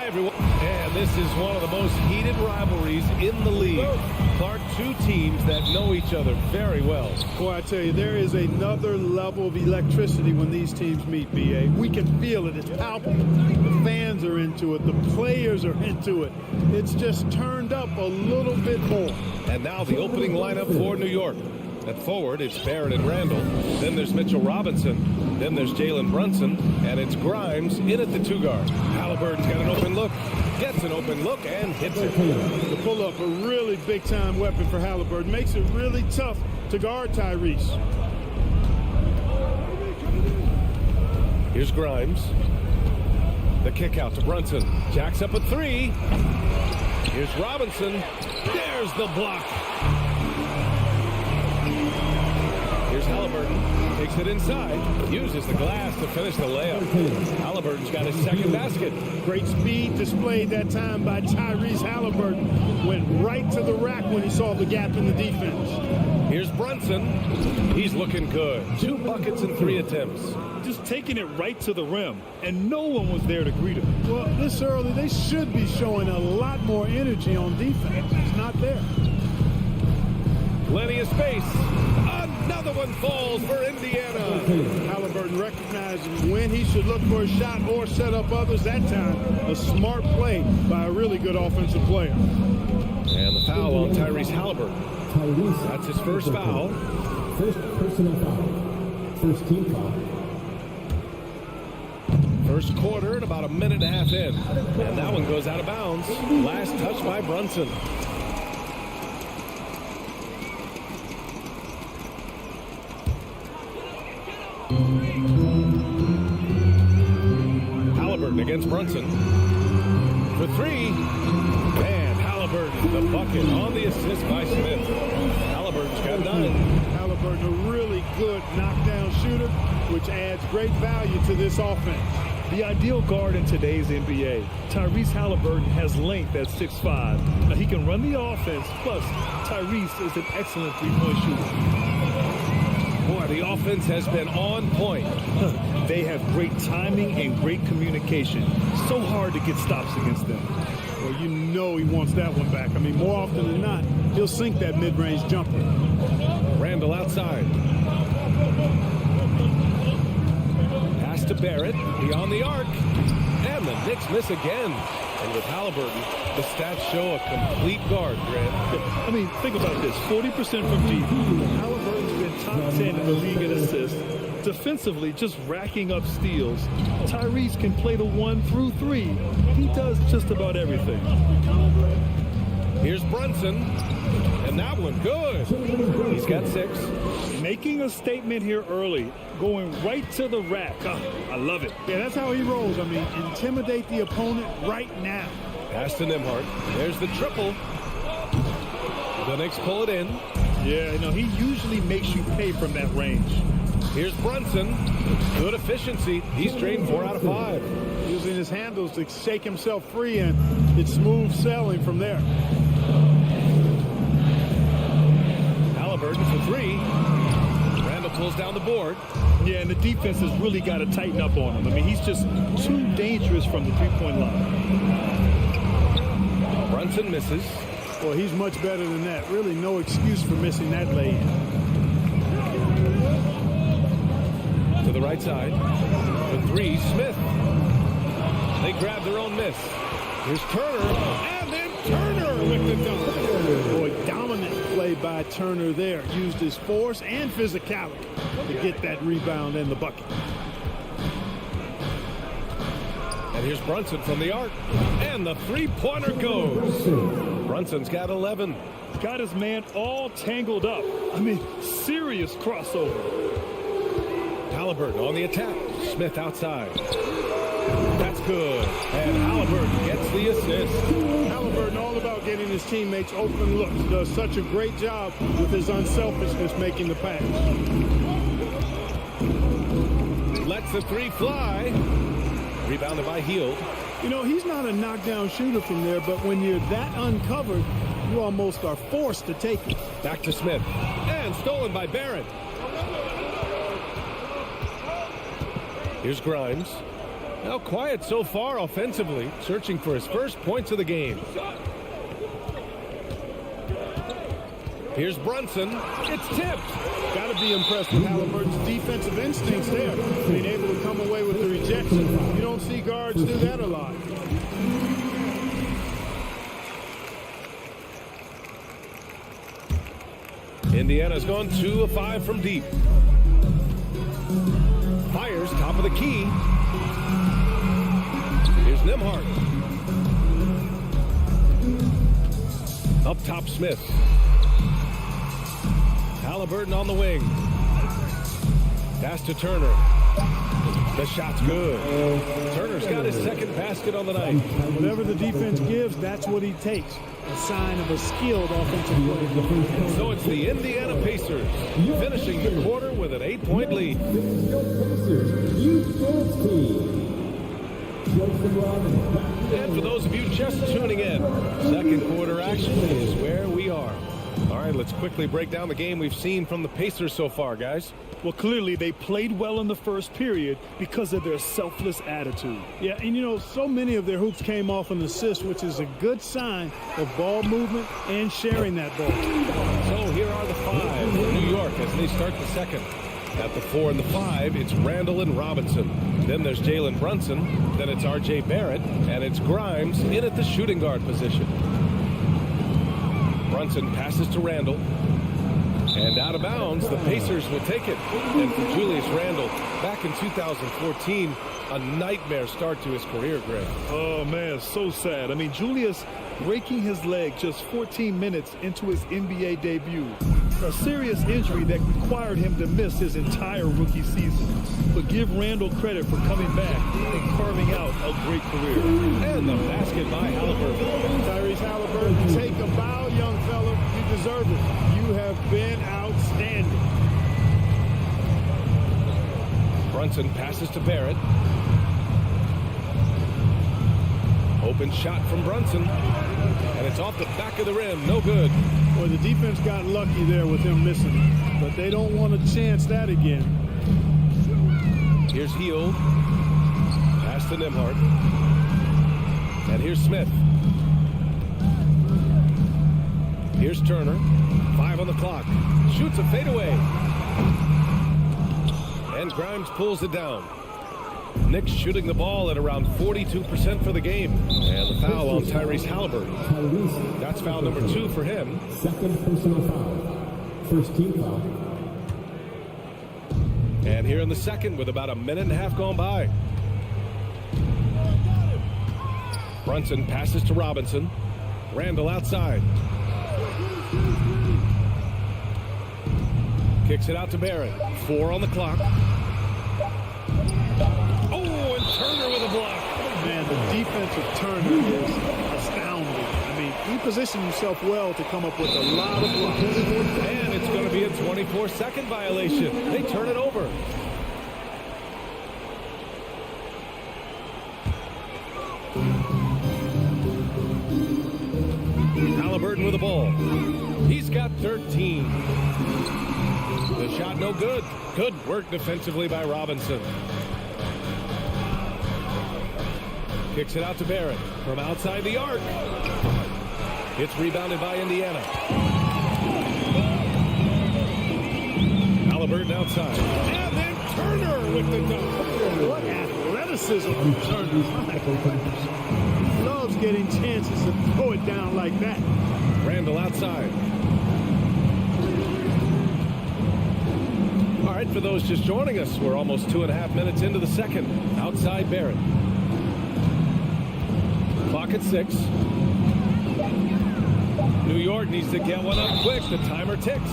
everyone. And this is one of the most heated rivalries in the league. Clark, two teams that know each other very well. Boy, I tell you, there is another level of electricity when these teams meet, B.A. We can feel it. It's palpable. The fans are into it. The players are into it. It's just turned up a little bit more. And now the opening lineup for New York. At forward, it's Barrett and Randall. Then there's Mitchell Robinson. Then there's Jalen Brunson. And it's Grimes in at the two-guard. Halliburton's got an open look. Gets an open look and hits it. The pull-up, a really big-time weapon for Halliburton. Makes it really tough to guard Tyrese. Here's Grimes. The kick out to Brunson. Jacks up a three. Here's Robinson. There's the block. Here's Halliburton. Takes it inside. Uses the glass to finish the layup. Halliburton's got his second basket. Great speed displayed that time by Tyrese Halliburton. Went right to the rack when he saw the gap in the defense. Here's Brunson. He's looking good. 2 buckets and 3 attempts. Just taking it right to the rim, and no one was there to greet him. Well, this early, they should be showing a lot more energy on defense. It's not there. Plenty of space. Another one falls for Indiana. Halliburton recognizing when he should look for a shot or set up others. That time, a smart play by a really good offensive player. And the foul on Tyrese Halliburton. That's his first foul. First personal foul. First team foul. First quarter and about a minute and a half in. And that one goes out of bounds. Last touch by Brunson. Halliburton against Brunson. For 3. And Halliburton, the bucket on the assist by Smith. Halliburton's got 9. Halliburton, a really good knockdown shooter, which adds great value to this offense. The ideal guard in today's NBA. Tyrese Halliburton has length at 6'5". Now he can run the offense, plus Tyrese is an excellent three-point shooter. Boy, the offense has been on point. They have great timing and great communication. So hard to get stops against them. Well, you know he wants that one back. I mean, more often than not, he'll sink that mid-range jumper. Randall outside. Pass to Barrett. Beyond the arc. And the Knicks miss again. And with Halliburton, the stats show a complete guard, Grant. I mean, think about this. 40% from deep. Halliburton's been top 10 in the league in assists. Defensively, just racking up steals. Tyrese can play the 1 through 3. He does just about everything. Here's Brunson. And that one good. He's got 6. Making a statement here early. Going right to the rack. Oh, I love it. Yeah, that's how he rolls. I mean, intimidate the opponent right now. Pass to Nembhard. There's the triple. The Knicks pull it in. Yeah, you know, he usually makes you pay from that range. Here's Brunson. Good efficiency. He's drained 4 out of 5. Using his handles to shake himself free, and it's smooth sailing from there. Halliburton for 3. Randall pulls down the board. Yeah, and the defense has really got to tighten up on him. I mean, he's just too dangerous from the three-point line. Brunson misses. Well, he's much better than that. Really no excuse for missing that lay-in. To the right side. For 3, Smith. They grab their own miss. Here's Turner. And then Turner with the dunk. Boy, dominant play by Turner there. Used his force and physicality to get that rebound and the bucket. And here's Brunson from the arc. And the three-pointer goes. Brunson's got 11. Got his man all tangled up. I mean, serious crossover. Halliburton on the attack. Smith outside. That's good. And Halliburton gets the assist. Halliburton all about getting his teammates open looks. Does such a great job with his unselfishness making the pass. Lets the 3 fly. Rebounded by Hield. You know, he's not a knockdown shooter from there, but when you're that uncovered, you almost are forced to take it. Back to Smith. And stolen by Barrett. Here's Grimes. Well, quiet so far offensively, searching for his first points of the game. Here's Brunson. It's tipped. Got to be impressed with Halliburton's defensive instincts there. Being able to come away with the rejection. You don't see guards do that a lot. Indiana's gone 2 of 5 from deep. Fires top of the key. Here's Nembhard. Up top, Smith. Halliburton on the wing. Pass to Turner. The shot's good. Turner's got his second basket on the night. Whatever the defense gives, that's what he takes. A sign of a skilled offensive player. So it's the Indiana Pacers finishing the quarter with an 8-point lead. And for those of you just tuning in, second quarter action is where we are. All right, let's quickly break down the game we've seen from the Pacers so far, guys. Well, clearly they played well in the first period because of their selfless attitude. Yeah, and you know, so many of their hoops came off an assist, which is a good sign of ball movement and sharing that ball. So here are the 5 for New York as they start the second. At the 4 and the 5, it's Randall and Robinson. Then there's Jalen Brunson. Then it's R.J. Barrett. And it's Grimes in at the shooting guard position. Brunson passes to Randall. And out of bounds, the Pacers will take it. And for Julius Randle, back in 2014, a nightmare start to his career, Greg. Oh, man, so sad. I mean, Julius breaking his leg just 14 minutes into his NBA debut. A serious injury that required him to miss his entire rookie season. But give Randall credit for coming back and carving out a great career. And the basket by Halliburton. Tyrese Halliburton, take a bow, young fella. You deserve it. You have been outstanding. Brunson passes to Barrett. Open shot from Brunson. And it's off the back of the rim. No good. Well, the defense got lucky there with him missing. But they don't want to chance that again. Here's Hield. Pass to Nembhard. And here's Smith. Here's Turner. 5 on the clock. Shoots a fadeaway. And Grimes pulls it down. Knicks shooting the ball at around 42% for the game. And the foul on Tyrese Halliburton. That's foul number 2 for him. Second personal foul. First team foul. And here in the second with about a minute and a half gone by. Brunson passes to Robinson. Randall outside. Kicks it out to Barrett. 4 on the clock. Oh, and Turner with a block. Man, the defense of Turner is astounding. I mean, he positioned himself well to come up with a lot of blocks. And it's going to be a 24-second violation. They turn it over. Halliburton with the ball. He's got 13. The shot no good. Good work defensively by Robinson. Kicks it out to Barrett from outside the arc. It's rebounded by Indiana. Halliburton outside. And then Turner with the dunk. What athleticism from Turner. He loves getting chances to throw it down like that. Randall outside. All right, for those just joining us, we're almost 2.5 minutes into the second. Outside Barrett. Clock at 6. New York needs to get one up quick. The timer ticks.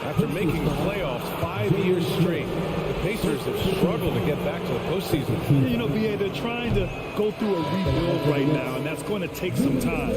After making the playoffs 5 years straight, the Pacers have struggled to get back to the postseason. You know, B.A., they're trying to go through a rebuild right now, and that's going to take some time.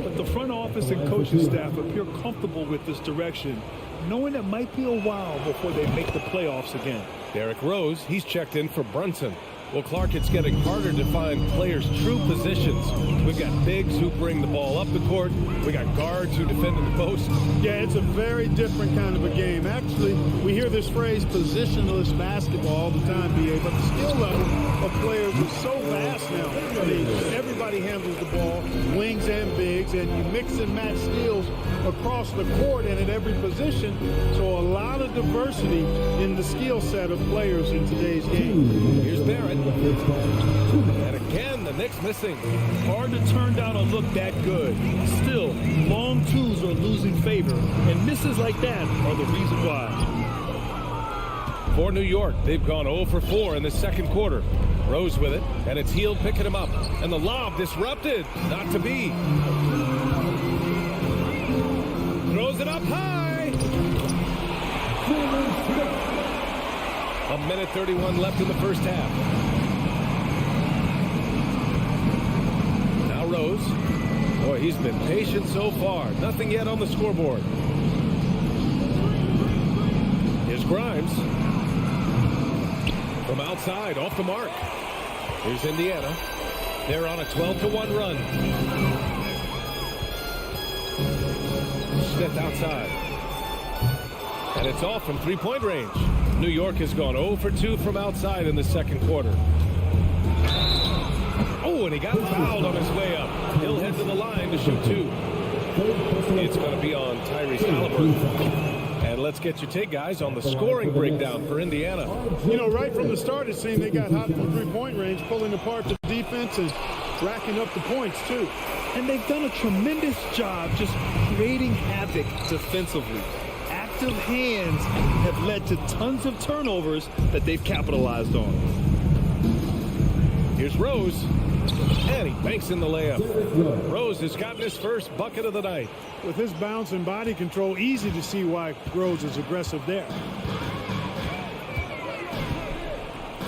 But the front office and coaching staff appear comfortable with this direction, knowing it might be a while before they make the playoffs again. Derrick Rose, he's checked in for Brunson. Well, Clark, it's getting harder to find players' true positions. We've got bigs who bring the ball up the court. We got guards who defend in the post. Yeah, it's a very different kind of a game. Actually, we hear this phrase positionless basketball all the time, BA, but the skill level of players is so vast now. I mean, everybody handles the ball, wings and bigs, and you mix and match skills across the court and at every position. So a lot of diversity in the skill set of players in today's game. Here's Barrett. And again, the Knicks missing. Hard to turn down a look that good. Still, long twos are losing favor, and misses like that are the reason why. For New York, they've gone 0 for 4 in the second quarter. Rose with it, and it's Hield picking him up. And the lob disrupted. Not to be. Throws it up high. A minute 31 left in the first half. Now Rose. Boy, he's been patient so far. Nothing yet on the scoreboard. Here's Grimes. From outside, off the mark. Here's Indiana. They're on a 12-1 run. Smith outside. And it's off from three-point range. New York has gone 0 for 2 from outside in the second quarter. Oh, and he got fouled on his way up. He'll head to the line to shoot 2. It's going to be on Tyrese Halliburton. And let's get your take, guys, on the scoring breakdown for Indiana. You know, right from the start, it seemed they got hot from three-point range, pulling apart the defense and racking up the points, too. And they've done a tremendous job just creating havoc defensively. Active hands have led to tons of turnovers that they've capitalized on. Here's Rose. And he banks in the layup. Rose has gotten his first bucket of the night. With his bounce and body control, easy to see why Rose is aggressive there.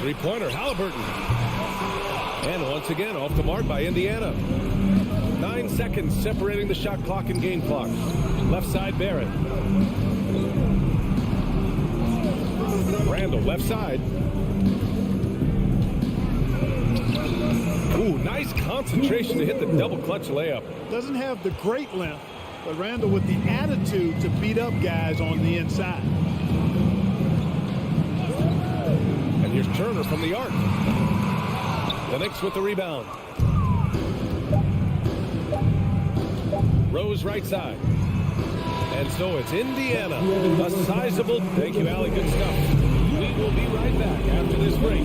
Three-pointer, Halliburton. And once again, off the mark by Indiana. 9 seconds separating the shot clock and game clock. Left side, Barrett. Randall, left side. Ooh, nice concentration to hit the double clutch layup. Doesn't have the great length, but Randall with the attitude to beat up guys on the inside. And here's Turner from the arc. The Knicks with the rebound. Rose right side. And so it's Indiana. A sizable, thank you, Allie, good stuff. We will be right back after this break.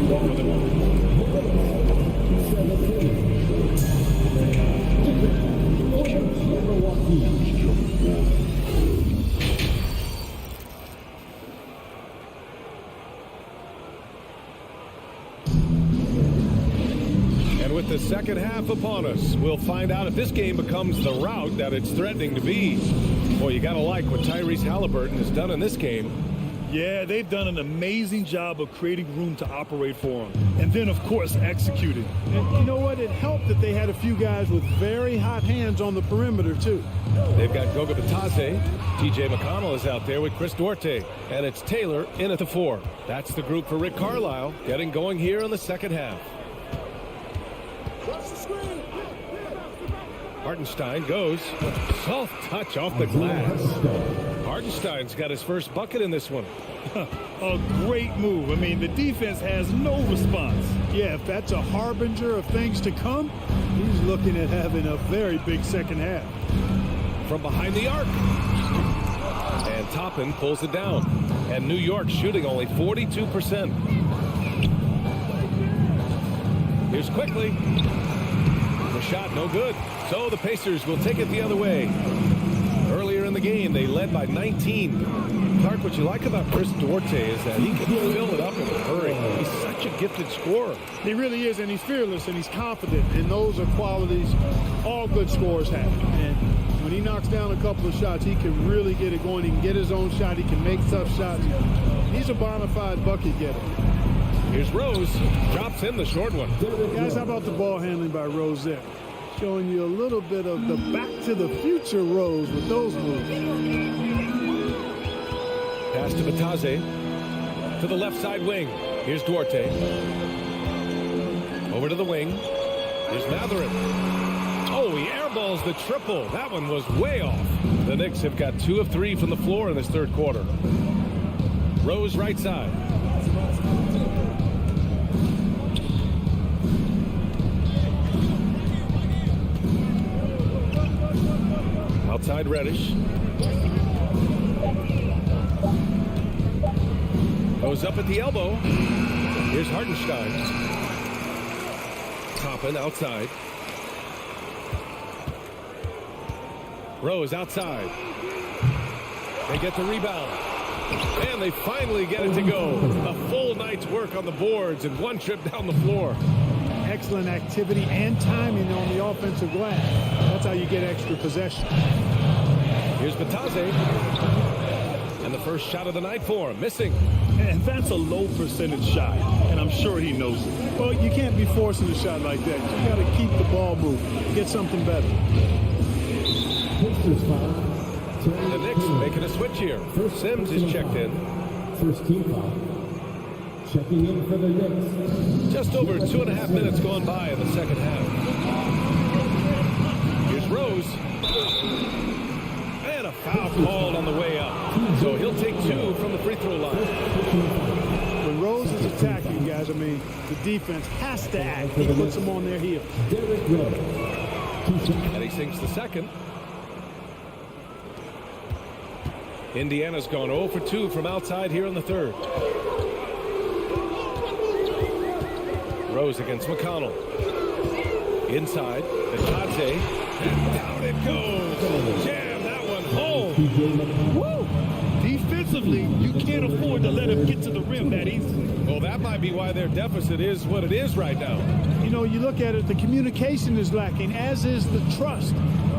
And with the second half upon us, we'll find out if this game becomes the rout that it's threatening to be. Boy, you gotta like what Tyrese Halliburton has done in this game. Yeah, they've done an amazing job of creating room to operate for him. And then, of course, executing. And you know what? It helped that they had a few guys with very hot hands on the perimeter, too. They've got Goga Bitadze. TJ McConnell is out there with Chris Duarte. And it's Taylor in at the 4. That's the group for Rick Carlisle getting going here in the second half. Hartenstein goes. Soft touch off the glass. Hartenstein's got his first bucket in this one. A great move. I mean, the defense has no response. Yeah, if that's a harbinger of things to come, he's looking at having a very big second half. From behind the arc. And Toppin pulls it down. And New York shooting only 42%. Here's Quickly. The shot no good. So the Pacers will take it the other way. Earlier in the game, they led by 19. Clark, what you like about Chris Duarte is that he can fill it up in a hurry. He's such a gifted scorer. He really is, and he's fearless, and he's confident. And those are qualities all good scorers have. And when he knocks down a couple of shots, he can really get it going. He can get his own shot. He can make tough shots. He's a bona fide bucket getter. Here's Rose. Drops in the short one. Guys, how about the ball handling by Rose there? Showing you a little bit of the back-to-the-future Rose with those moves. Pass to Bitadze. To the left side wing. Here's Duarte. Over to the wing. Here's Matherin. Oh, he airballs the triple. That one was way off. The Knicks have got 2 of 3 from the floor in this third quarter. Rose right side. Outside Reddish. Goes up at the elbow. Here's Hartenstein. Toppin outside. Rose outside. They get the rebound. And they finally get it to go. A full night's work on the boards and one trip down the floor. Excellent activity and timing on the offensive glass. That's how you get extra possession. Here's Batase. And the first shot of the night for him. Missing. And that's a low percentage shot, and I'm sure he knows it. Well, you can't be forcing a shot like that. You got to keep the ball moving. Get something better. The Knicks making a switch here. Sims is checked in. First team foul. Checking in for the Knicks. Just over 2.5 minutes gone by in the second half. Here's Rose. And a foul called on the way up. So he'll take 2 from the free throw line. When Rose is attacking, guys, I mean, the defense has to act. He puts them on their heels. And he sinks the second. Indiana's gone 0 for 2 from outside here in the third. Rose against McConnell. Inside, Batase, and down it goes. Jam that one home. Woo! Defensively, you can't afford to let him get to the rim that easily. Well, that might be why their deficit is what it is right now. You know, you look at it, the communication is lacking, as is the trust.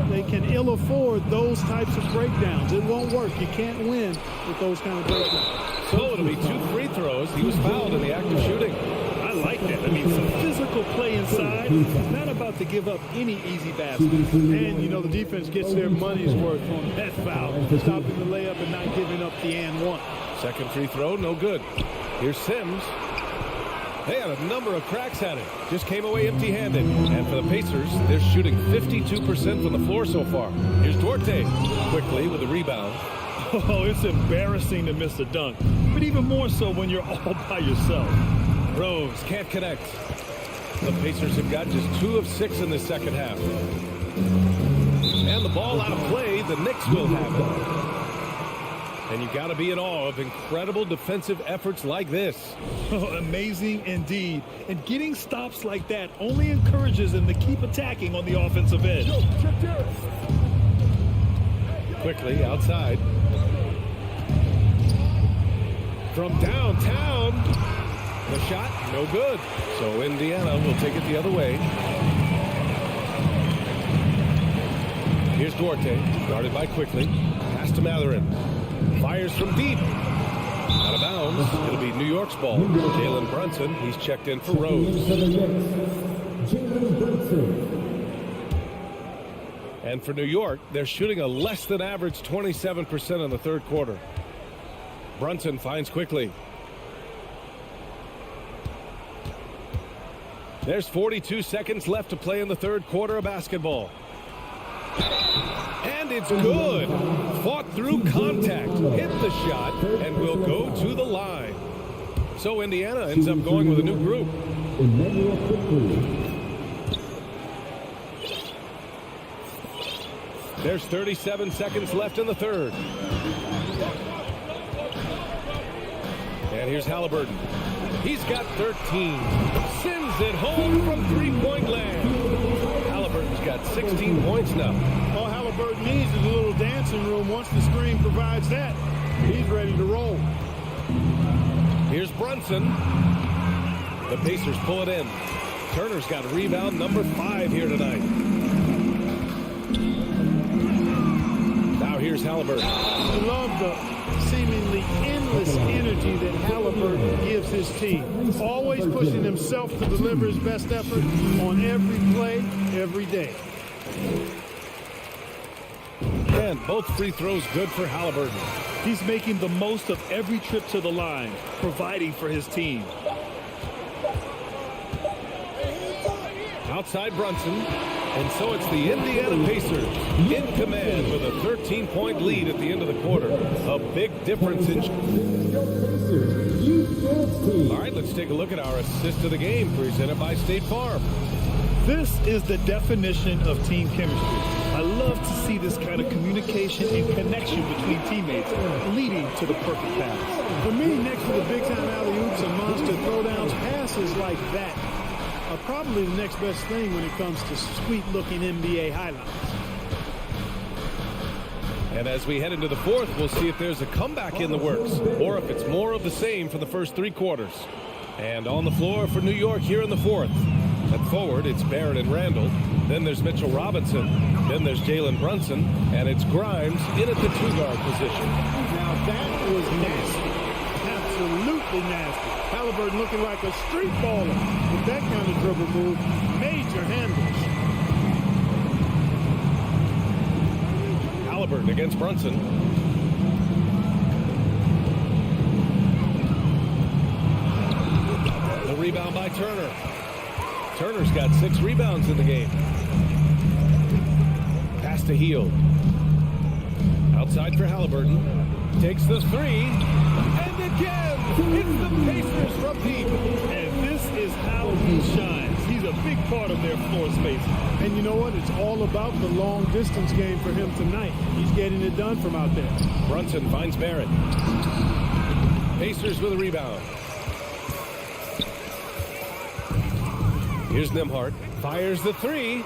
They can ill afford those types of breakdowns. It won't work. You can't win with those kind of breakdowns. So it'll be 2 free throws. He was fouled in the act of shooting. I like that. I mean, some physical play inside. Not about to give up any easy basket. And, you know, the defense gets their money's worth on that foul. Stopping the layup and not giving up the and one. Second free throw, no good. Here's Sims. They had a number of cracks at it. Just came away empty-handed. And for the Pacers, they're shooting 52% from the floor so far. Here's Duarte quickly with the rebound. Oh, it's embarrassing to miss a dunk. But even more so when you're all by yourself. Rose can't connect. The Pacers have got just 2 of 6 in the second half. And the ball out of play, the Knicks will have it. And you got to be in awe of incredible defensive efforts like this. Oh, amazing indeed. And getting stops like that only encourages them to keep attacking on the offensive edge. Quickly outside. From downtown. The shot, no good. So Indiana will take it the other way. Here's Duarte, guarded by Quickly. Pass to Matherin. Fires from deep. Out of bounds. It'll be New York's ball. Jalen Brunson, he's checked in for Rose. And for New York, they're shooting a less than average 27% in the third quarter. Brunson finds Quickly. There's 42 seconds left to play in the third quarter of basketball. And it's good. Fought through contact, hit the shot, and will go to the line. So Indiana ends up going with a new group. There's 37 seconds left in the third. And here's Halliburton. He's got 13. Sends it home from three-point land. Halliburton's got 16 points now. All Halliburton needs is a little dancing room. Once the screen provides that, he's ready to roll. Here's Brunson. The Pacers pull it in. Turner's got rebound number 5 here tonight. Now here's Halliburton. I love the seemingly endless energy that Halliburton gives his team. Always pushing himself to deliver his best effort on every play, every day. And both free throws good for Halliburton. He's making the most of every trip to the line, providing for his team. Outside Brunson. And so it's the Indiana Pacers in command with a 13-point lead at the end of the quarter. A big difference in... All right, let's take a look at our assist of the game presented by State Farm. This is the definition of team chemistry. I love to see this kind of communication and connection between teammates leading to the perfect pass. For me, next to the big-time alley-oops and monster throwdowns, passes like that are probably the next best thing when it comes to sweet-looking NBA highlights. And as we head into the fourth, we'll see if there's a comeback in the works or if it's more of the same for the first three quarters. And on the floor for New York here in the fourth. At forward, it's Barrett and Randall. Then there's Mitchell Robinson. Then there's Jalen Brunson. And it's Grimes in at the two-guard position. Now that was nasty. Absolutely nasty. Halliburton looking like a street baller with that kind of dribble move. Major handles. Halliburton against Brunson. The rebound by Turner. Turner's got 6 rebounds in the game. Pass to Hield. Outside for Halliburton. Takes the three. And again, it's the Pacers from deep. And this is how he shines. He's a big part of their floor space. And you know what? It's all about the long distance game for him tonight. He's getting it done from out there. Brunson finds Barrett. Pacers with a rebound. Here's Nembhard. Fires the three.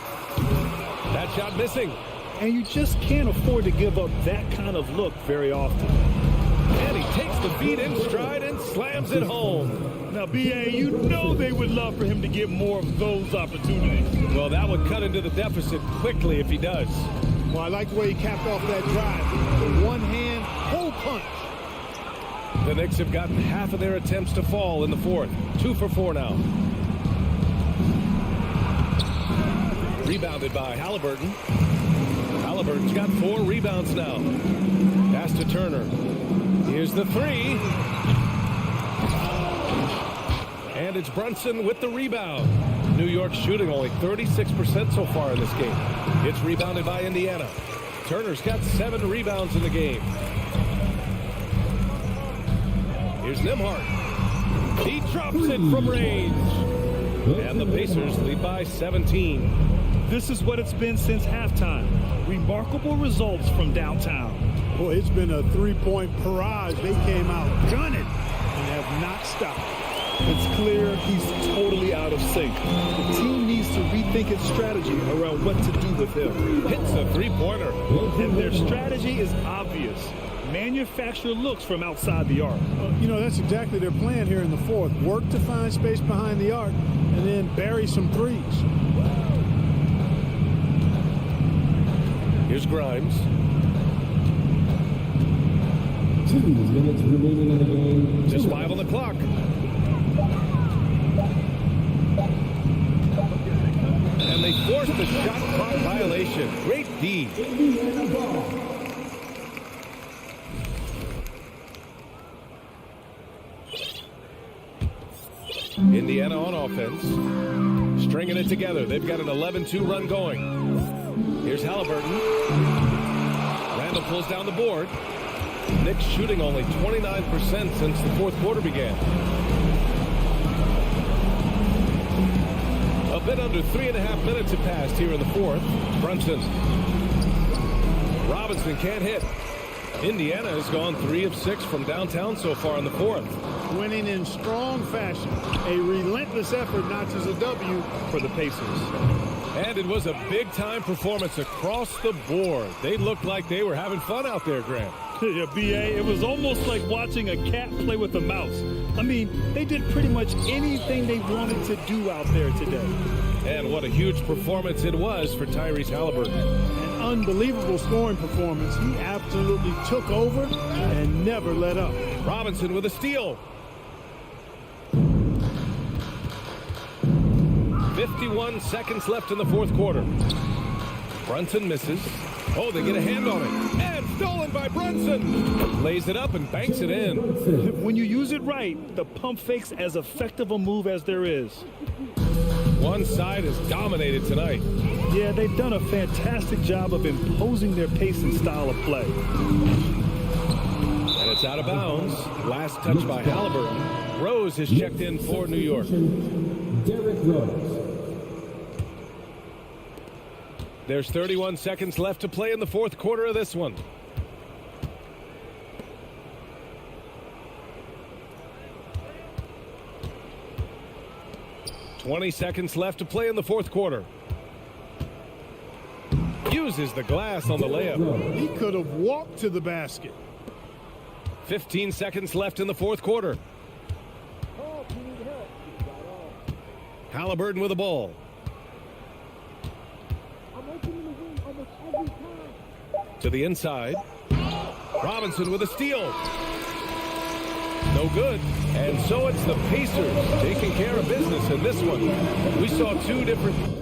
That shot missing. And you just can't afford to give up that kind of look very often. And he takes the feed in stride and slams it home. Now, B.A., you know they would love for him to get more of those opportunities. Well, that would cut into the deficit quickly if he does. Well, I like the way he capped off that drive. The one-hand hole punch. The Knicks have gotten half of their attempts to fall in the fourth. 2 for 4 now. Rebounded by Halliburton. Halliburton's got 4 rebounds now. Pass to Turner. Here's the three. And it's Brunson with the rebound. New York shooting only 36% so far in this game. It's rebounded by Indiana. Turner's got 7 rebounds in the game. Here's Nembhard. He drops it from range. And the Pacers lead by 17. This is what it's been since halftime. Remarkable results from downtown. Boy, it's been a three-point barrage. They came out gunning and have not stopped. It's clear he's totally out of sync. The team needs to rethink its strategy around what to do with him. Hits a three-pointer. And their strategy is obvious. Manufacture looks from outside the arc. You know, that's exactly their plan here in the fourth. Work to find space behind the arc and then bury some threes. Here's Grimes. 2 minutes remaining in the game. Just 5 on the clock. And they forced the shot clock violation. Great D. Indiana on offense. Stringing it together. They've got an 11-2 run going. Here's Halliburton. Randall pulls down the board. Knicks shooting only 29% since the fourth quarter began. A bit under 3.5 minutes have passed here in the fourth. Brunson. Robinson can't hit. Indiana has gone 3 of 6 from downtown so far in the fourth. Winning in strong fashion. A relentless effort notches a W for the Pacers. And it was a big-time performance across the board. They looked like they were having fun out there, Graham. Yeah, B.A., it was almost like watching a cat play with a mouse. I mean, they did pretty much anything they wanted to do out there today. And what a huge performance it was for Tyrese Halliburton. An unbelievable scoring performance. He absolutely took over and never let up. Robinson with a steal. 51 seconds left in the fourth quarter. Brunson misses. Oh, they get a hand on it. And stolen by Brunson. Lays it up and banks it in. When you use it right, the pump fake's as effective a move as there is. One side has dominated tonight. Yeah, they've done a fantastic job of imposing their pace and style of play. And it's out of bounds. Last touch by Halliburton. Rose has checked in for New York. Derrick Rose. There's 31 seconds left to play in the fourth quarter of this one. "20 seconds left to play in the fourth quarter. Uses the glass on the layup. He could have walked to the basket. 15 seconds left in the fourth quarter. Halliburton with the ball. To the inside. Robinson with a steal. No good. And so it's the Pacers taking care of business in this one. We saw two different...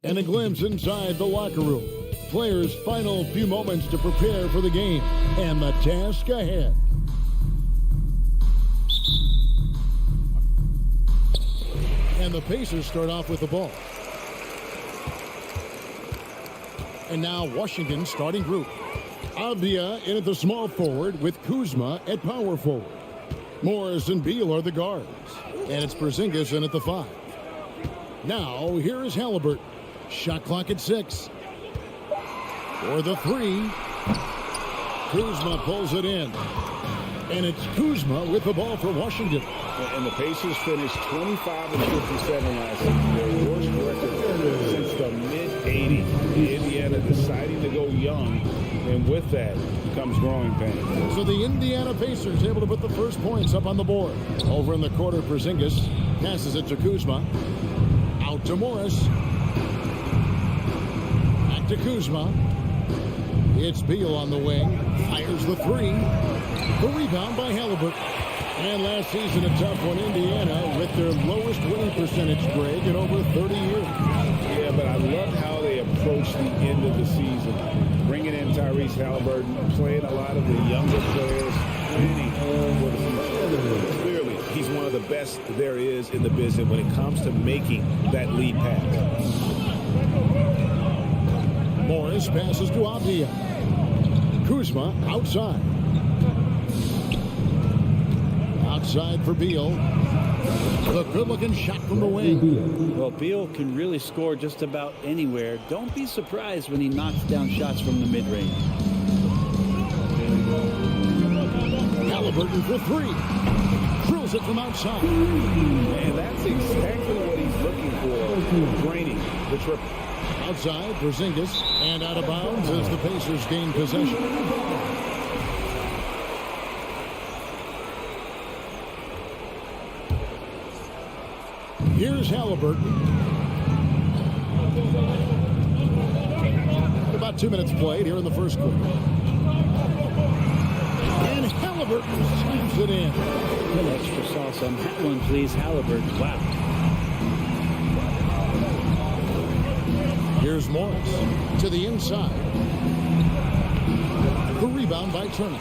And a glimpse inside the locker room. Players' final few moments to prepare for the game and the task ahead. And the Pacers start off with the ball. And now Washington starting group. Avdia in at the small forward with Kuzma at power forward. Morris and Beal are the guards. And it's Porzingis in at the 5. Now, here is Halliburton. Shot clock at 6. for the three. Kuzma pulls it in. And it's Kuzma with the ball for Washington. And the Pacers finished 25-57 last season. Their worst record since the mid-'80s. Indiana deciding to go young, and with that comes growing pains. So the Indiana Pacers able to put the first points up on the board. Over in the corner, Skijesss passes it to Kuzma. Out to Morris. Back to Kuzma. It's Beal on the wing. Fires the three. The rebound by Halliburton. And last season, a tough one, Indiana, with their lowest winning percentage, Greg, in over 30 years. Yeah, but I love how they approach the end of the season. Bringing in Tyrese Halliburton, playing a lot of the younger players, planning for the future. Clearly, he's one of the best there is in the business when it comes to making that lead pass. Morris passes to Avdia. Kuzma outside. Outside for Beal. The good-looking shot from the wing. Well, Beal can really score just about anywhere. Don't be surprised when he knocks down shots from the mid-range. Halliburton for three. Drills it from outside. And that's exactly what he's looking for. Draining the triple. Outside for Skijesss. And out of bounds as the Pacers gain possession. Here's Halliburton. About 2 minutes played here in the first quarter. And Halliburton slams it in. Extra sauce on that one, please. Halliburton. Wow. Here's Morris to the inside. The rebound by Turner.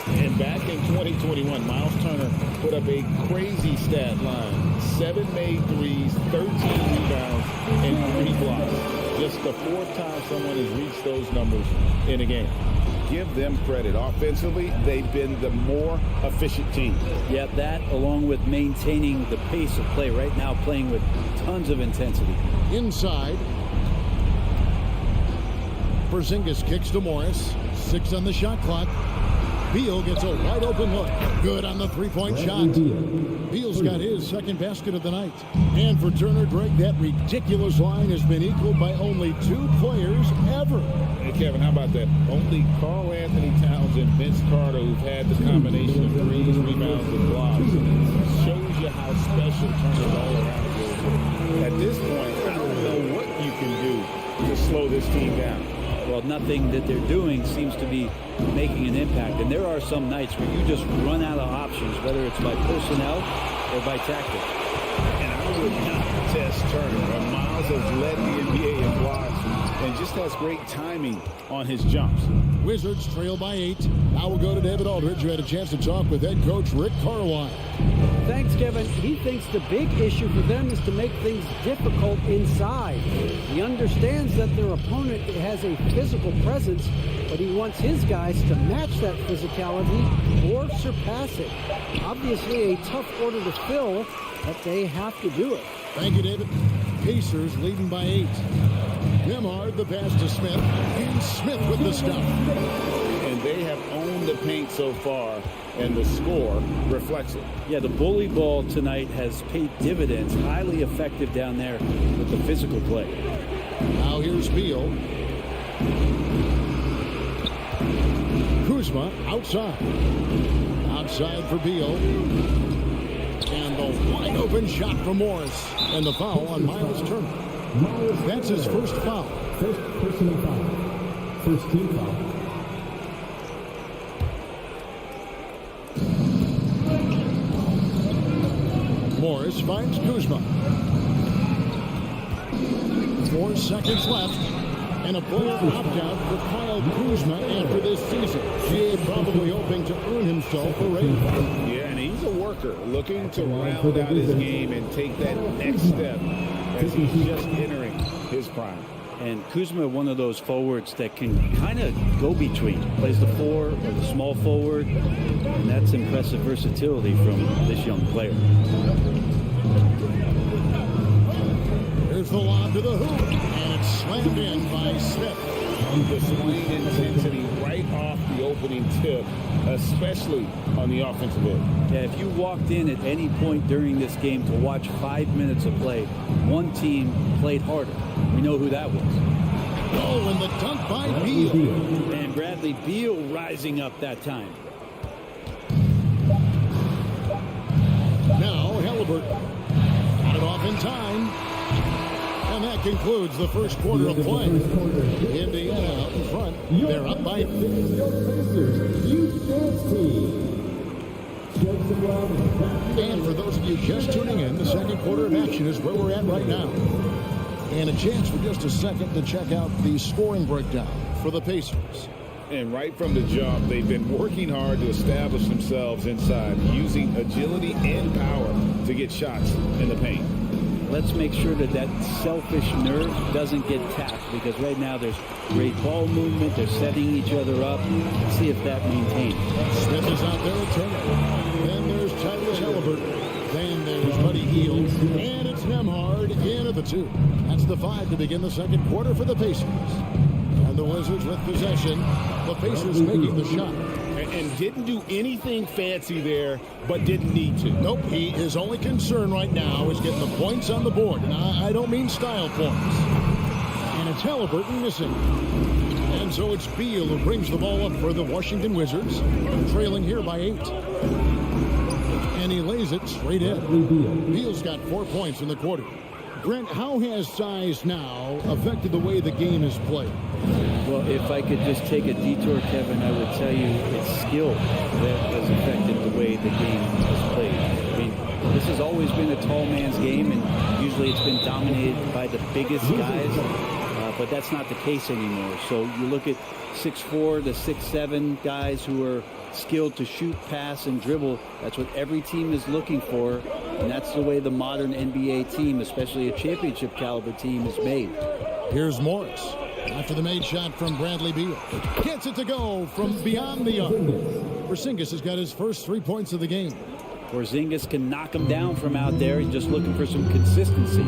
And back in 2021, Miles Turner put up a crazy stat line. 7 made threes, 13 rebounds, and 3 blocks. Just the 4th time someone has reached those numbers in a game. Give them credit. Offensively, they've been the more efficient team. Yeah, that along with maintaining the pace of play. Right now playing with tons of intensity. Inside. Skijesss kicks to Morris. 6 on the shot clock. Beal gets a wide open look. Good on the three-point shot. Beal's got his second basket of the night. And for Turner, Greg, that ridiculous line has been equaled by only 2 players ever. Hey, Kevin, how about that? Only Karl Anthony Towns and Vince Carter who've had the combination of threes, rebounds, and blocks. Shows you how special Turner's all around is. At this point, I don't know what you can do to slow this team down. Well, nothing that they're doing seems to be making an impact. And there are some nights where you just run out of options, whether it's by personnel or by tactics. And I would not test Turner. Miles has led the NBA in blocks and just has great timing on his jumps. Wizards trail by 8. Now we'll go to David Aldridge, who had a chance to talk with head coach Rick Carlisle. Thanks, Kevin. He thinks the big issue for them is to make things difficult inside. He understands that their opponent has a physical presence, but he wants his guys to match that physicality or surpass it. Obviously a tough order to fill, but they have to do it. Thank you, David. Pacers leading by 8. Nembhard the pass to Smith, and Smith with the stuff. And they have owned the paint so far, and the score reflects it. Yeah, the bully ball tonight has paid dividends. Highly effective down there with the physical play. Now here's Beal. Kuzma outside. Outside for Beal. And the wide open shot from Morris. And the foul on Miles Turner. That's his first foul. First personal foul. First team foul. Morris finds Kuzma. 4 seconds left. And a player opt-out for Kyle Kuzma after this season. He probably hoping to earn himself a raise. Yeah, and he's a worker looking to round out his game and take that next step as he's just entering his prime. And Kuzma, one of those forwards that can kind of go between. Plays the 4 or the small forward. And that's impressive versatility from this young player. Here's the lob to the hoop. And it's slammed in by Smith. displaying intensity right off the opening tip, especially on the offensive end. Yeah, if you walked in at any point during this game to watch 5 minutes of play, one team played harder. We know who that was. Oh, and the dunk by Beal. And Bradley Beal rising up that time. Now Halliburton. Got it off in time. And that concludes the first quarter of play. Indiana out in front. They're up by. And for those of you just tuning in, the second quarter of action is where we're at right now. And a chance for just a second to check out the scoring breakdown for the Pacers. And right from the jump, they've been working hard to establish themselves inside, using agility and power to get shots in the paint. Let's make sure that that selfish nerve doesn't get tapped, because right now there's great ball movement. They're setting each other up. Let's see if that maintains. Smith is out there at 10. Then there's Tyrese Halliburton. Then there's Buddy Hield. And it's Nembhard in at the 2. That's the 5 to begin the second quarter for the Pacers. And the Wizards with possession. The Pacers making the shot. And didn't do anything fancy there, but didn't need to. Nope, his only concern right now is getting the points on the board. And I don't mean style points. And it's Halliburton missing. And so it's Beal who brings the ball up for the Washington Wizards, trailing here by 8. And he lays it straight in. Beal's got 4 points in the quarter. Brent, how has size now affected the way the game is played? Well, if I could just take a detour, Kevin, I would tell you it's skill that has affected the way the game is played. I mean, this has always been a tall man's game, and usually it's been dominated by the biggest guys, but that's not the case anymore. So you look at 6'4" to 6'7" guys who are skilled to shoot, pass, and dribble. That's what every team is looking for, and that's the way the modern NBA team, especially a championship caliber team, is made. Here's Morris. After the made shot from Bradley Beal. Gets it to go from beyond the arc. Porzingis has got his first 3 points of the game. Porzingis can knock him down from out there. He's just looking for some consistency.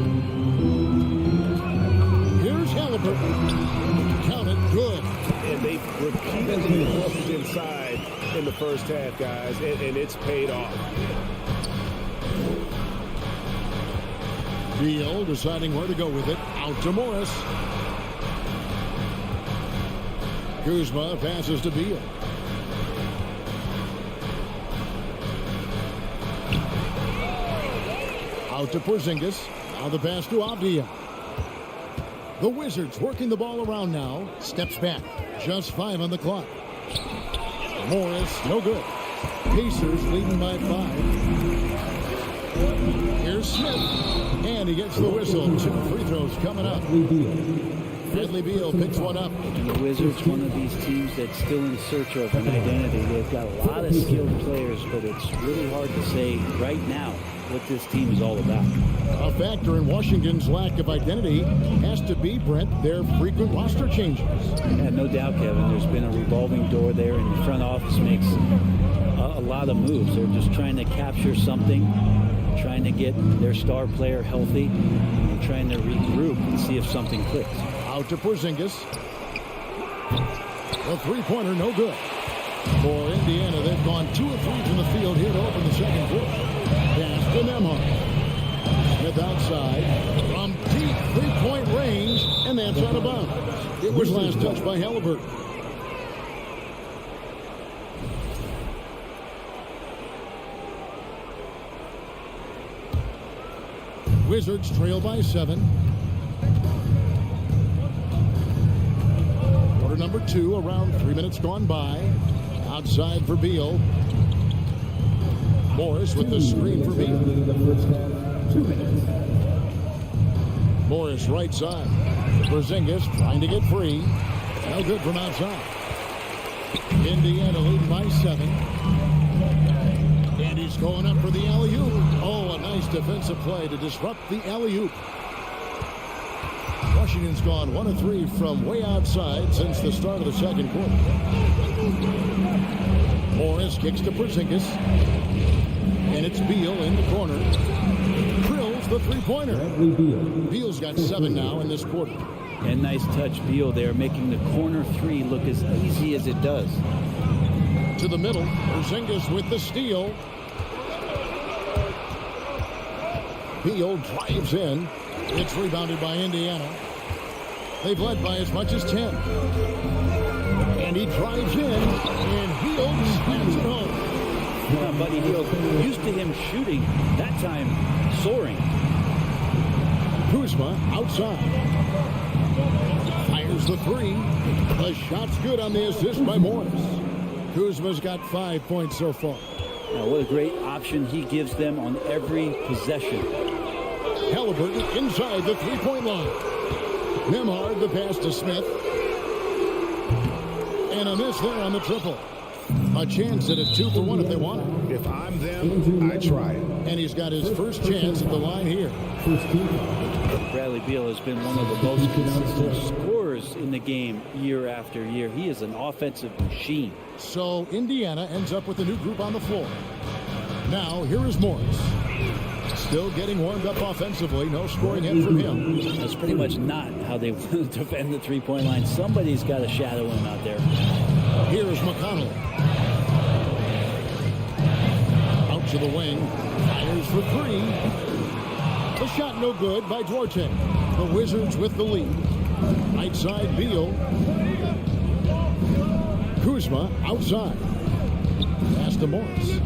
Here's Halliburton. Count it, good. And they've repeatedly looked inside in the first half, guys, and it's paid off. Beal deciding where to go with it. Out to Morris. Kuzma passes to Beal. Out to Porzingis. Now the pass to Avdia. The Wizards working the ball around now. Steps back. Just 5 on the clock. Morris, no good. Pacers leading by 5. Here's Smith. And he gets the whistle. 2 free throws coming up. Bradley Beal picks one up. And the Wizards, one of these teams that's still in search of an identity. They've got a lot of skilled players, but it's really hard to say right now what this team is all about. A factor in Washington's lack of identity has to be, Brent, their frequent roster changes. Yeah, no doubt, Kevin. There's been a revolving door there, and the front office makes a lot of moves. They're just trying to capture something, trying to get their star player healthy, and trying to regroup and see if something clicks. Out to Porzingis. The three-pointer, no good. For Indiana, they've gone 2 of 3 from the field here to open the second quarter. Pass to Nembhard. Smith outside from deep three-point range, and that's out of bounds. It was last touched by Halliburton. Wizards trail by 7. Quarter number 2, around 3 minutes gone by. Outside for Beal. Morris with the screen for Beal. 2 minutes. Morris right side. Porzingis trying to get free. No good from outside. Indiana leading by 7. And he's going up for the alley-oop. Oh, a nice defensive play to disrupt the alley-oop. Washington's gone 1 of 3 from way outside since the start of the second quarter. Morris kicks to Porzingis. And it's Beal in the corner. Drills the three-pointer. Beal's got 7 now in this quarter. And nice touch, Beal there, making the corner three look as easy as it does. To the middle, Skijesss with the steal. Beal drives in. It's rebounded by Indiana. They've led by as much as 10. And he drives in, and Hield slams it home. Yeah, Buddy Hield, used to him shooting, that time soaring. Kuzma outside. Fires the three. The shot's good on the assist by Morris. Kuzma's got 5 points so far. Now, what a great option he gives them on every possession. Halliburton inside the three-point line. Nembhard the pass to Smith. And a miss there on the triple. A chance at a 2 for 1 if they want it. If I'm them, I try it. And he's got his first chance at the line here. Bradley Beal has been one of the most consistent scorers in the game year after year. He is an offensive machine. So Indiana ends up with a new group on the floor. Now here is Morris. Still getting warmed up offensively. No scoring hit from him. That's pretty much not how they want to defend the three-point line. Somebody's got to shadow him out there. Here's McConnell. Out to the wing. Fires for three. The shot no good by Duarte. The Wizards with the lead. Right side Beal. Kuzma outside. Pass to Morris.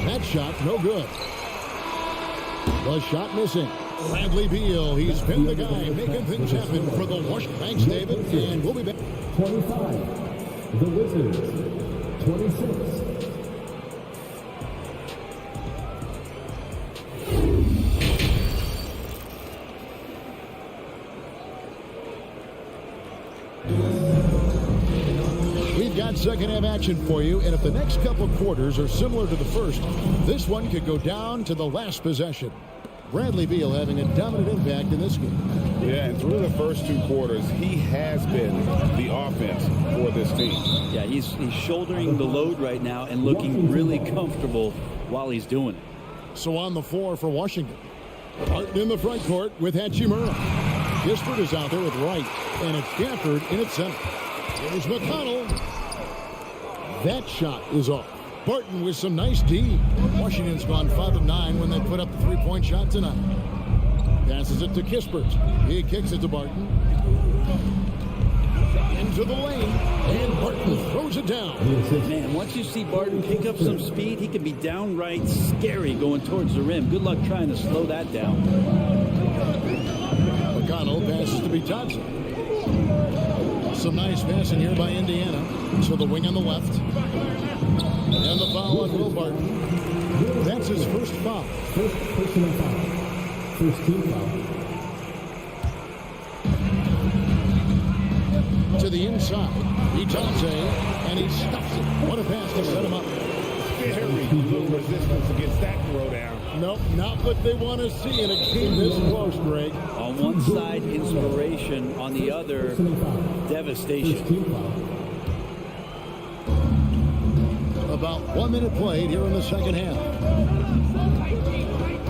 That shot no good. The shot missing. Bradley Beal, he's been the guy making things happen for the Washington. Thanks, David, and we'll be back. 25. The Wizards. 26. We've got second half action for you, and if the next couple of quarters are similar to the first, this one could go down to the last possession. Bradley Beal having a dominant impact in this game. Yeah, and through the first 2 quarters, he has been the offense for this team. Yeah, he's shouldering the load right now and looking really comfortable while he's doing it. So on the floor for Washington. Barton in the front court with Hachimura. Kispert is out there with Wright, and it's Gafford in its center. Here's McConnell. That shot is off. Barton with some nice D. Washington's gone 5 of 9 when they put up the three-point shot tonight. Passes it to Kispert. He kicks it to Barton. Into the lane, and Barton throws it down. Man, once you see Barton pick up some speed, he can be downright scary going towards the rim. Good luck trying to slow that down. McConnell passes to Johnson. Some nice passing here by Indiana. So the wing on the left. And the foul on Will Barton. That's his first foul. First personal foul. First team foul. To the inside. Ijance, and he stuffs it. What a pass to set him up. Very little resistance against that throwdown. Nope, not what they want to see in a game this close, Greg. On one side, inspiration. On the other, devastation. About 1 minute played here in the second half.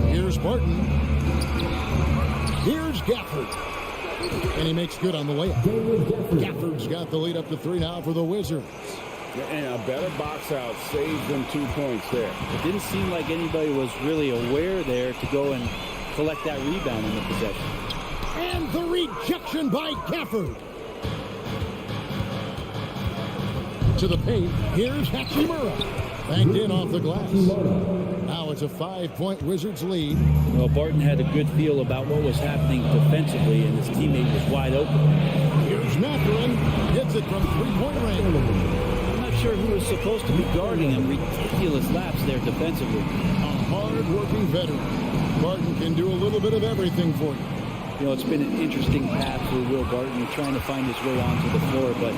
Here's Barton. Here's Gafford. And he makes good on the layup. Gafford's got the lead up to 3 now for the Wizards. And a better box out saves them 2 points there. It didn't seem like anybody was really aware there to go and collect that rebound in the possession. And the rejection by Gafford. To the paint. Here's Hachimura. Banked in off the glass. Now it's a 5-point Wizards lead. Well, Barton had a good feel about what was happening defensively, and his teammate was wide open. Here's Mathurin. Hits it from 3-point range. I'm not sure who was supposed to be guarding him. Ridiculous laps there defensively. A hard-working veteran. Barton can do a little bit of everything for you. You know, it's been an interesting path for Will Barton trying to find his way onto the floor, but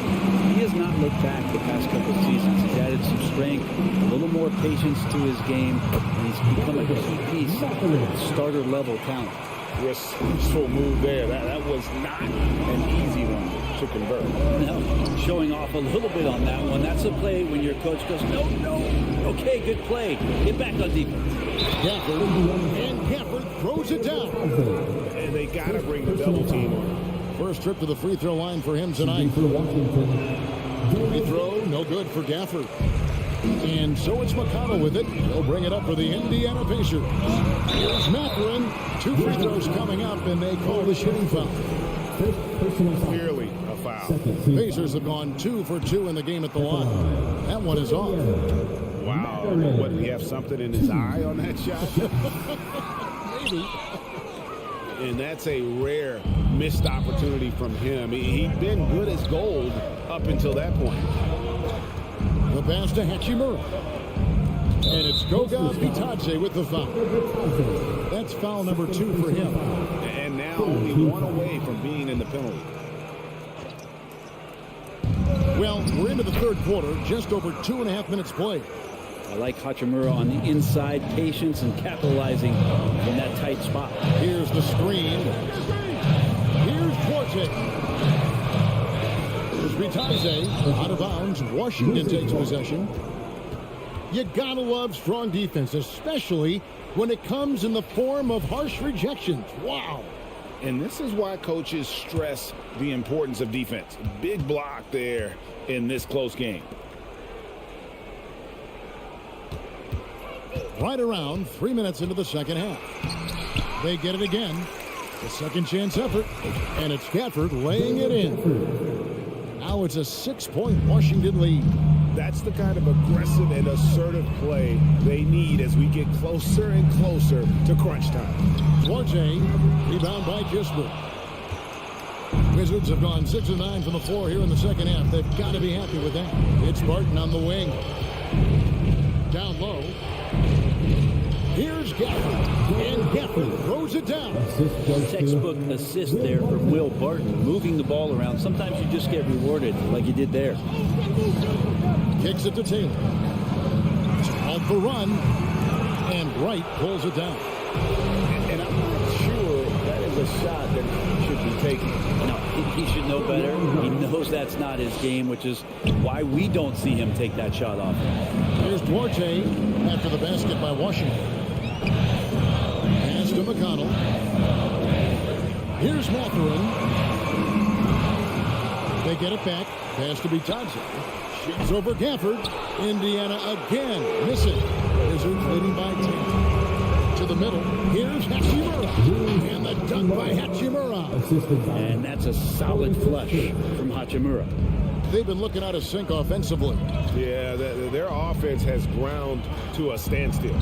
he has not looked back the past couple of seasons. He's added some strength, a little more patience to his game, and he's become a key piece of starter-level talent. Resourceful move there. That was not an easy one. to convert. Now, showing off a little bit on that one. That's a play when your coach goes, no. Okay, good play. Get back on defense. Gafford, and Gafford throws it down. And they got to bring the double team on. First trip to the free throw line for him tonight. Free throw, no good for Gafford. And so it's McConnell with it. He'll bring it up for the Indiana Pacers. Here's Mathurin. 2 free throws coming up, and they call the shooting foul. Clearly a foul. Pacers have gone 2 for 2 in the game at the line. That one is off. Wow. What, did he have something in his eye on that shot? Maybe. And that's a rare missed opportunity from him. He'd been good as gold up until that point. The pass to Hachimura. And it's Goga Bitadze with the foul. That's foul number 2 for him. And now only 1 away from being in the penalty. Well, we're into the third quarter, just over 2.5 minutes played. I like Hachimura on the inside, patience and capitalizing in that tight spot. Here's the screen. Here's Duarte. Here's Bitadze out of bounds. Washington takes possession. You gotta love strong defense, especially when it comes in the form of harsh rejections. Wow. And this is why coaches stress the importance of defense. Big block there in this close game. Right around 3 minutes into the second half. They get it again. A second chance effort. And it's Gafford laying it in. Now it's a 6-point Washington lead. That's the kind of aggressive and assertive play they need as we get closer and closer to crunch time. Duarte, rebound by Kispert. Wizards have gone 6 of 9 from the floor here in the second half. They've got to be happy with that. It's Barton on the wing. Down low. Here's Gafford. And Gafford throws it down. Textbook assist there from Will Barton, moving the ball around. Sometimes you just get rewarded like you did there. Kicks it to Taylor. It's called the run. And Wright pulls it down. And I'm not sure that is a shot that he should be taking. No, he should know better. He knows that's not his game, which is why we don't see him take that shot off. Here's Duarte after the basket by Washington. Pass to McConnell. Here's Mathurin. They get it back. Pass to Bitadze. Shoots over Gafford. Indiana again missing. Wizards leading by 10. To the middle. Here's Hachimura. And the dunk by Hachimura. And that's a solid flush from Hachimura. They've been looking out of sync offensively. Yeah, their offense has ground to a standstill.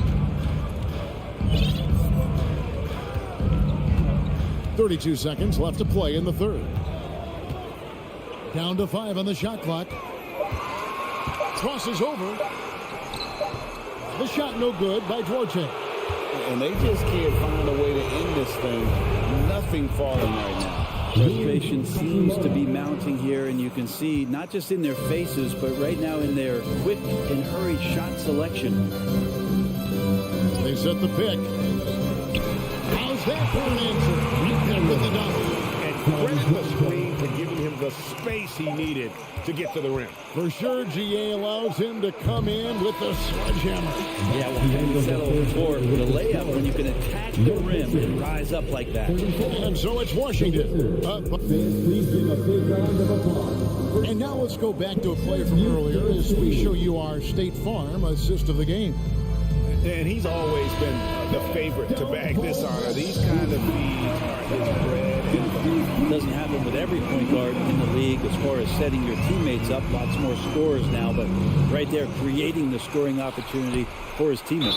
32 seconds left to play in the third. Down to 5 on the shot clock. Crosses over. The shot no good by Duarte. And they just can't find a way to end this thing. Nothing falling right now. Frustration seems to be mounting here, and you can see not just in their faces, but right now in their quick and hurried shot selection. They set the pick. How's that for an answer? And with the dunk. And credit the screen for giving him the space he needed to get to the rim. For sure, GA allows him to come in with the sledgehammer. Yeah, well, you settle for the layup when you can attack the rim and rise up like that. And so it's Washington. Please give a big round of applause. And now let's go back to a play from earlier as we show you our State Farm assist of the game. And he's always been the favorite to bag this honor. These kind of feeds are his bread and butter. Doesn't happen with every point guard in the league as far as setting your teammates up. Lots more scores now, but right there creating the scoring opportunity for his teammates.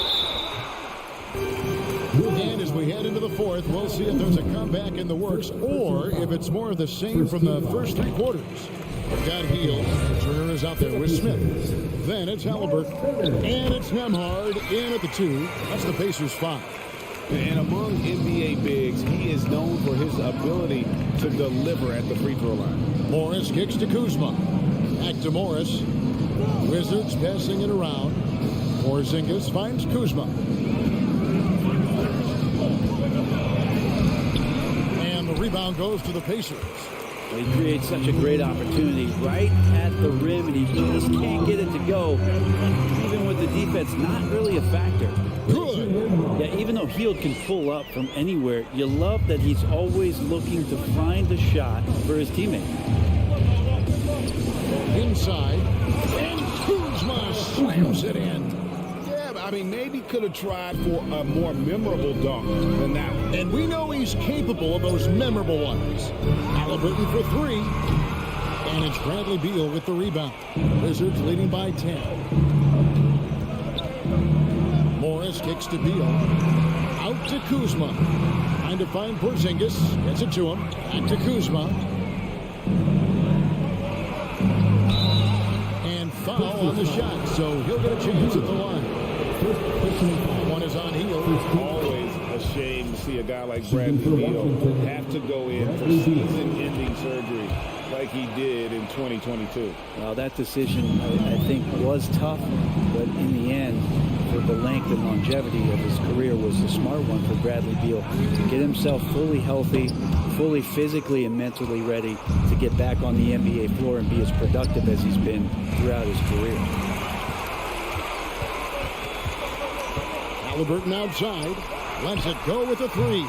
And as we head into the fourth, we'll see if there's a comeback in the works or if it's more of the same from the first 3 quarters. Got Heel. Turner is out there with Smith. Then it's Halliburton. And it's Nembhard in at the 2. That's the Pacers' 5. And among NBA bigs, he is known for his ability to deliver at the free throw line. Morris kicks to Kuzma. Back to Morris. Wizards passing it around. Porzingis finds Kuzma. And the rebound goes to the Pacers. He creates such a great opportunity right at the rim, and he just can't get it to go. Even with the defense not really a factor. Good. Yeah, even though Hield can pull up from anywhere, you love that he's always looking to find a shot for his teammate. Inside, and Kuzma slams it in. Yeah, I mean, maybe could have tried for a more memorable dunk than that one. And we know he's capable of those memorable ones. Halliburton for three. And it's Bradley Beal with the rebound. Wizards leading by 10. Morris kicks to Beal. Out to Kuzma. Trying to find Porzingis. Gets it to him. Back to Kuzma. And foul on the shot, so he'll get a chance at the line. One is on Hield. Always a shame to see a guy like Bradley Beal have to go in for season-ending surgery like he did in 2022. Well, that decision, I think, was tough, but in the end, for the length and longevity of his career, was the smart one for Bradley Beal to get himself fully healthy, fully physically and mentally ready to get back on the NBA floor and be as productive as he's been throughout his career. Halliburton outside. Lets it go with a three.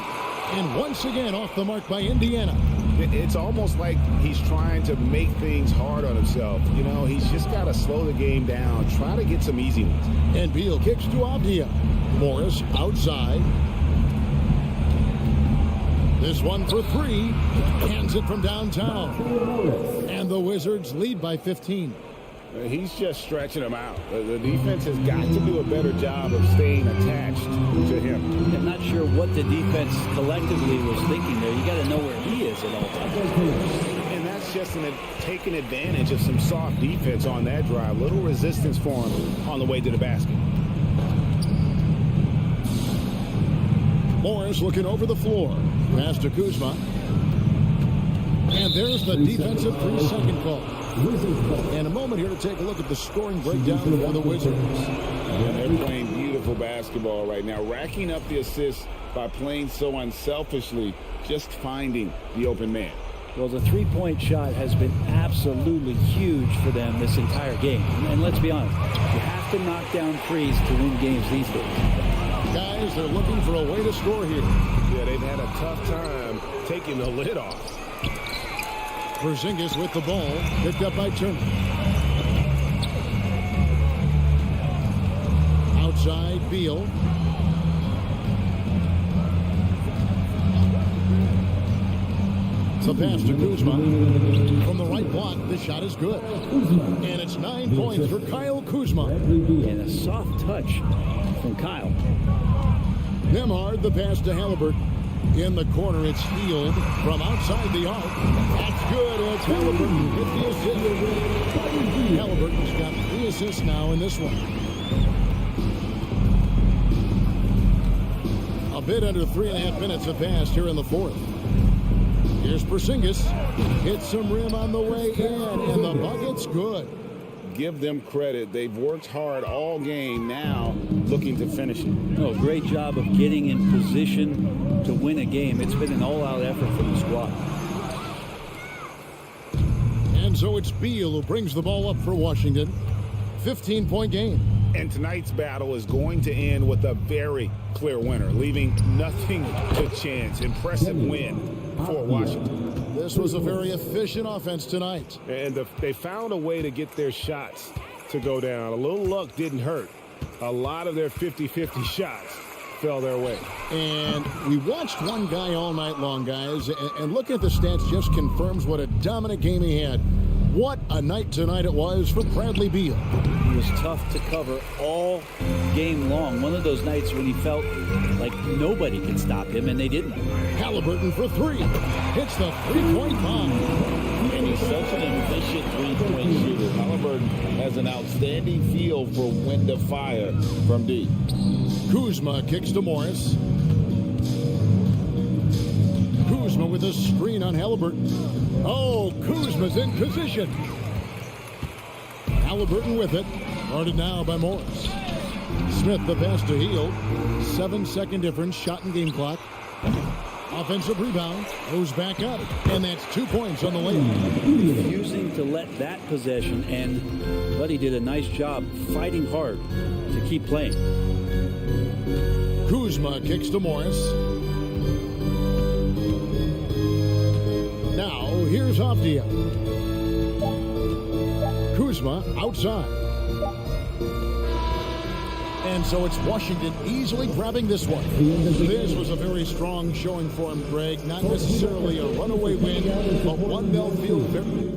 And once again off the mark by Indiana. It's almost like he's trying to make things hard on himself. You know, he's just got to slow the game down, try to get some easy ones. And Beal kicks to Avdia. Morris outside. This one for three. Hands it from downtown. And the Wizards lead by 15. He's just stretching him out. The defense has got to do a better job of staying attached to him. I'm not sure what the defense collectively was thinking there. You got to know where he is at all times. And that's just taking advantage of some soft defense on that drive. Little resistance for him on the way to the basket. Morris looking over the floor. Pass to Kuzma. And there's the defensive 3-second call. And a moment here to take a look at the scoring breakdown for the Wizards. And they're playing beautiful basketball right now, racking up the assists by playing so unselfishly, just finding the open man. Well, the three-point shot has been absolutely huge for them this entire game. And let's be honest, you have to knock down threes to win games these days. Guys, they're looking for a way to score here. Yeah, they've had a tough time taking the lid off. Porzingis with the ball, picked up by Turner. Outside, Beal. The pass to Kuzma. From the right block, the shot is good. And it's 9 points for Kyle Kuzma. And a soft touch from Kyle. Nemhard, the pass to Halliburton. In the corner, it's Hield from outside the arc. That's good. It's Halliburton with the assist. Halliburton's got 3 assists now in this one. A bit under 3.5 minutes have passed here in the fourth. Here's Porzingis. Hits some rim on the way in, and the bucket's good. Give them credit. They've worked hard all game, now looking to finish it. Oh, great job of getting in position to win a game. It's been an all-out effort from the squad. And so it's Beal who brings the ball up for Washington. 15-point game. And tonight's battle is going to end with a very clear winner, leaving nothing to chance. Impressive win for Washington. This was a very efficient offense tonight. And they found a way to get their shots to go down. A little luck didn't hurt. A lot of their 50-50 shots fell their way. And we watched one guy all night long, guys, and looking at the stats just confirms what a dominant game he had. What a night tonight it was for Bradley Beal. He was tough to cover all game long. One of those nights when he felt like nobody could stop him, and they didn't. Halliburton for three. Hits the three-point bomb. And he's such an efficient three-point shooter. Halliburton has an outstanding feel for when to fire from deep. Kuzma kicks to Morris. Kuzma with a screen on Halliburton. Oh, Kuzma's in position. Halliburton with it. Guarded now by Morris. Smith the pass to Hield. 7-second difference. Shot and game clock. Offensive rebound, goes back up, and that's 2 points on the layup. Refusing to let that possession end. Buddy did a nice job fighting hard to keep playing. Kuzma kicks to Morris. Now, here's Avdia. Kuzma outside. And so it's Washington easily grabbing this one. This was a very strong showing for him, Greg. Not necessarily a runaway win, but one they'll feel very...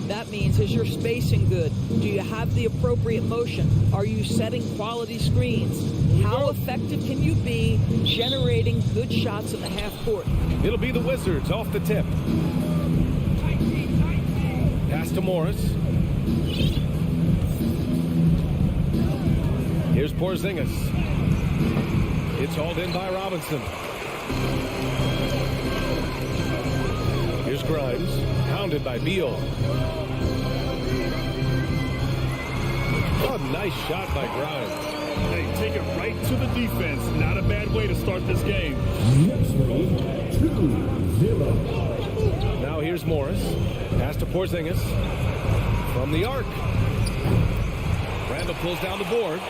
That means, is your spacing good? Do you have the appropriate motion? Are you setting quality screens? How effective can you be generating good shots in the half court? It'll be the Wizards off the tip. Pass to Morris. Here's Porzingis. It's hauled in by Robinson. Here's Grimes, pounded by Beal. Oh, nice shot by Grimes. Hey, take it right to the defense. Not a bad way to start this game. Next rate, 2-0. Now here's Morris. Pass to Porzingis. From the arc. Randall pulls down the board.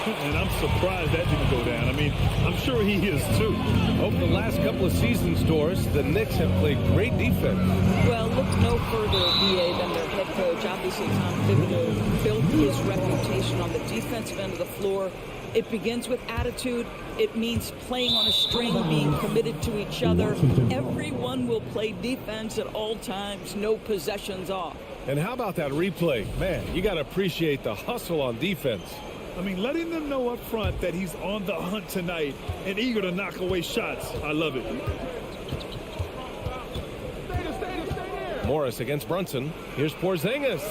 And I'm surprised that didn't go down. I mean, I'm sure he is too. Over the last couple of seasons, Doris, the Knicks have played great defense. Well, look no further, BA, than their head coach. Obviously, Tom Thibodeau built his reputation on the defensive end of the floor. It begins with attitude. It means playing on a string, being committed to each other. Everyone will play defense at all times, no possessions off. And how about that replay? Man, you got to appreciate the hustle on defense. I mean, letting them know up front that he's on the hunt tonight and eager to knock away shots. I love it. Morris against Brunson. Here's Porzingis.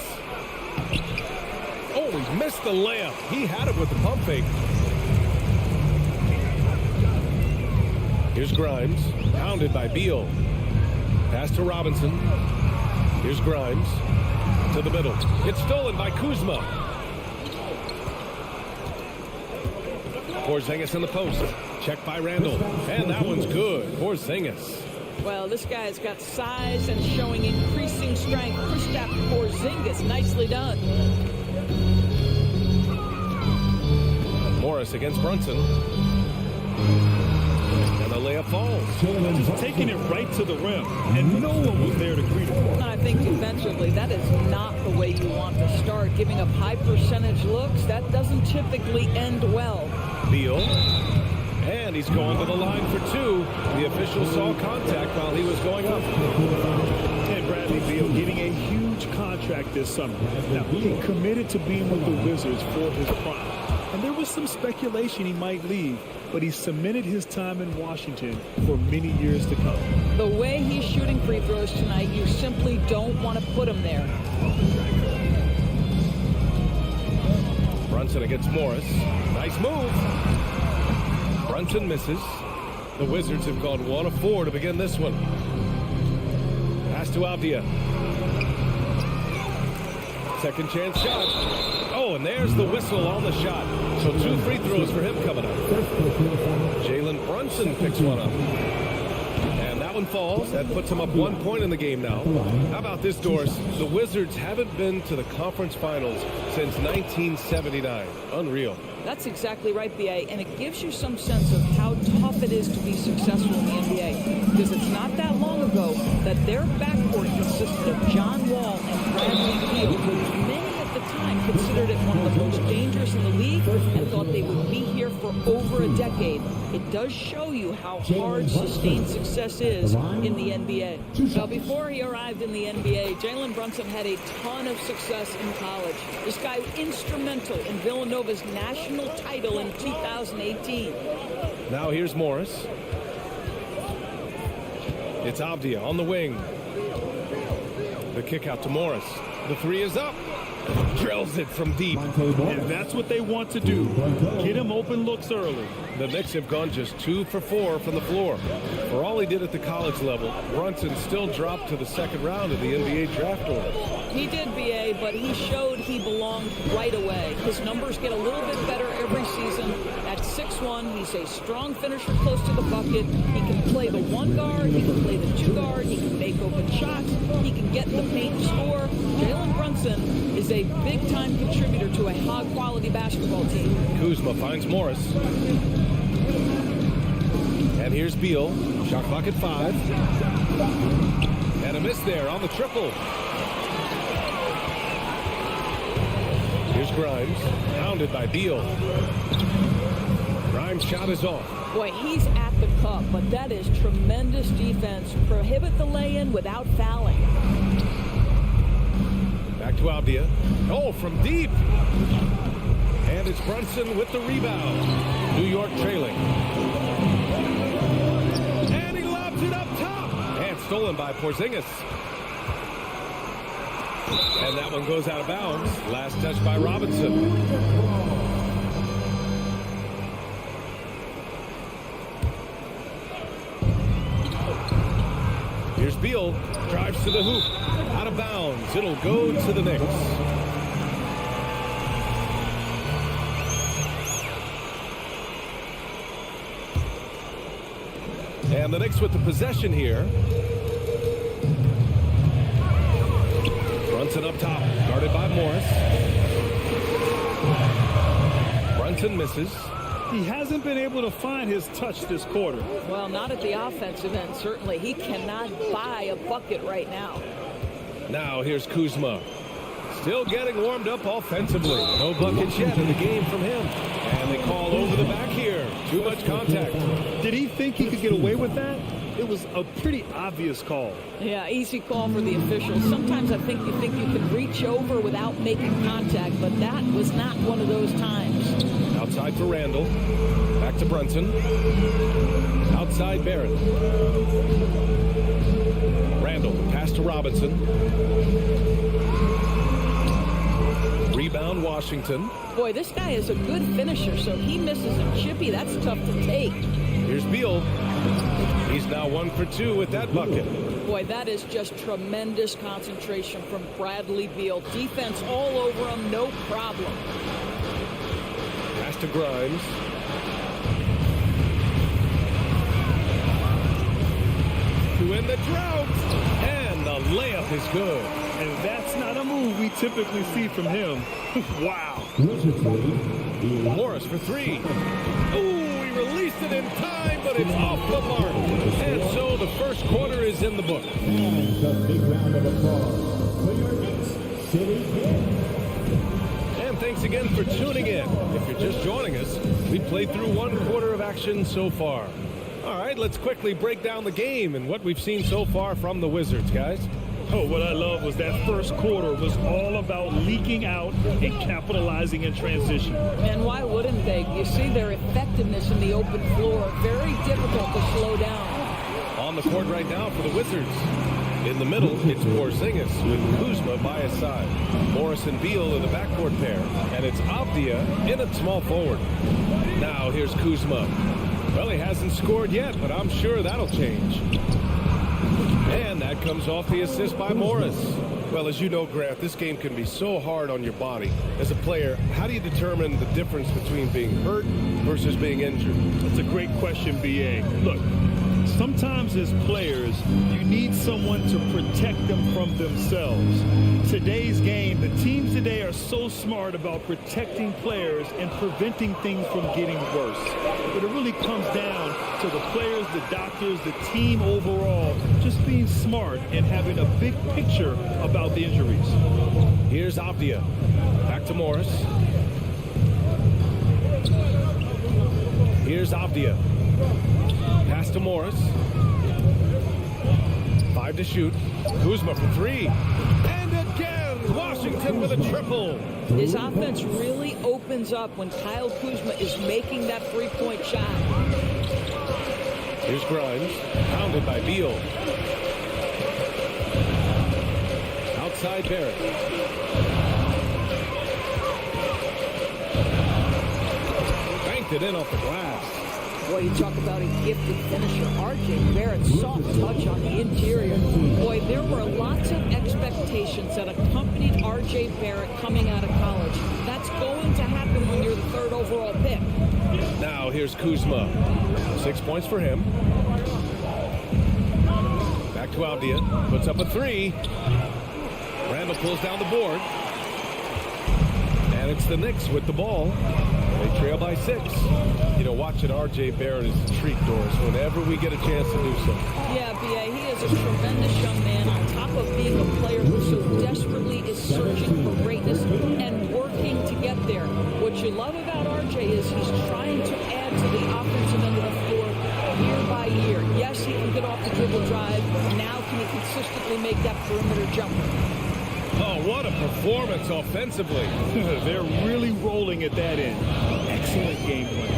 Oh, he missed the layup. He had it with the pump fake. Here's Grimes, pounded by Beal. Pass to Robinson. Here's Grimes to the middle. It's stolen by Kuzma. Porzingis in the post. Checked by Randall. And that one's good. Porzingis. Well, this guy's got size and showing increasing strength. Kristaps Porzingis, nicely done. Morris against Brunson. And the layup falls. Just taking it right to the rim. And no one was there to greet him. I think defensively, that is not the way you want to start. Giving up high percentage looks, that doesn't typically end well. Beal. And he's going to the line for two. The official saw contact while he was going up. And Bradley Beal getting a huge contract this summer. Now, he committed to being with the Wizards for his prime. And there was some speculation he might leave, but he cemented his time in Washington for many years to come. The way he's shooting free throws tonight, you simply don't want to put him there. Brunson against Morris. Nice move. Brunson misses. The Wizards have gone 1 of 4 to begin this one. Pass to Avdia. Second chance shot. Oh, and there's the whistle on the shot. So 2 free throws for him coming up. Jalen Brunson picks one up. And that one falls. That puts him up 1 point in the game now. How about this, Doris? The Wizards haven't been to the conference finals since 1979. Unreal. That's exactly right, BA, and it gives you some sense of how tough it is to be successful in the NBA. Because it's not that long ago that their backcourt consisted of John Wall and Bradley Beal. Many at the time considered it one of the most dangerous in the league and thought they would be here for over a decade. It does show you how hard sustained success is in the NBA. Now, before he arrived in the NBA, Jalen Brunson had a ton of success in college. This guy was instrumental in Villanova's national title in 2018. Now here's Morris. It's Avdia on the wing. The kick out to Morris. The three is up. Drills it from deep. And that's what they want to do. Get him open looks early. The Knicks have gone just 2 for 4 from the floor. For all he did at the college level, Brunson still dropped to the second round of the NBA draft order. He did, BA, but he showed he belonged right away. His numbers get a little bit better every season. At 6'1", he's a strong finisher close to the bucket. He can play the 1 guard. He can play the 2 guard. He can make open shots. He can get in the paint and score. Jalen Brunson is a big-time contributor to a high-quality basketball team. Kuzma finds Morris. And here's Beal. Shot clock at 5. And a miss there on the triple. Here's Grimes. Pounded by Beal. Grimes' shot is off. Boy, he's at the cup, but that is tremendous defense. Prohibit the lay-in without fouling. Back to Avdia. Oh, from deep. And it's Brunson with the rebound. New York trailing. And he lobs it up top. And stolen by Porzingis. And that one goes out of bounds. Last touch by Robinson. Here's Beal. Drives to the hoop. Out of bounds. It'll go to the Knicks. And the Knicks with the possession here. Brunson up top. Guarded by Morris. Robinson misses. He hasn't been able to find his touch this quarter. Well, not at the offensive end, certainly. He cannot buy a bucket right now. Now here's Kuzma. Still getting warmed up offensively. No buckets yet in the game from him. And they call over the back here. Too much contact. Did he think he could get away with that? It was a pretty obvious call. Yeah, easy call for the officials. Sometimes I think you can reach over without making contact, but that was not one of those times. Outside for Randall. Back to Brunson. Outside Barrett. Randall, pass to Robinson. Rebound Washington. Boy, this guy is a good finisher, so he misses a chippy. That's tough to take. Here's Beal. He's now 1 for 2 with that bucket. Boy, that is just tremendous concentration from Bradley Beal. Defense all over him, no problem. Pass to Grimes. To end the drought. And the layup is good. And that's not a move we typically see from him. Wow. Morris for 3. Ooh, he released it in time, but it's off the mark. And so the first quarter is in the book. And a big round of applause for your Knicks City Kid. And thanks again for tuning in. If you're just joining us, we've played through 1 quarter of action so far. All right, let's quickly break down the game and what we've seen so far from the Wizards, guys. Oh, what I love was that first quarter was all about leaking out and capitalizing in transition. And why wouldn't they? You see their effectiveness in the open floor. Very difficult to slow down. On the court right now for the Wizards. In the middle, it's Porzingis with Kuzma by his side. Morris and Beal in the backcourt pair. And it's Avdia in at small forward. Now here's Kuzma. Well, he hasn't scored yet, but I'm sure that'll change. And that comes off the assist by Morris. Well, as you know, Grant, this game can be so hard on your body. As a player, how do you determine the difference between being hurt versus being injured? That's a great question, B.A. Look, sometimes as players, you need someone to protect them from themselves. Today's game, the teams today are so smart about protecting players and preventing things from getting worse. But it really comes down to the players, the doctors, the team overall, just being smart and having a big picture about the injuries. Here's Avdia. Back to Morris. Here's Avdia. Pass to Morris. 5 to shoot. Kuzma for 3. And again, Washington with a triple. His offense really opens up when Kyle Kuzma is making that three-point shot. Here's Grimes. Pounded by Beal. Outside Barrett. Banked it in off the glass. Boy, you talk about a gifted finisher. R.J. Barrett, soft touch on the interior. Boy, there were lots of expectations that accompanied R.J. Barrett coming out of college. That's going to happen when you're the 3rd overall pick. Now here's Kuzma. 6 points for him. Back to Avdia. Puts up a 3. Randall pulls down the board. And it's the Knicks with the ball. They trail by 6. You know, watching R.J. Barrett is a treat, Doris, whenever we get a chance to do so. Yeah, B.A., he is a tremendous young man on top of being a player who so desperately is searching for greatness and working to get there. What you love about R.J. is he's trying to add to the offensive end of the floor year by year. Yes, he can get off the dribble drive. Now can he consistently make that perimeter jumper? Oh, what a performance offensively. They're really rolling at that end. Excellent game plan.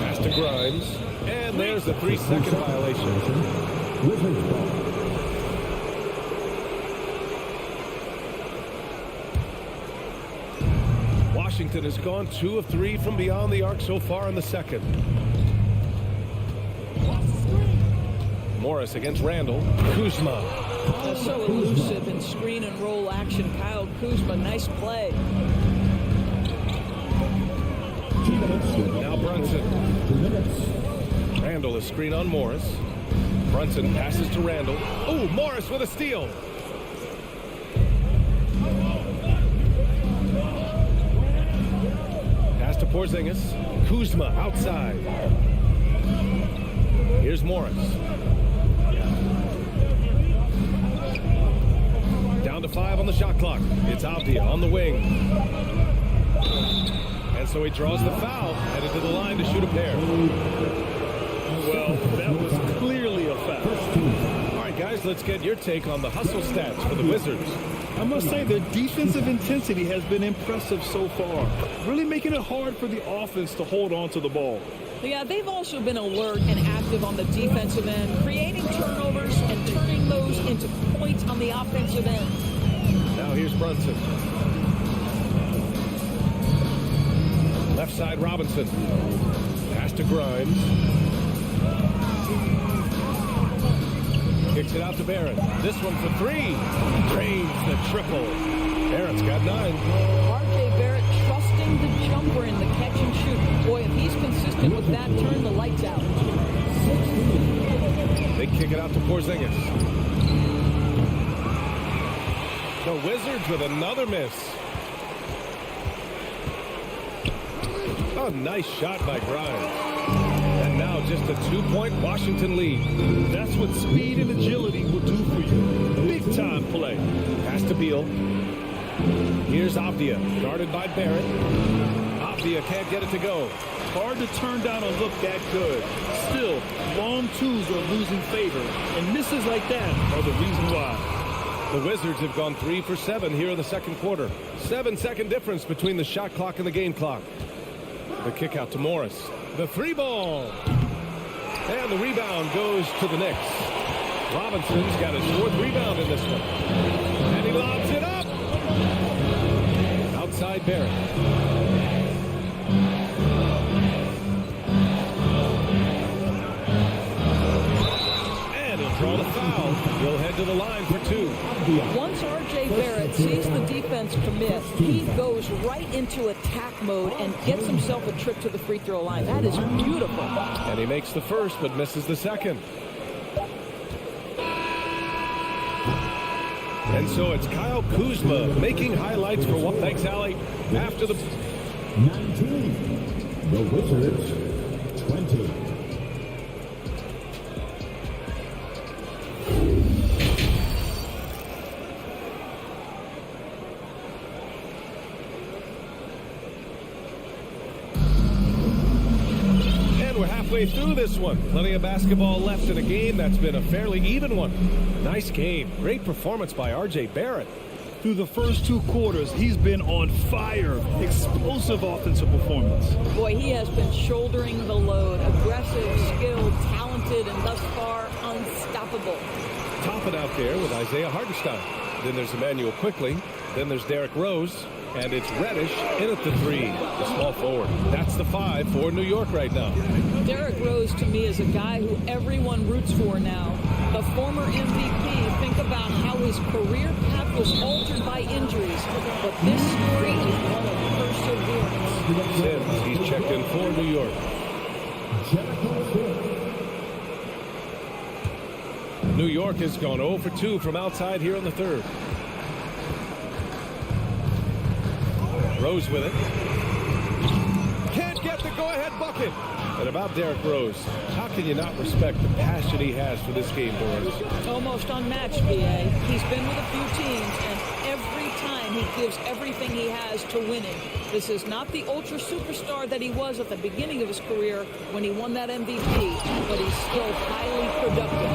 Pass to Grimes. And there's the 3-second violation. Washington has gone 2 of 3 from beyond the arc so far in the second. Morris against Randall. Kuzma. So elusive in screen and roll action. Kyle Kuzma, nice play. Now Brunson. Randall is screen on Morris. Brunson passes to Randall. Oh, Morris with a steal. Pass to Porzingis. Kuzma outside. Here's Morris. Down to 5 on the shot clock. It's Avdia on the wing. And so he draws the foul, headed to the line to shoot a pair. Well, that was clearly a foul. All right, guys, let's get your take on the hustle stats for the Wizards. I must say their defensive intensity has been impressive so far, really making it hard for the offense to hold on to the ball. Yeah, they've also been alert and active on the defensive end, creating turnovers and turning those into points on the offensive end. Now here's Brunson. Left side, Robinson. Pass to Grimes. Kicks it out to Barrett. This one for 3. Drains the triple. Barrett's got 9. R.J. Barrett trusting the jumper in the catch and shoot. Boy, if he's consistent with that, turn the lights out. They kick it out to Porzingis. The Wizards with another miss. A nice shot by Grimes. And now just a 2-point Washington lead. That's what speed and agility will do for you. Big time play. Pass to Beal. Here's Avdia, guarded by Barrett. Avdia can't get it to go. Hard to turn down a look that good. Still, long twos are losing favor, and misses like that are the reason why. The Wizards have gone 3 for 7 here in the second quarter. 7-second difference between the shot clock and the game clock. The kick out to Morris. The 3-ball. And the rebound goes to the Knicks. Robinson's got his 4th rebound in this one. And he lobs it up. Outside Barrett. And he'll draw the foul. He'll head to the line for 2. Once R.J. Barrett sees the defense commit, he goes right into attack mode and gets himself a trip to the free throw line. That is beautiful. And he makes the first, but misses the second. And so it's Kyle Kuzma making highlights for what? Thanks, Allie. After the 19. The Wizards, 20. We're halfway through this one. Plenty of basketball left in a game that's been a fairly even one. Nice game. Great performance by R.J. Barrett. Through the first 2 quarters, he's been on fire. Explosive offensive performance. Boy, he has been shouldering the load. Aggressive, skilled, talented, and thus far unstoppable. Top it out there with Isaiah Hartenstein. Then there's Emmanuel Quickly. Then there's Derrick Rose. And it's Reddish in at the 3, the small forward. That's the 5 for New York right now. Derrick Rose, to me, is a guy who everyone roots for now. The former MVP, think about how his career path was altered by injuries. But this story is one of perseverance. Sims, he's checked in for New York. New York has gone 0 for 2 from outside here in the 3rd. Rose with it. Can't get the go-ahead bucket. And about Derrick Rose, how can you not respect the passion he has for this game, Doris? Almost unmatched, B.A. He's been with a few teams, and every time he gives everything he has to winning. This is not the ultra superstar that he was at the beginning of his career when he won that MVP, but he's still highly productive.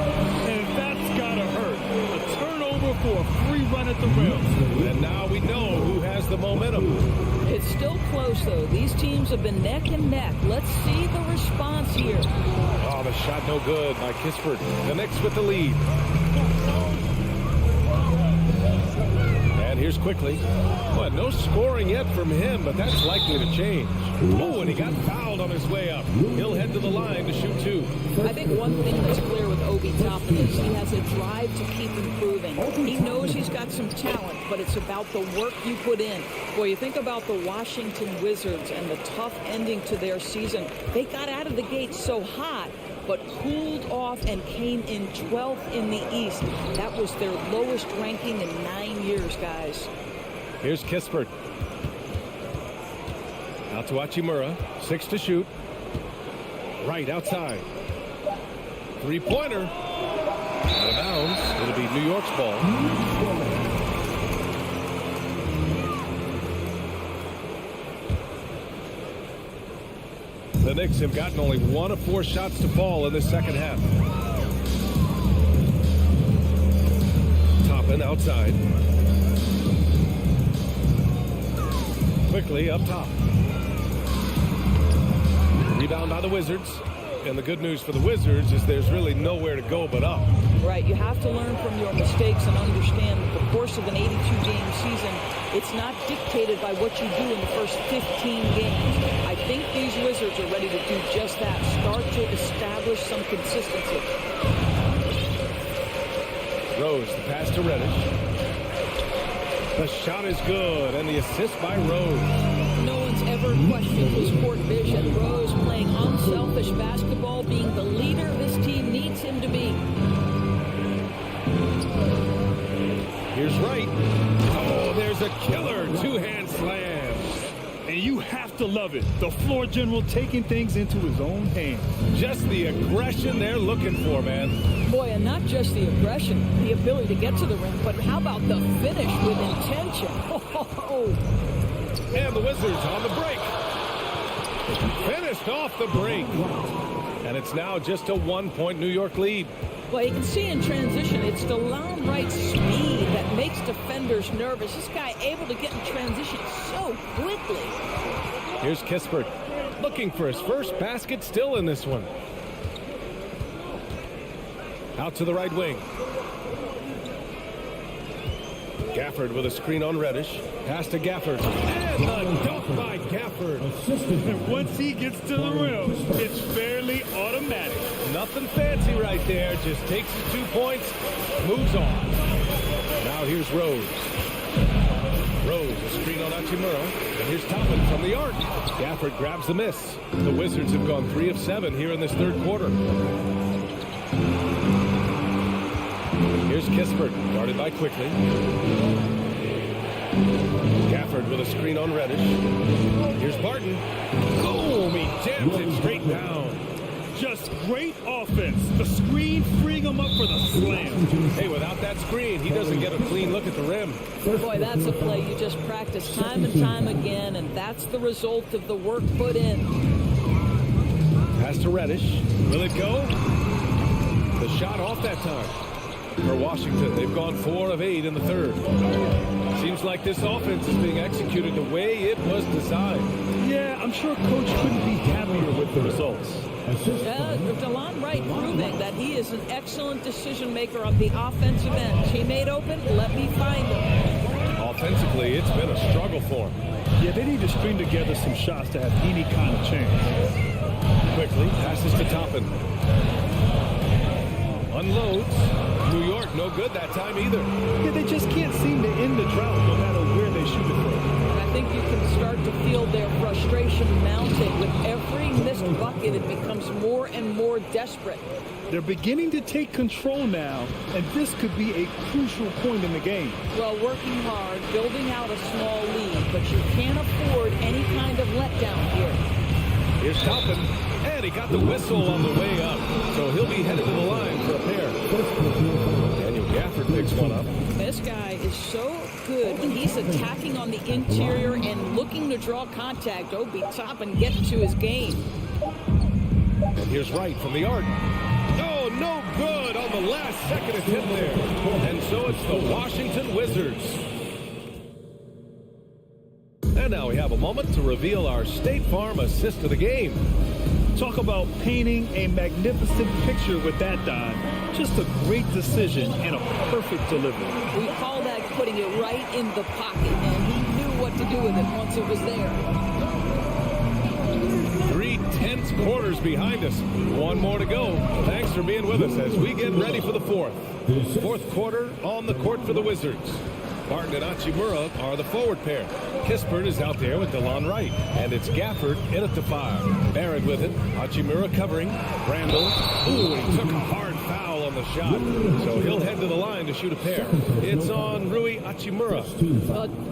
And that's gotta hurt. A turnover for a free run at the rim. And now we know who has the momentum. It's still close, though. These teams have been neck and neck. Let's see the response here. Oh, the shot no good by Kispert. The Knicks with the lead. And here's Quickly. Well, no scoring yet from him, but that's likely to change. Oh, and he got fouled on his way up. He'll head to the line to shoot 2. I think one thing that's clear with Obi Toppin is he has a drive to keep improving. He knows he's got some talent, but it's about the work you put in. Boy, you think about the Washington Wizards and the tough ending to their season. They got out of the gate so hot, but cooled off and came in 12th in the East. That was their lowest ranking in 9 years, guys. Here's Kispert. Out to Hachimura. 6 to shoot. Right outside. Three-pointer. Out of bounds. It'll be New York's ball. The Knicks have gotten only 1 of 4 shots to fall in the second half. Toppin outside. Quickly up top. Rebound by the Wizards. And the good news for the Wizards is there's really nowhere to go but up. Right, you have to learn from your mistakes and understand that the course of an 82-game season, it's not dictated by what you do in the first 15 games. I think these Wizards are ready to do just that, start to establish some consistency. Rose, the pass to Reddish. The shot is good, and the assist by Rose. No one's ever questioned his court vision. Rose playing unselfish basketball, being the leader this team needs him to be. Here's Wright. Oh, there's a killer two-hand slam. And you have to love it. The floor general taking things into his own hands. Just the aggression they're looking for, man. Boy, and not just the aggression, the ability to get to the rim, but how about the finish with intention? Oh. And the Wizards on the break. Finished off the break. And it's now just a 1-point New York lead. Well, you can see in transition, it's DeLon Wright's speed that makes defenders nervous. This guy able to get in transition so quickly. Here's Kispert looking for his first basket, still in this one. Out to the right wing. Gafford with a screen on Reddish. Pass to Gafford. And the dunk by Gafford. And once he gets to the rim, it's fairly automatic. Nothing fancy right there. Just takes his 2 points, moves on. Now here's Rose. Rose, a screen on Hachimura. And here's Toppin from the arc. Gafford grabs the miss. The Wizards have gone 3 of 7 here in this third quarter. Here's Kispert, guarded by Quickly. Gafford with a screen on Reddish. Here's Barton. Boom! He jams it straight down. Just great offense. The screen freeing him up for the slam. Hey, without that screen, he doesn't get a clean look at the rim. Boy, that's a play you just practice time and time again, and that's the result of the work put in. Pass to Reddish. Will it go? The shot off that time. For Washington, they've gone 4 of 8 in the third. Seems like this offense is being executed the way it was designed. Yeah, I'm sure Coach couldn't be happier with the results. DeLon Wright proving that he is an excellent decision maker on the offensive end. Teammate open, let me find him. Offensively, it's been a struggle for him. Yeah, they need to string together some shots to have any kind of chance. Quickly, passes to Toppin. Unloads. New York, no good that time either. Yeah, they just can't seem to end the drought no matter where they shoot it from. And I think you can start to feel their frustration mounting. With every missed bucket, it becomes more and more desperate. They're beginning to take control now, and this could be a crucial point in the game. Well, working hard, building out a small lead, but you can't afford any kind of letdown here. Here's Toppin, and he got the whistle on the way up, so he'll be headed to the line for a pair. Daniel Gafford picks one up. This guy is so good when he's attacking on the interior and looking to draw contact. Obi Toppin getting to his game. And here's Wright from the arc. Oh, no good on the last second attempt there. And so it's the Washington Wizards. And now we have a moment to reveal our State Farm assist of the game. Talk about painting a magnificent picture with that dime. Just a great decision and a perfect delivery. We call that putting it right in the pocket, and he knew what to do with it once it was there. 3 tense quarters behind us. One more to go. Thanks for being with us as we get ready for the fourth. Fourth quarter on the court for the Wizards. Barton and Hachimura are the forward pair. Kispert is out there with DeLon Wright. And it's Gafford in at the 5. Barrett with it. Hachimura covering. Randall. Ooh, he took a hard foul on the shot, so he'll head to the line to shoot a pair. It's on Rui Hachimura.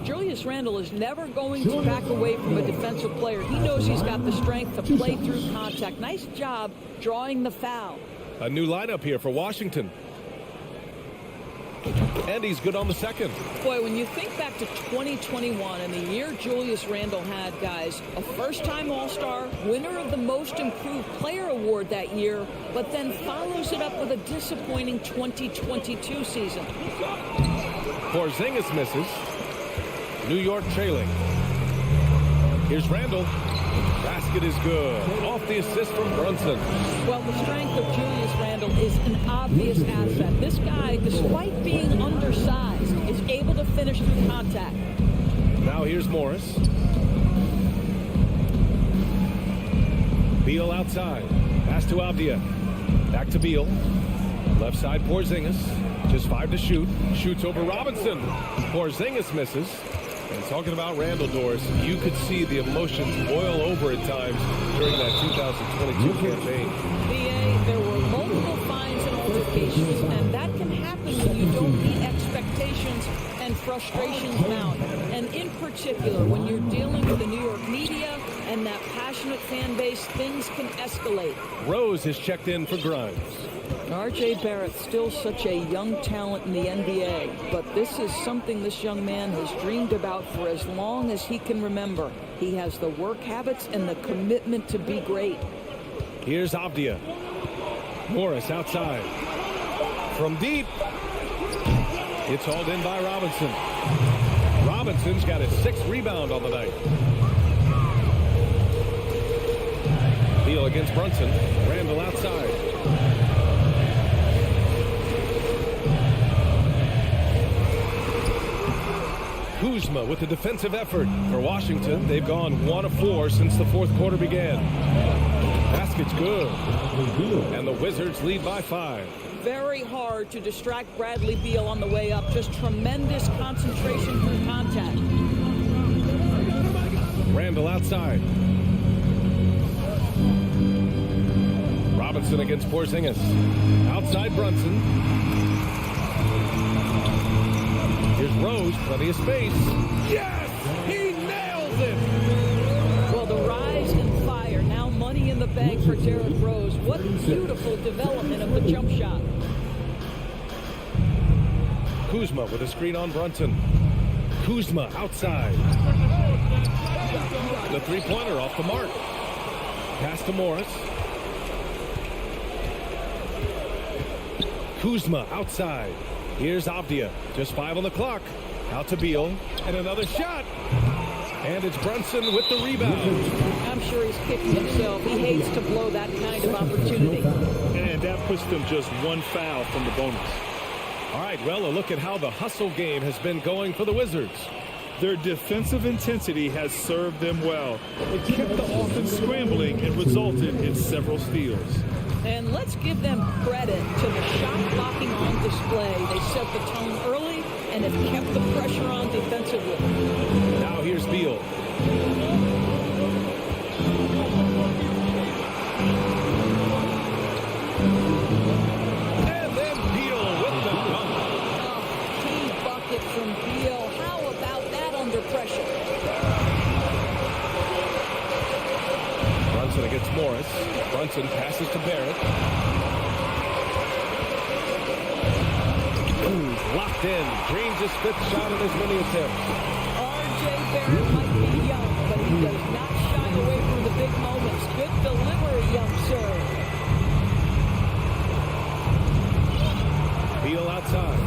Julius Randle is never going to back away from a defensive player. He knows he's got the strength to play through contact. Nice job drawing the foul. A new lineup here for Washington. And he's good on the second. Boy, when you think back to 2021 and the year Julius Randle had, guys, a first-time All-Star, winner of the Most Improved Player Award that year, but then follows it up with a disappointing 2022 season. Porzingis misses. New York trailing. Here's Randle. Basket is good. Off the assist from Brunson. Well, the strength of Julius Randle is an obvious asset. This guy, despite being undersized, is able to finish through contact. Now here's Morris. Beal outside. Pass to Avdia. Back to Beal. Left side Porzingis. Just 5 to shoot. Shoots over Robinson. Porzingis misses. And talking about Randle, Doris, you could see the emotions boil over at times during that 2022 campaign. BA, there were multiple fines and altercations, and that can happen when you don't meet expectations and frustrations mount. And in particular, when you're dealing with the New York media and that passionate fan base, things can escalate. Rose has checked in for Grimes. R.J. Barrett's still such a young talent in the NBA, but this is something this young man has dreamed about for as long as he can remember. He has the work habits and the commitment to be great. Here's Avdia. Morris outside. From deep. It's hauled in by Robinson. Robinson's got his 6th rebound on the night. Beal against Brunson. Randle outside. Kuzma with the defensive effort for Washington. They've gone 1 of 4 since the 4th quarter began. Basket's good. And the Wizards lead by 5. Very hard to distract Bradley Beal on the way up. Just tremendous concentration through contact. Randle outside. Robinson against Porzingis. Outside Brunson. Here's Rose, plenty of space. Yes! He nails it! Well, the rise and fire, now money in the bank for Derrick Rose. What beautiful development of the jump shot. Kuzma with a screen on Brunson. Kuzma outside. The three-pointer off the mark. Pass to Morris. Kuzma outside. Here's Avdia. Just 5 on the clock. Out to Beal. And another shot. And it's Brunson with the rebound. I'm sure he's kicking himself. He hates to blow that kind of opportunity. And that puts them just 1 foul from the bonus. All right, well, a look at how the hustle game has been going for the Wizards. Their defensive intensity has served them well. It kept the offense scrambling and resulted in several steals. And let's give them credit to the shot blocking on display. They set the tone early and have kept the pressure on defensively. Now here's Beal. And then Beal with the dunk. Team bucket from Beal. How about that under pressure? Brunson against Morris. Brunson passes to Barrett. Locked in. Drains his 5th shot in as many attempts. R.J. Barrett might be young, but he does not shy away from the big moments. Good delivery, young sir. Beal outside.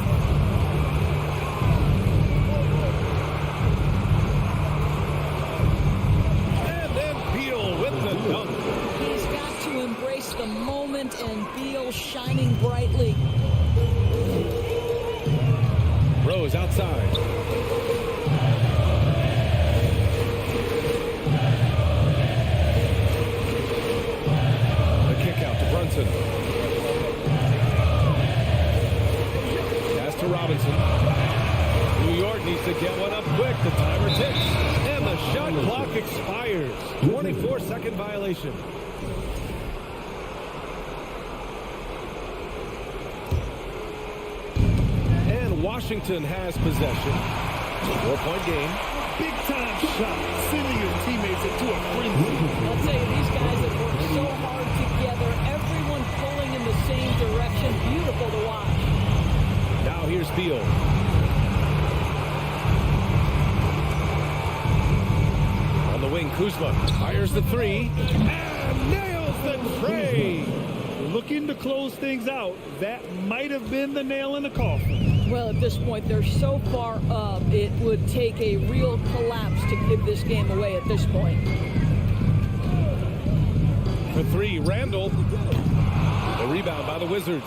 And then Beal with the dunk. He's got to embrace the moment, and Beal shining brightly. Rose outside. The kick out to Brunson. Pass to Robinson. New York needs to get one up quick. The timer ticks. And the shot clock expires. 24-second violation. Washington has possession. 4-point game. Big-time shot, sending his teammates into a frenzy. I'll tell you, these guys have worked so hard together, everyone pulling in the same direction. Beautiful to watch. Now here's Beal. On the wing, Kuzma fires the three and nails the tray. Looking to close things out. That might have been the nail in the coffin. Well, at this point, they're so far up, it would take a real collapse to give this game away at this point. For three, Randall. The rebound by the Wizards.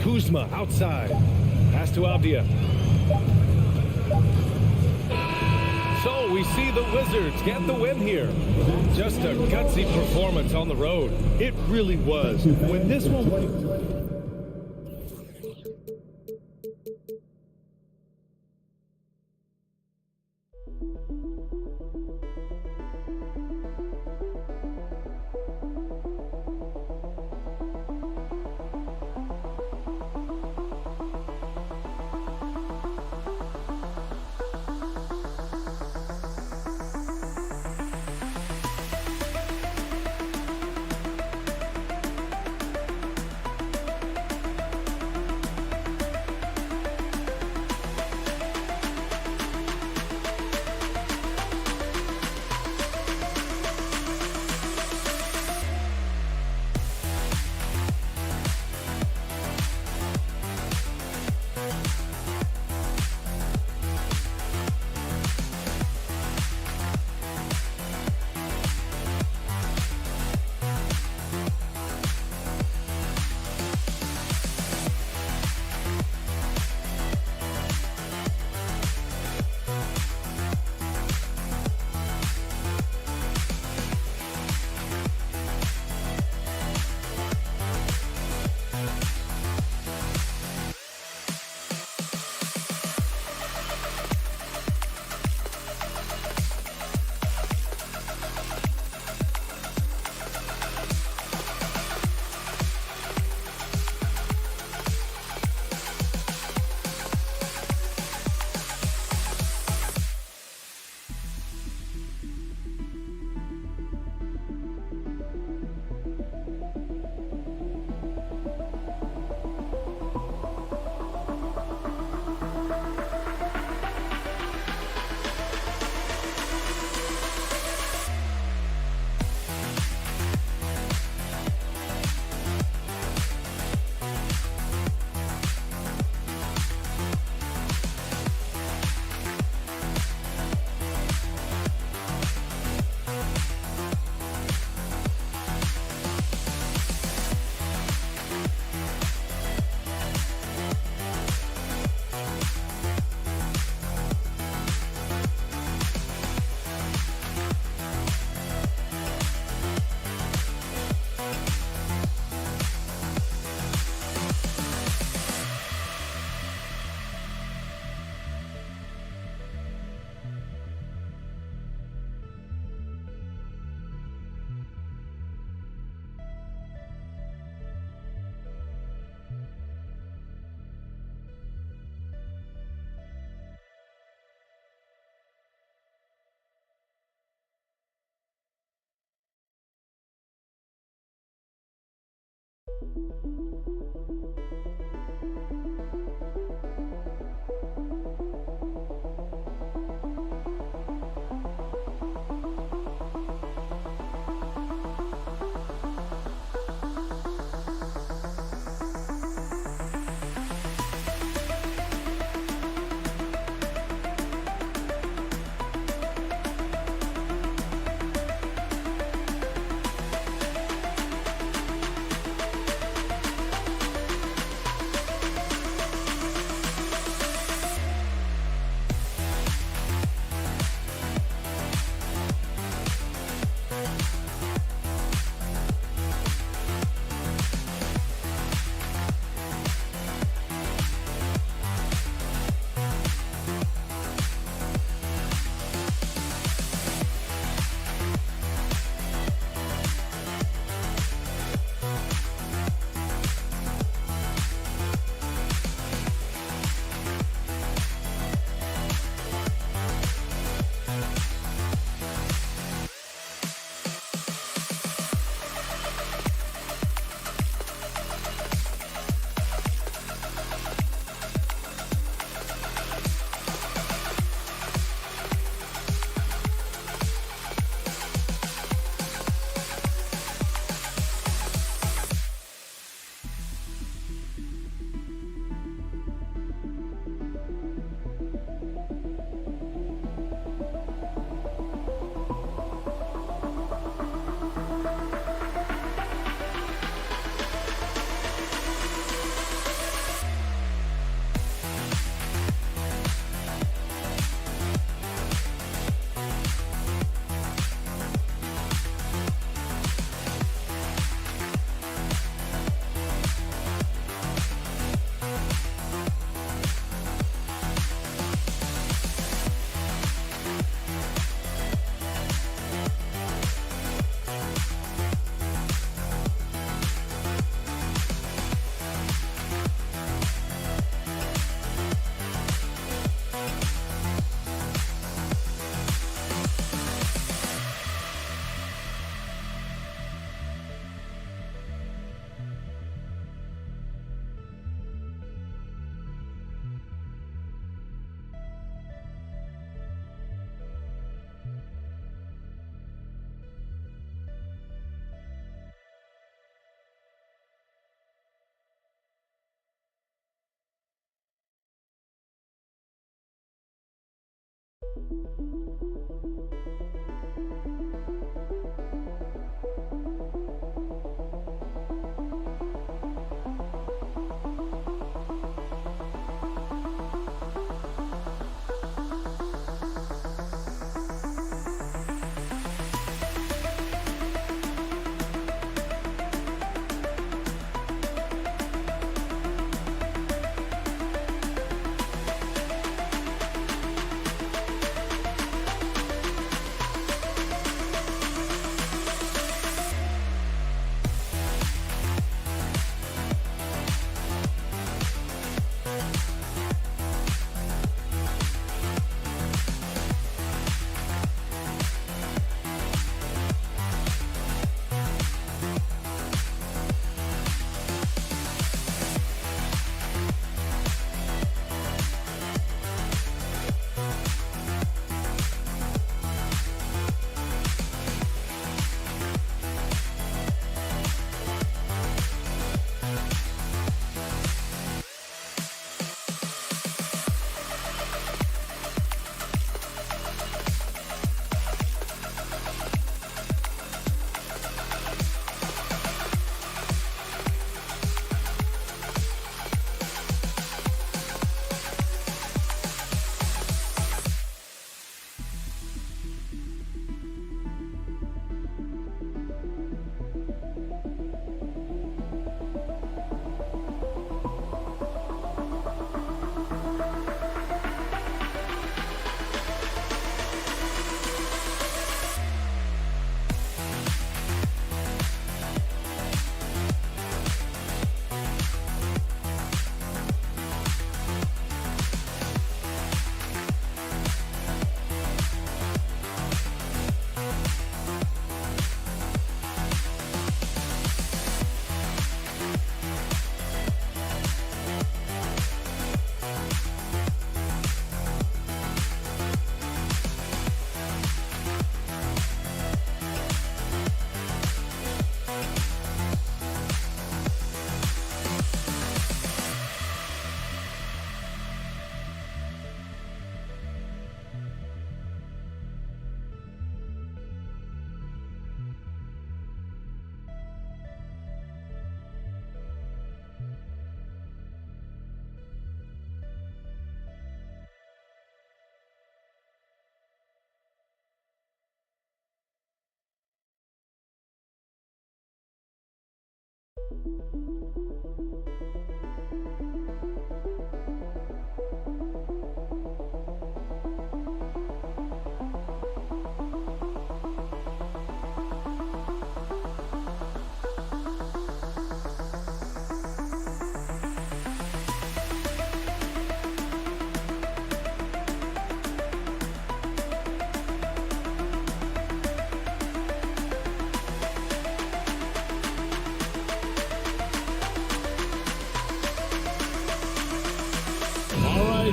Kuzma outside. Pass to Avdia. So we see the Wizards get the win here. Just a gutsy performance on the road. It really was. When this one...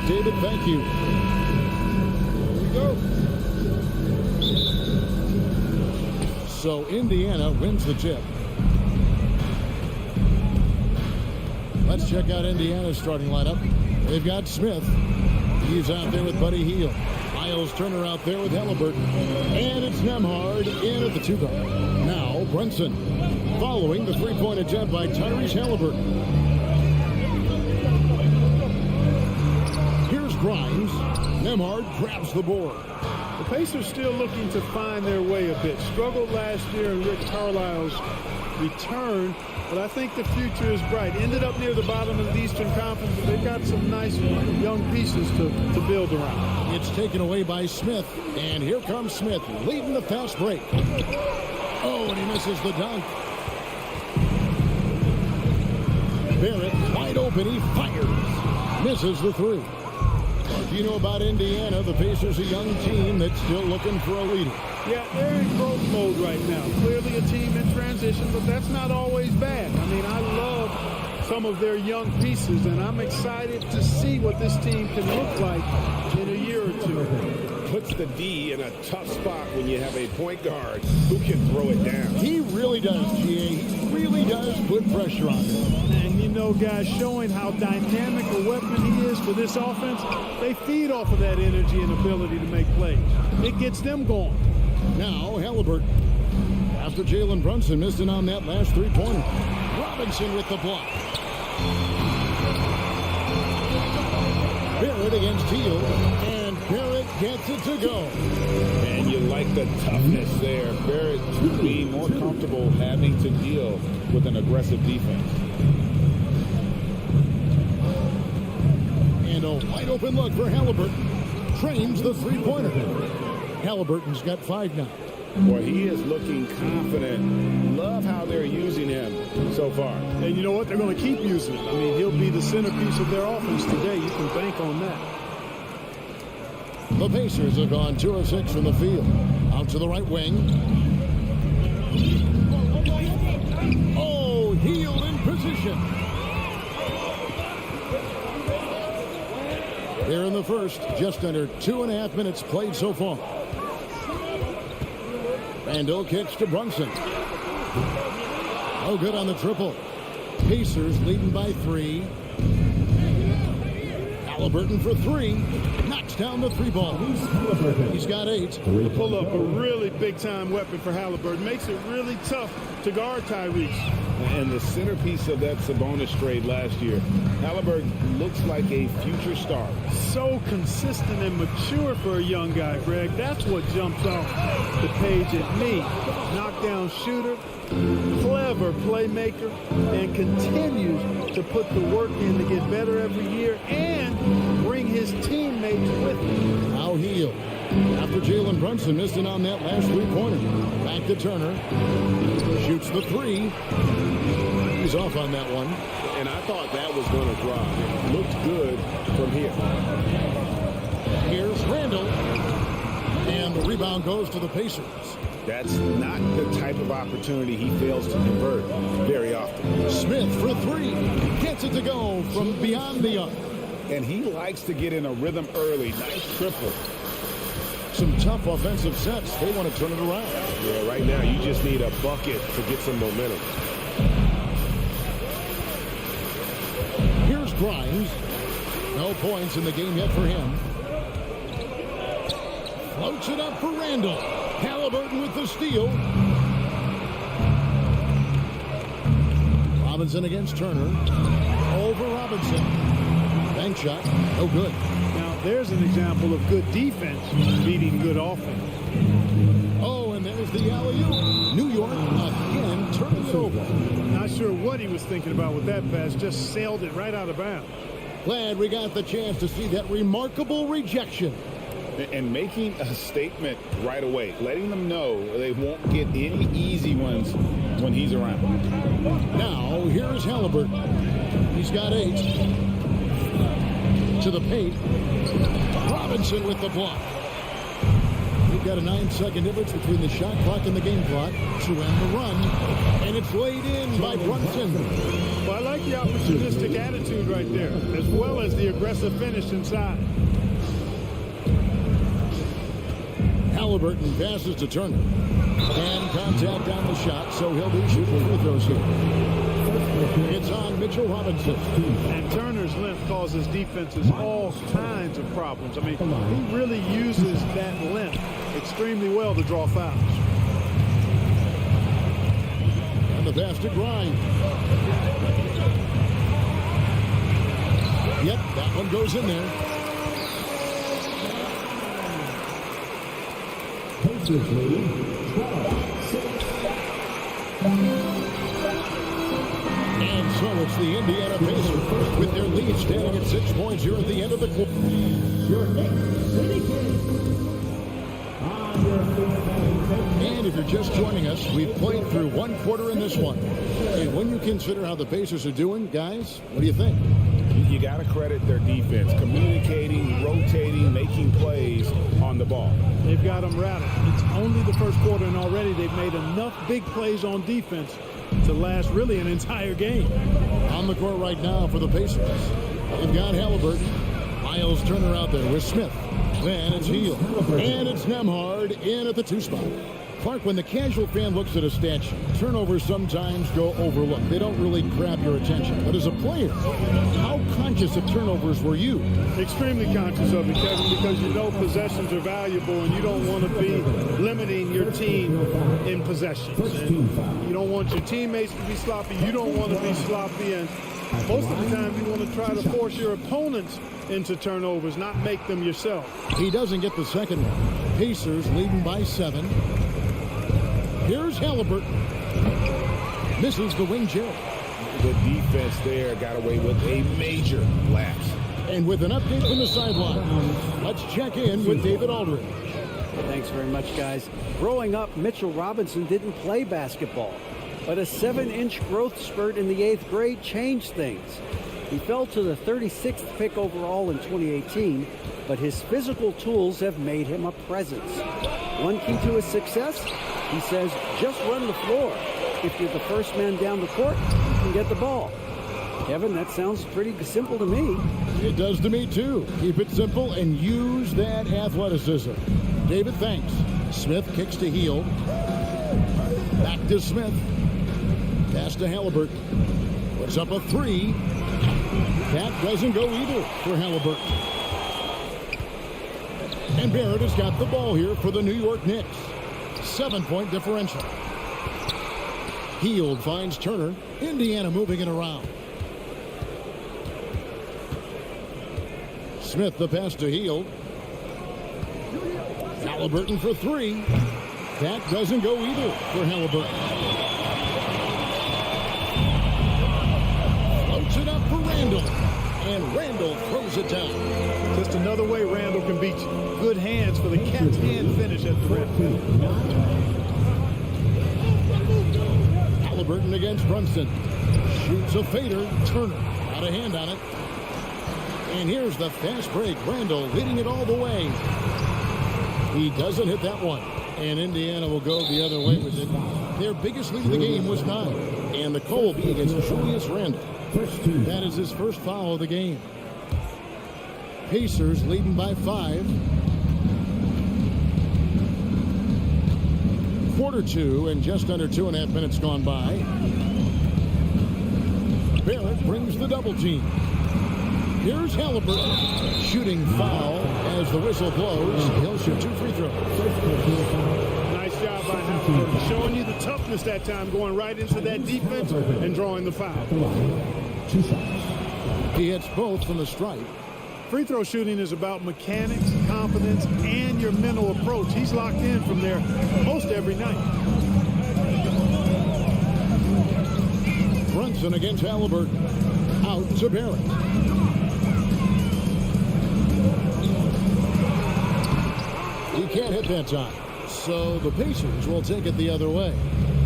David, thank you. Here we go. So Indiana wins the tip. Let's check out Indiana's starting lineup. They've got Smith. He's out there with Buddy Hield. Miles Turner out there with Halliburton. And it's Nembhard in at the 2 guard. Now Brunson following the three-point attempt by Tyrese Halliburton. Grimes. Nembhard grabs the board. The Pacers still looking to find their way a bit. Struggled last year in Rick Carlisle's return, but I think the future is bright. Ended up near the bottom of the Eastern Conference, but they've got some nice young pieces to build around. It's taken away by Smith, and here comes Smith leading the fast break. Oh, and he misses the dunk. Barrett wide open, he fires. Misses the 3. You know about Indiana, the Pacers, a young team that's still looking for a leader. Yeah, they're in growth mode right now. Clearly a team in transition, but that's not always bad. I mean, I love some of their young pieces, and I'm excited to see what this team can look like in a year or two. puts the D in a tough spot when you have a point guard who can throw it down. He really does, GA. He really does put pressure on him. And you know, guys, showing how dynamic a weapon he is for this offense, they feed off of that energy and ability to make plays. It gets them going. Now, Halliburton. After Jalen Brunson missed it on that last three-pointer. Robinson with the block. Barrett against Teal, and Barrett gets it to go. And you like the toughness there. Barrett being more comfortable having to deal with an aggressive defense. And a wide open look for Halliburton. Trains the three-pointer. Halliburton's got 5 now. Boy, he is looking confident. Love how they're using him so far. And you know what? They're going to keep using him. I mean, he'll be the centerpiece of their offense today. You can bank on that. The Pacers have gone 2 of 6 from the field. Out to the right wing. Oh, Heel in position. There in the first, just under 2.5 minutes played so far. Randall kicks to Brunson. Oh, good on the triple. Pacers leading by 3. Halliburton for 3. Knocks down the 3 ball. He's got 8. Pull up a really big-time weapon for Halliburton. Makes it really tough to guard Tyrese. And the centerpiece of that Sabonis trade last year. Halliburton looks like a future star. So consistent and mature for a young guy, Greg. That's what jumps off the page at me. Knockdown shooter, clever playmaker, and continues to put the work in to get better every year and bring his teammates with him. Now Heel. After Jalen Brunson missed it on that last three-pointer. Back to Turner. Shoots the 3. He's off on that one. And I thought that was going to drop. It looked good from here. Here's Randall. And the rebound goes to the Pacers. That's not the type of opportunity he fails to convert very often. Smith for 3. Gets it to go from beyond the arc. And he likes to get in a rhythm early. Nice triple. Some tough offensive sets. They want to turn it around. Yeah, right now you just need a bucket to get some momentum. Here's Grimes. No points in the game yet for him. Floats it up for Randall. Halliburton with the steal. Robinson against Turner. Over Robinson. Bank shot. No good. Now, there's an example of good defense beating good offense. Oh, and there's the alley-oop. New York again turning it over. Not sure what he was thinking about with that pass. Just sailed it right out of bounds. Glad we got the chance to see that remarkable rejection. And making a statement right away. Letting them know they won't get any easy ones when he's around. Now, here's Halliburton. He's got 8. To the paint. Robinson with the block. We've got a 9-second difference between the shot clock and the game clock to end the run. And it's laid in by Brunson. Well, I like the opportunistic attitude right there, as well as the aggressive finish inside. Halliburton passes to Turner. And contact on the shot, so he'll be shooting free throws here. It's on Mitchell Robinson. And Turner's length causes defenses all kinds of problems. I mean, he really uses that length extremely well to draw fouls. And the pass to Grimes. Yep, that one goes in there. Pacers lead 12-6. And so it's the Indiana Pacers with their lead standing at 6 points here at the end of the quarter. Your Knicks City Kings. And if you're just joining us, we've played through 1 quarter in this one. And when you consider how the Pacers are doing, guys, what do you think? You got to credit their defense, communicating, rotating, making plays on the ball. They've got them rattled. It's only the first quarter, and already they've made enough big plays on defense to last really an entire game. On the court right now for the Pacers. They've got Halliburton. Miles Turner out there with Smith. Then it's Hield. And it's Nembhard in at the 2 spot. Clark, when the casual fan looks at a stat sheet, turnovers sometimes go overlooked. They don't really grab your attention. But as a player, how conscious of turnovers were you? Extremely conscious of it, Kevin, because you know possessions are valuable and you don't want to be limiting your team in possessions. And you don't want your teammates to be sloppy. You don't want to be sloppy. And most of the time you want to try to force your opponents into turnovers, not make them yourself. He doesn't get the second one. Pacers leading by 7. Here's Halliburton. Misses the wing Jerry. The defense there got away with a major lapse. And with an update from the sideline, let's check in with David Aldridge. Thanks very much, guys. Growing up, Mitchell Robinson didn't play basketball, but a 7-inch growth spurt in the 8th grade changed things. He fell to the 36th pick overall in 2018, but his physical tools have made him a presence. One key to his success, he says, just run the floor. If you're the first man down the court, you can get the ball. Kevin, that sounds pretty simple to me. It does to me, too. Keep it simple and use that athleticism. David, thanks. Smith kicks to Hield. Back to Smith. Pass to Halliburton. Puts up a 3. That doesn't go either for Halliburton. And Barrett has got the ball here for the New York Knicks. 7-point differential. Hield finds Turner. Indiana moving it around. Smith the pass to Hield. Halliburton for 3. That doesn't go either for Halliburton. Floats it up for Randall. And Randall throws it down. Just another way Randall can beat you. Good hands for the catch and finish at the rim. Halliburton against Brunson. Shoots a fader. Turner got a hand on it. And here's the fast break. Randall leading it all the way. He doesn't hit that one. And Indiana will go the other way with it. Their biggest lead of the game was 9. And the call will be against Julius Randle. That is his first foul of the game. Pacers leading by 5. Quarter 2 and just under 2.5 minutes gone by. Barrett brings the double team. Here's Halliburton. Shooting foul as the whistle blows. He'll shoot 2 free throws. Nice job by Halliburton. Showing you the toughness that time, going right into that defense and drawing the foul. He hits both from the stripe. Free throw shooting is about mechanics, confidence, and your mental approach. He's locked in from there most every night. Brunson against Halliburton. Out to Barrett. He can't hit that time. So the Pacers will take it the other way.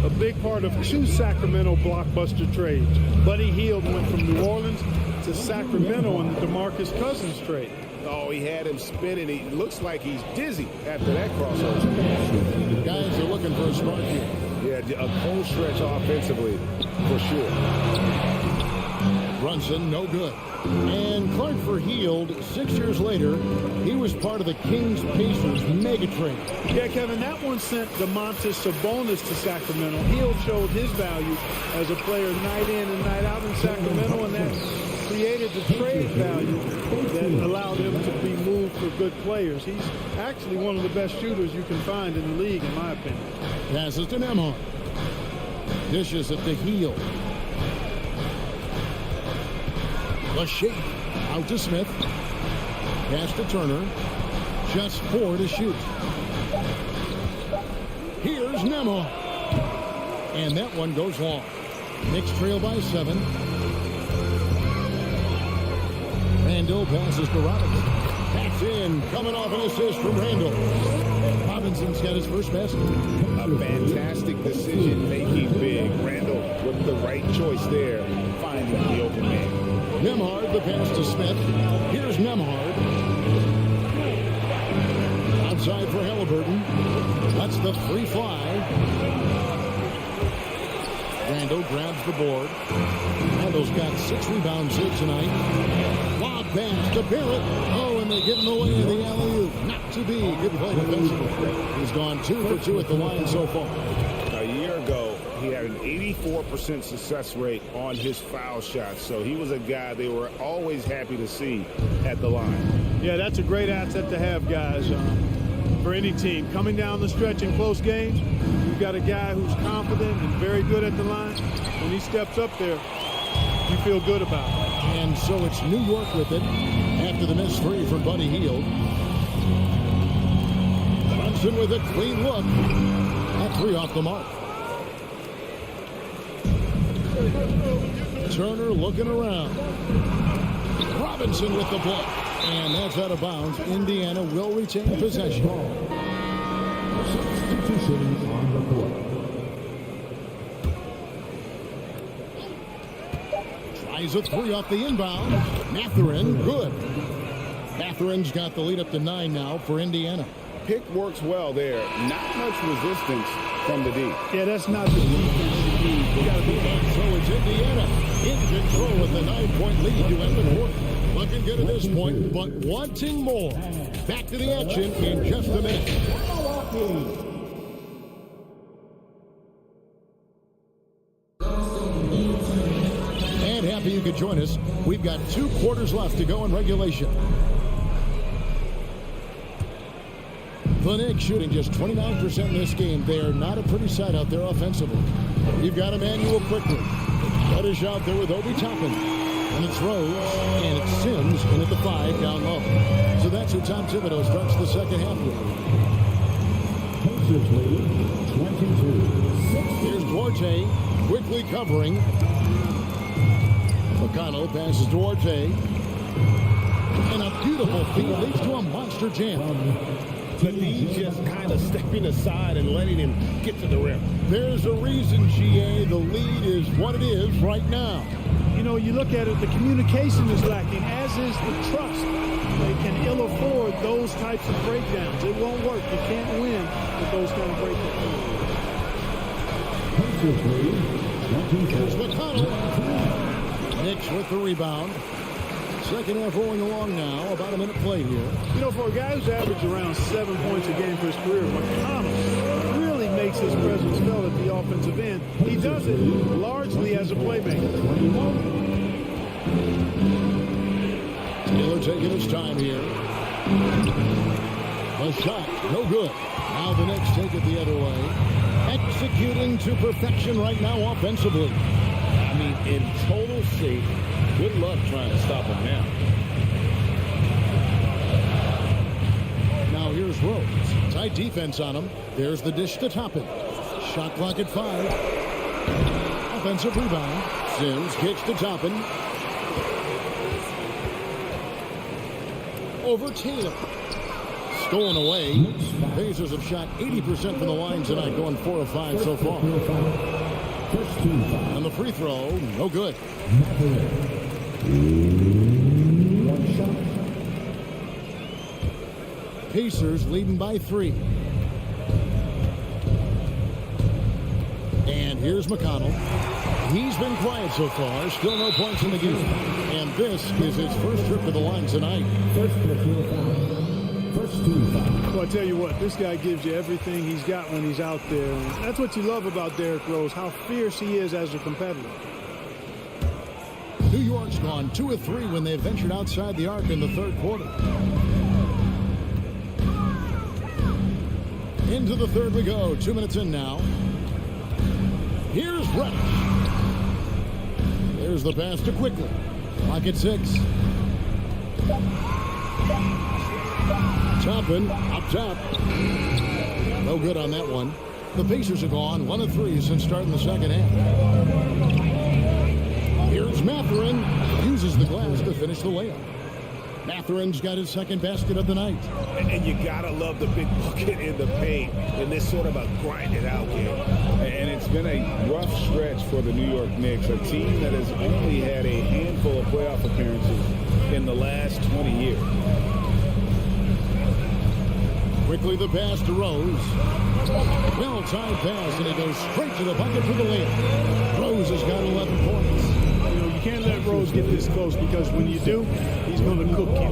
A big part of 2 Sacramento blockbuster trades. Buddy Hield went from New Orleans to Sacramento in the DeMarcus Cousins trade. Oh, he had him spinning. He looks like he's dizzy after that crossover. Guys are looking for a spark here. Yeah, a cold stretch offensively, for sure. Brunson, no good. And Clark for Hield, 6 years later, he was part of the Kings-Pacers mega trade. Yeah, Kevin, that one sent Domantas Sabonis to Sacramento. Hield showed his value as a player night in and night out in Sacramento, and that created the trade value that allowed him to be moved for good players. He's actually one of the best shooters you can find in the league, in my opinion. Passes to Nembhard. Dishes it to Hield. The shake. Out to Smith. Pass to Turner. Just 4 to shoot. Here's Nembhard. And that one goes long. Knicks trail by 7. Randall passes to Robinson. That's in. Coming off an assist from Randall. Robinson's got his first basket. A fantastic decision making big. Randall with the right choice there, finding the open man. Nembhard, the pass to Smith. Here's Nembhard. Outside for Halliburton. That's the free fly. Randall grabs the board. Randall's got 6 rebounds here tonight. Lob pass to Barrett. Oh, and and they get in the way of the alley-oop. Not to be. Good play defensively. He's gone 2 for 2 at the line so far. A year ago, he had an 84% success rate on his foul shots. So he was a guy they were always happy to see at the line. Yeah, that's a great asset to have, guys, for any team. Coming down the stretch in close games, you've got a guy who's confident and very good at the line. When he steps up there, you feel good about it. And so it's New York with it after the missed three from Buddy Hield. Brunson with a clean look. That three off the mark. Turner looking around. Robinson with the block. And that's out of bounds. Indiana will retain possession. Substitutions on the court. Tries a three off the inbound. Mathurin, good. Mathurin's got the lead up to 9 now for Indiana. Pick works well there. Not much resistance from the D. Yeah, that's not the defense you need. You got to be And so it's Indiana in control with a 9-point lead to end the quarter. Looking good at this point, but wanting more. Back to the action in just a minute. And happy you could join us. We've got 2 quarters left to go in regulation. The Knicks shooting just 29% in this game. They are not a pretty sight out there offensively. You've got Emmanuel quickly. Got a shot there with Obi Toppin. And it's Rose, and it's Sims in at the 5 down low. So that's who Tom Thibodeau starts the second half with. Pacers lead 22-6. Here's Duarte quickly covering. McConnell passes Duarte. And a beautiful feed leads to a monster jam. The D just kind of stepping aside and letting him get to the rim. There's a reason, GA. The lead is what it is right now. You know, you look at it, the communication is lacking, as is the trust. They can ill afford those types of breakdowns. It won't work. You can't win with those kind of breakdowns. Pacers lead Here's 24. McConnell. Knicks with the rebound. Second half rolling along now. About a minute played here. You know, for a guy who's averaged around 7 points a game for his career, McConnell really makes his presence felt at the offensive end. He does it largely as a playmaker. Taylor taking his time here. A shot, no good. Now the Knicks take it the other way. Executing to perfection right now offensively. I mean, in total shape. Good luck trying to stop him now. Now here's Rose. Tight defense on him. There's the dish to Toppin. Shot clock at 5. Offensive rebound. Sims kicks to Toppin. Over Taylor. Stolen away. Pacers have shot 80% from the line tonight, going 4 of 5 so far. And the free throw, no good. Pacers leading by 3. And here's McConnell. He's been quiet so far. Still no points in the game. And this is his first trip to the line tonight. Well, I tell you what, this guy gives you everything he's got when he's out there. And that's what you love about Derrick Rose, how fierce he is as a competitor. New York's gone 2 of 3 when they ventured outside the arc in the third quarter. Into the third we go. 2 minutes in now. Here's Reddish. There's the pass to Quickly. Clock at 6. Toppin up top. No good on that one. The Pacers have gone 1 of 3 since starting the second half. Here's Mathurin. Uses the glass to finish the layup. Mathurin's got his second basket of the night. And you gotta love the big bucket in the paint in this sort of a grinded out game. And it's been a rough stretch for the New York Knicks, a team that has only had a handful of playoff appearances in the last 20 years. Quickly the pass to Rose. Well-timed pass, and he goes straight to the bucket for the layup. Rose has got 11 points. You know, you can't let Rose get this close because when you do, he's going to cook you.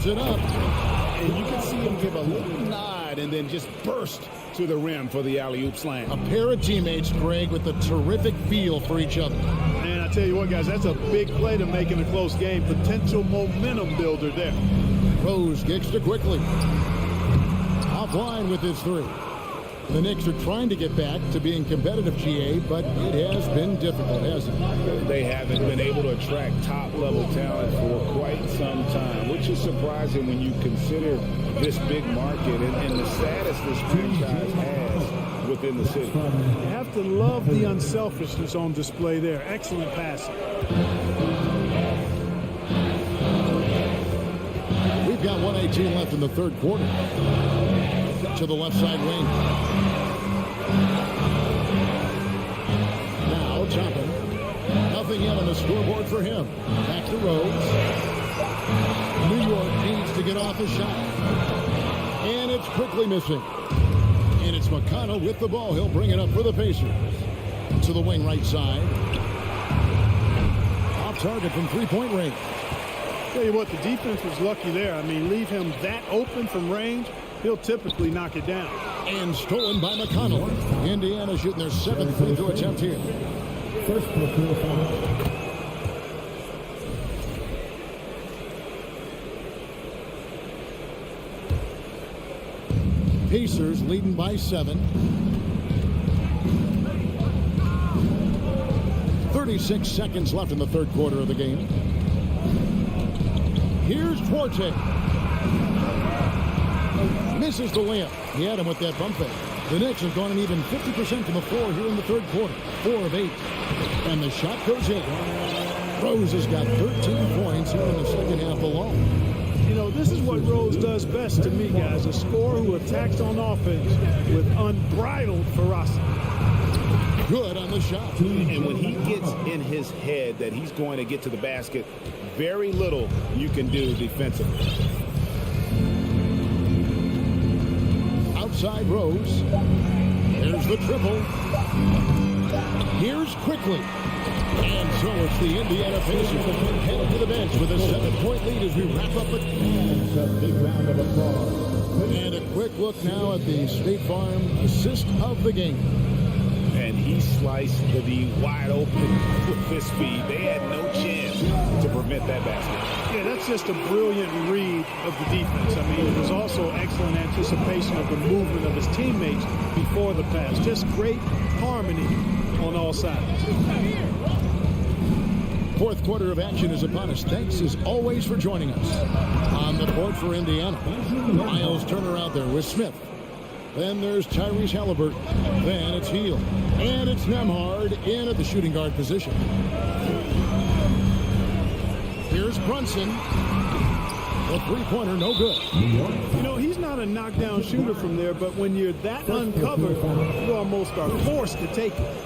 Puts it up. And you can see him give a little nod and then just burst to the rim for the alley-oop slam. A pair of teammates, Greg, with a terrific feel for each other. And I tell you what, guys, that's a big play to make in a close game. Potential momentum builder there. Rose gets to quickly. Offline with his three. The Knicks are trying to get back to being competitive, GA, but it has been difficult, hasn't it? They haven't been able to attract top-level talent for quite some time, which is surprising when you consider this big market and the status this franchise has within the city. You have to love the unselfishness on display there. Excellent passing. We've got 1:18 left in the third quarter. To the left side wing. Now Toppin. Nothing yet on the scoreboard for him. Back to Rose. New York needs to get off a shot. And it's quickly missing. And it's McConnell with the ball. He'll bring it up for the Pacers. To the wing right side. Off target from three-point range. Tell you what, the defense was lucky there. I mean, leave him that open from range, he'll typically knock it down. And stolen by McConnell. Indiana shooting their 7th free throw attempt here. First personal foul. Pacers leading by 7. 36 seconds left in the third quarter of the game. Here's Forte. Misses the layup. He had him with that bump fake. The Knicks have gone an even 50% from the floor here in the third quarter. 4 of 8. And the shot goes in. Rose has got 13 points here in the second half alone. You know, this is what Rose does best to me, guys. A scorer who attacks on offense with unbridled ferocity. Good on the shot. And when he gets in his head that he's going to get to the basket, very little you can do defensively. Outside Rose. There's the triple. Here's quickly. And so it's the Indiana Pacers headed to the bench with a 7-point lead as we wrap up A big round of applause. And a quick look now at the State Farm assist of the game. And he sliced the D wide open with his speed. They had no chance to prevent that basket. Yeah, that's just a brilliant read of the defense. I mean, it was also excellent anticipation of the movement of his teammates before the pass. Just great harmony on all sides. Fourth quarter of action is upon us. Thanks as always for joining us. On the court for Indiana, Miles Turner out there with Smith. Then there's Tyrese Halliburton. Then it's Heel. And it's Nembhard in at the shooting guard position. Here's Brunson. The three-pointer, no good. You know, he's not a knockdown shooter from there, but when you're that uncovered, you almost are forced to take it.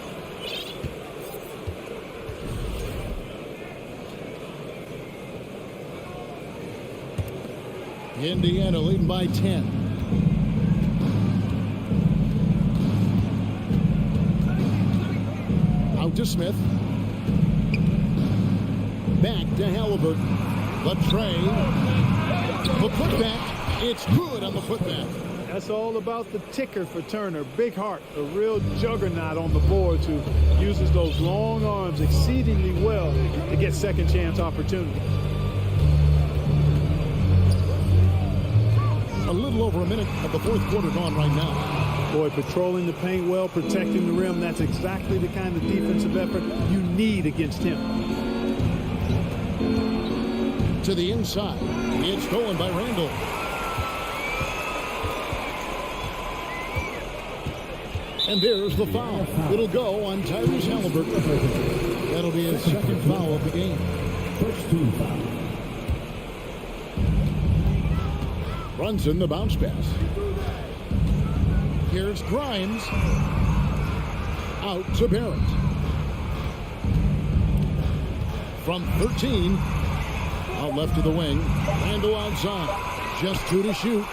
Indiana leading by 10. Out to Smith. Back to Halliburton. The tray. The putback. It's good on the putback. That's all about the ticker for Turner. Big heart, a real juggernaut on the boards who uses those long arms exceedingly well to get second chance opportunities. A little over a minute of the fourth quarter gone right now. Boy, patrolling the paint well, protecting the rim, that's exactly the kind of defensive effort you need against him. To the inside. It's stolen by Randall. And there's the foul. It'll go on Tyrese Halliburton. That'll be his second foul of the game. First team foul. Brunson, the bounce pass. Here's Grimes. Out to Barrett. From 13. Out left to the wing. Randall outside. Just 2 to shoot.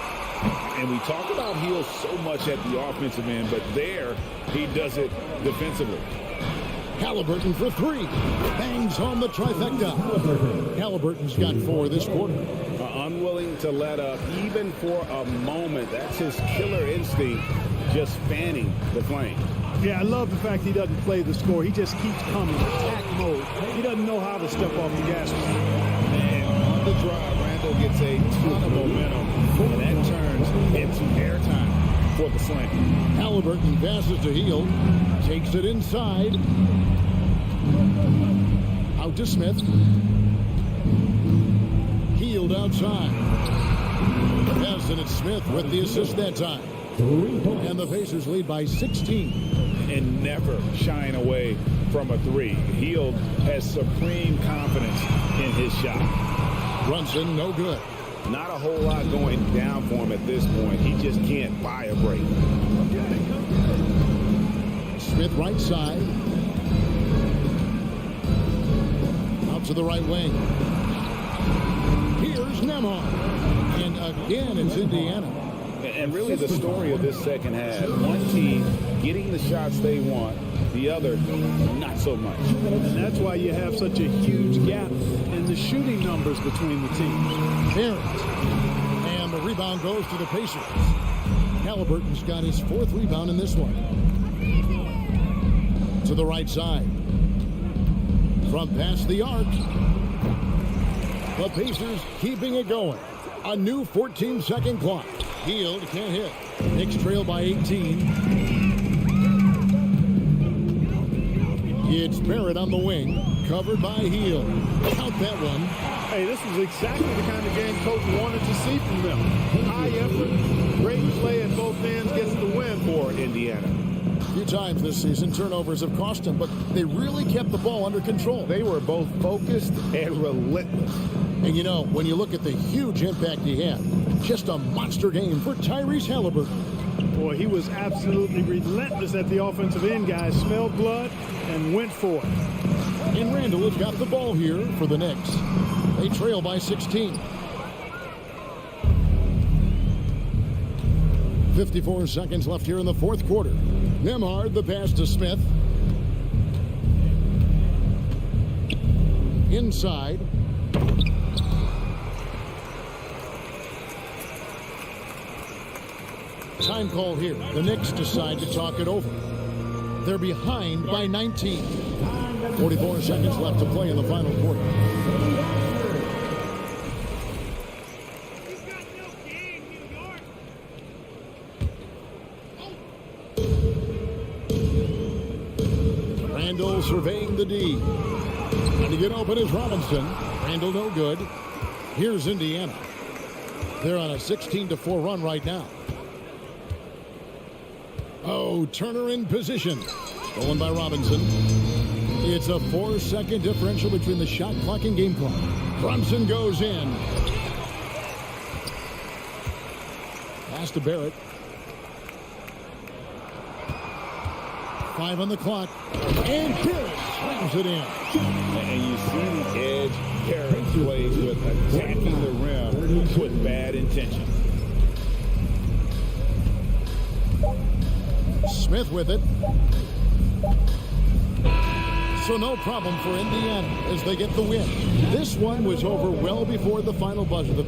And we talk about Hill so much at the offensive end, but there he does it defensively. Halliburton for three. Bangs home the trifecta. Halliburton's got 4 this quarter. Unwilling to let up even for a moment. That's his killer instinct, just fanning the flame. Yeah, I love the fact he doesn't play the score. He just keeps coming, attack mode. He doesn't know how to step off the gas. And on the drive, Randall gets a ton of momentum, and that turns into airtime for the slam. Halliburton passes to Hield. Takes it inside. Out to Smith. Hield outside. Yes, and it's Smith with the assist that time. And the Pacers lead by 16. And never shying away from a three. Hield has supreme confidence in his shot. Brunson, no good. Not a whole lot going down for him at this point. He just can't buy a break. Smith right side. Out to the right wing. Here's Nembhard. And again, it's Indiana. And really the story of this second half, one team getting the shots they want, the other not so much. And that's why you have such a huge gap in the shooting numbers between the teams. Barrett. And the rebound goes to the Pacers. Halliburton's got his 4th rebound in this one. To the right side. From past the arc. The Pacers keeping it going. A new 14-second clock. Hield can't hit. Knicks trail by 18. It's Barrett on the wing. Covered by Hield. Count that one. Hey, this is exactly the kind of game Coach wanted to see from them. High effort, great play at both ends gets the win for Indiana. A few times this season, turnovers have cost them, but they really kept the ball under control. They were both focused and relentless. And you know, when you look at the huge impact he had, just a monster game for Tyrese Halliburton. Boy, he was absolutely relentless at the offensive end, guys. Smelled blood and went for it. And Randall has got the ball here for the Knicks. They trail by 16. 54 seconds left here in the 4th quarter. Nembhard, the pass to Smith. Inside. Time call here. The Knicks decide to talk it over. They're behind by 19. 44 seconds left to play in the final quarter. Randall surveying the D. Trying to get open is Robinson. Randall no good. Here's Indiana. They're on a 16-4 run right now. Oh, Turner in position. Stolen by Robinson. It's a 4-second differential between the shot clock and game clock. Brunson goes in. Pass to Barrett. 5 on the clock. And Barrett slams it in. And you see the edge Barrett plays with, attacking the rim with bad intention. Smith with it. So no problem for Indiana as they get the win. This one was over well before the final buzzer.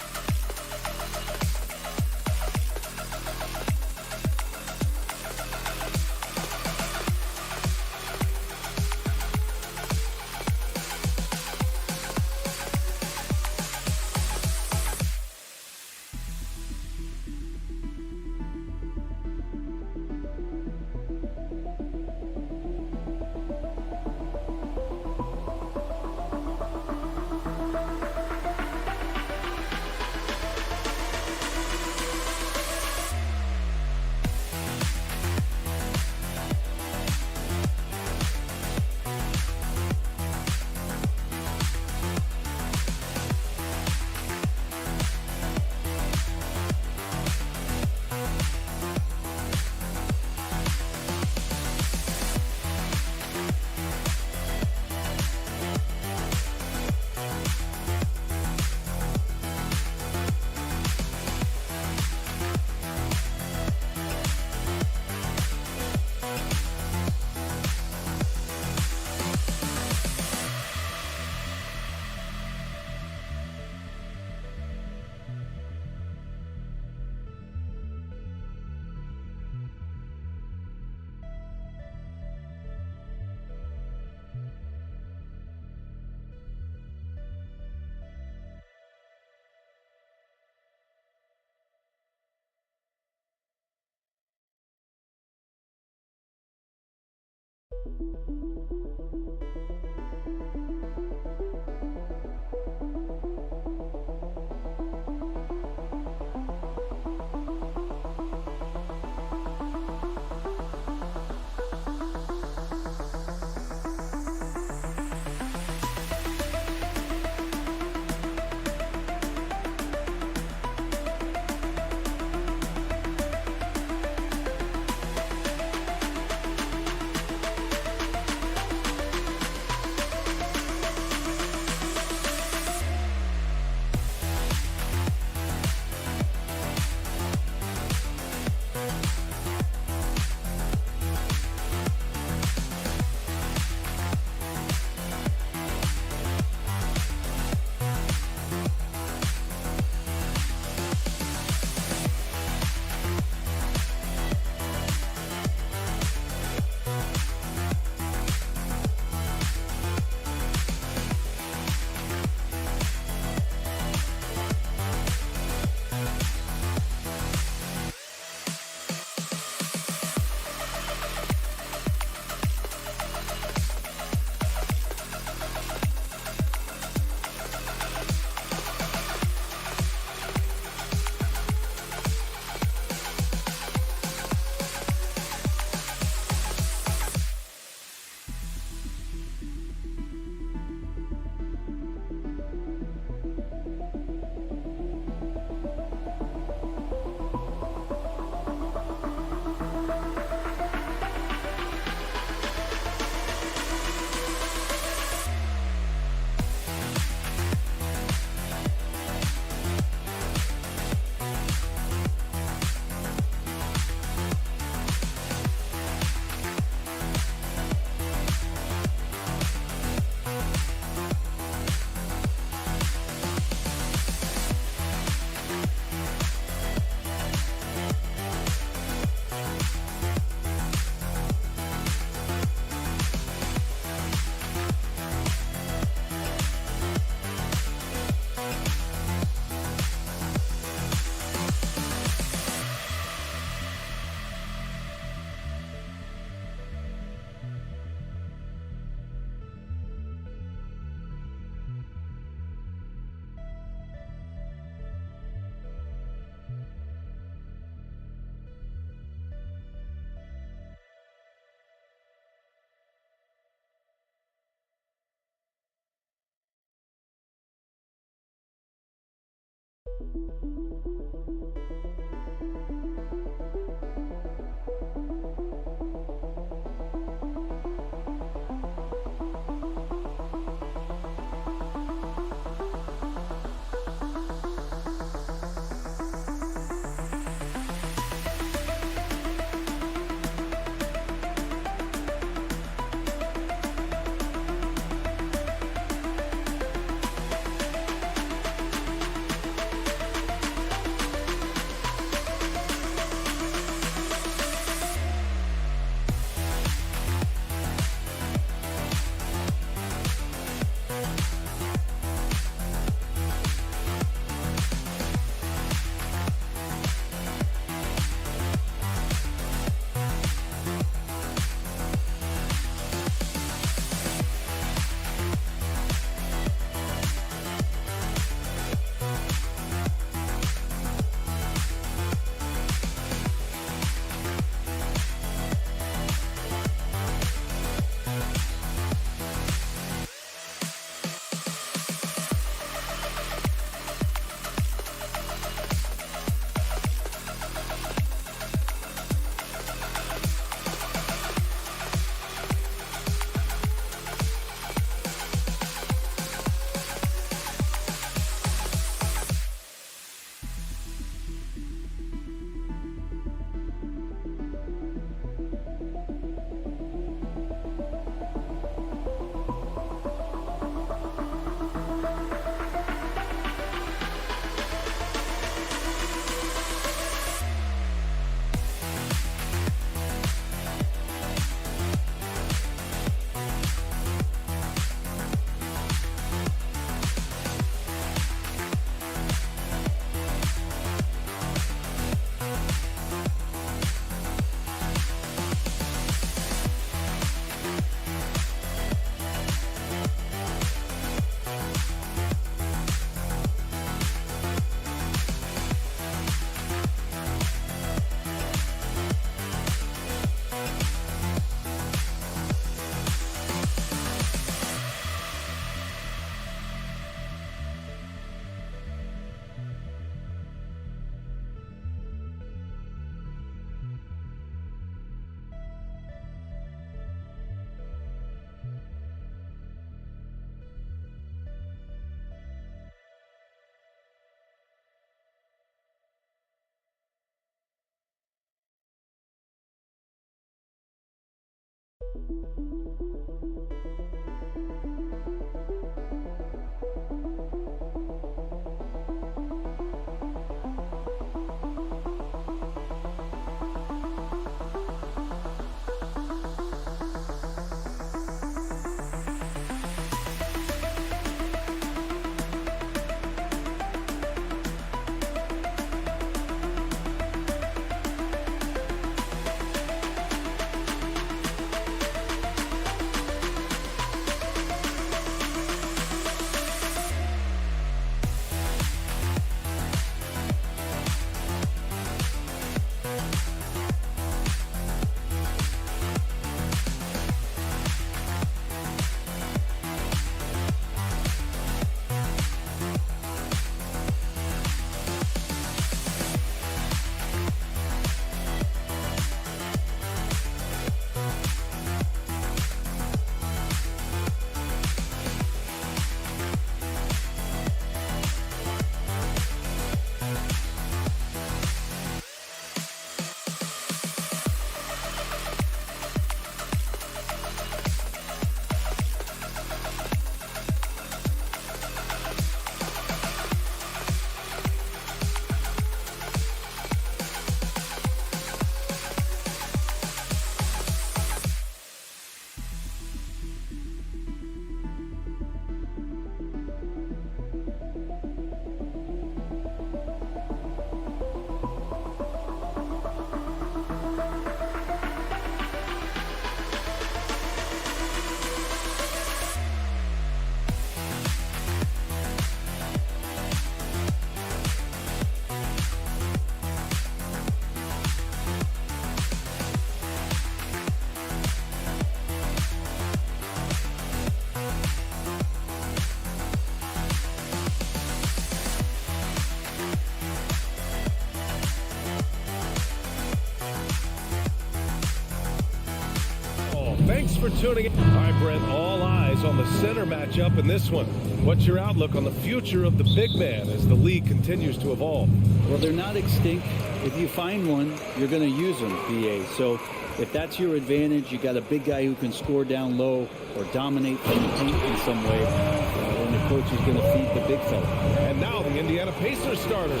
Thanks for tuning in. All right, Brent, all eyes on the center matchup in this one. What's your outlook on the future of the big man as the league continues to evolve? Well, they're not extinct. If you find one, you're going to use them, BA. So if that's your advantage, you got a big guy who can score down low or dominate from the paint in some way, then the coach is going to feed the big fella. And now the Indiana Pacers starters.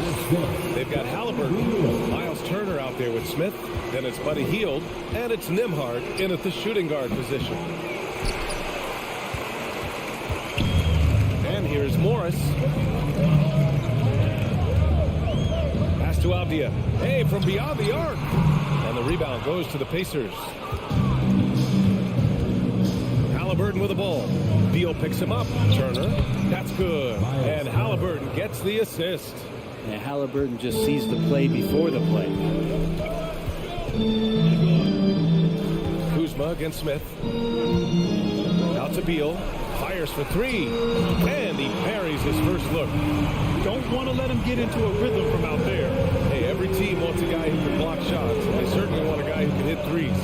They've got Halliburton, Miles Turner out there with Smith, then it's Buddy Hield, and it's Nembhard in at the shooting guard position. And here's Morris. Pass to Avdia. Hey, from beyond the arc. And the rebound goes to the Pacers. Halliburton with the ball. Beal picks him up. Turner. That's good. And Halliburton gets the assist. And Halliburton just sees the play before the play. Kuzma against Smith. Out to Beal. Fires for three. And he parries his first look. Don't want to let him get into a rhythm from out there. Hey, every team wants a guy who can block shots. And they certainly want a guy who can hit threes.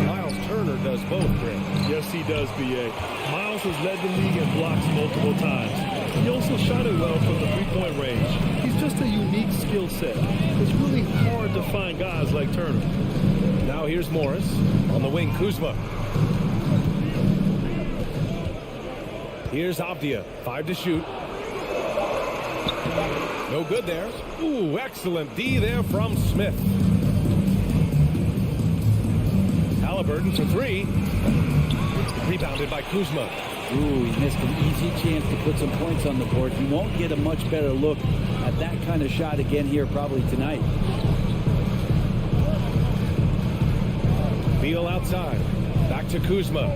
Miles Turner does both, Grant. Yes, he does, B.A. Miles has led the league in blocks multiple times. He also shot it well from the three-point range. He's just a unique skill set. It's really hard to find guys like Turner. Now here's Morris. On the wing, Kuzma. Here's Avdia. 5 to shoot. No good there. Ooh, excellent D there from Smith. Halliburton for three. Rebounded by Kuzma. Ooh, he missed an easy chance to put some points on the board. He won't get a much better look at that kind of shot again here probably tonight. Beal outside. Back to Kuzma.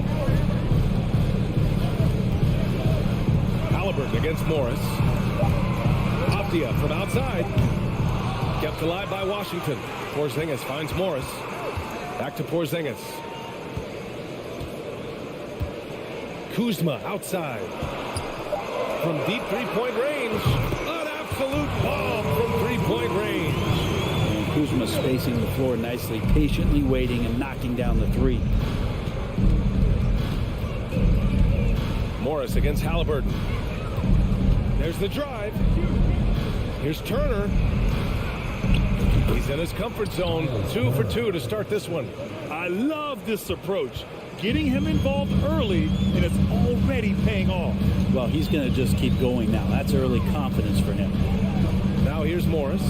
Halliburton against Morris. Avdia from outside. Kept alive by Washington. Porzingis finds Morris. Back to Porzingis. Kuzma outside. From deep three-point range. An absolute bomb from three-point range. And Kuzma spacing the floor nicely, patiently waiting and knocking down the three. Morris against Halliburton. There's the drive. Here's Turner. He's in his comfort zone. 2 for 2 to start this one. I love this approach. getting him involved early, and it's already paying off. Well, he's going to just keep going now. That's early confidence for him. Now here's Morris.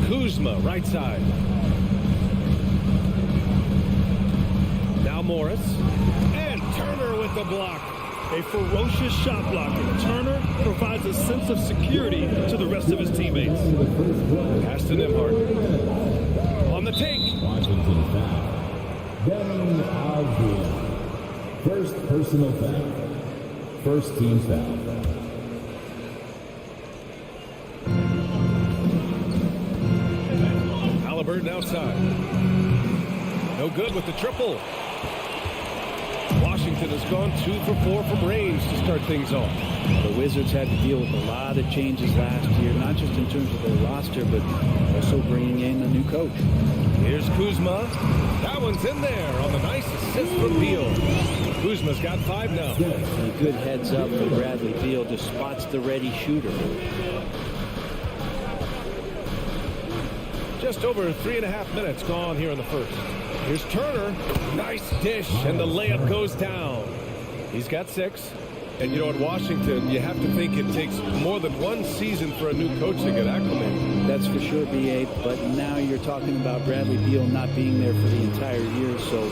Kuzma, right side. Now Morris. And Turner with the block. A ferocious shot blocker. Turner provides a sense of security to the rest of his teammates. Pass to Nimhart. On the take. Washington foul. Then Alvin. First personal foul. First team foul. Halliburton outside. No good with the triple. Washington has gone 2 for 4 from range to start things off. The Wizards had to deal with a lot of changes last year, not just in terms of their roster, but also bringing in a new coach. Here's Kuzma. That one's in there on the nice assist from Beal. Kuzma's got 5 now. And a good heads up for Bradley Beal, just spots the ready shooter. Just over 3.5 minutes gone here in the first. Here's Turner. Nice dish, and the layup goes down. He's got 6. And you know, at Washington, you have to think it takes more than one season for a new coach to get acclimated. That's for sure, B.A., but now you're talking about Bradley Beal not being there for the entire year, so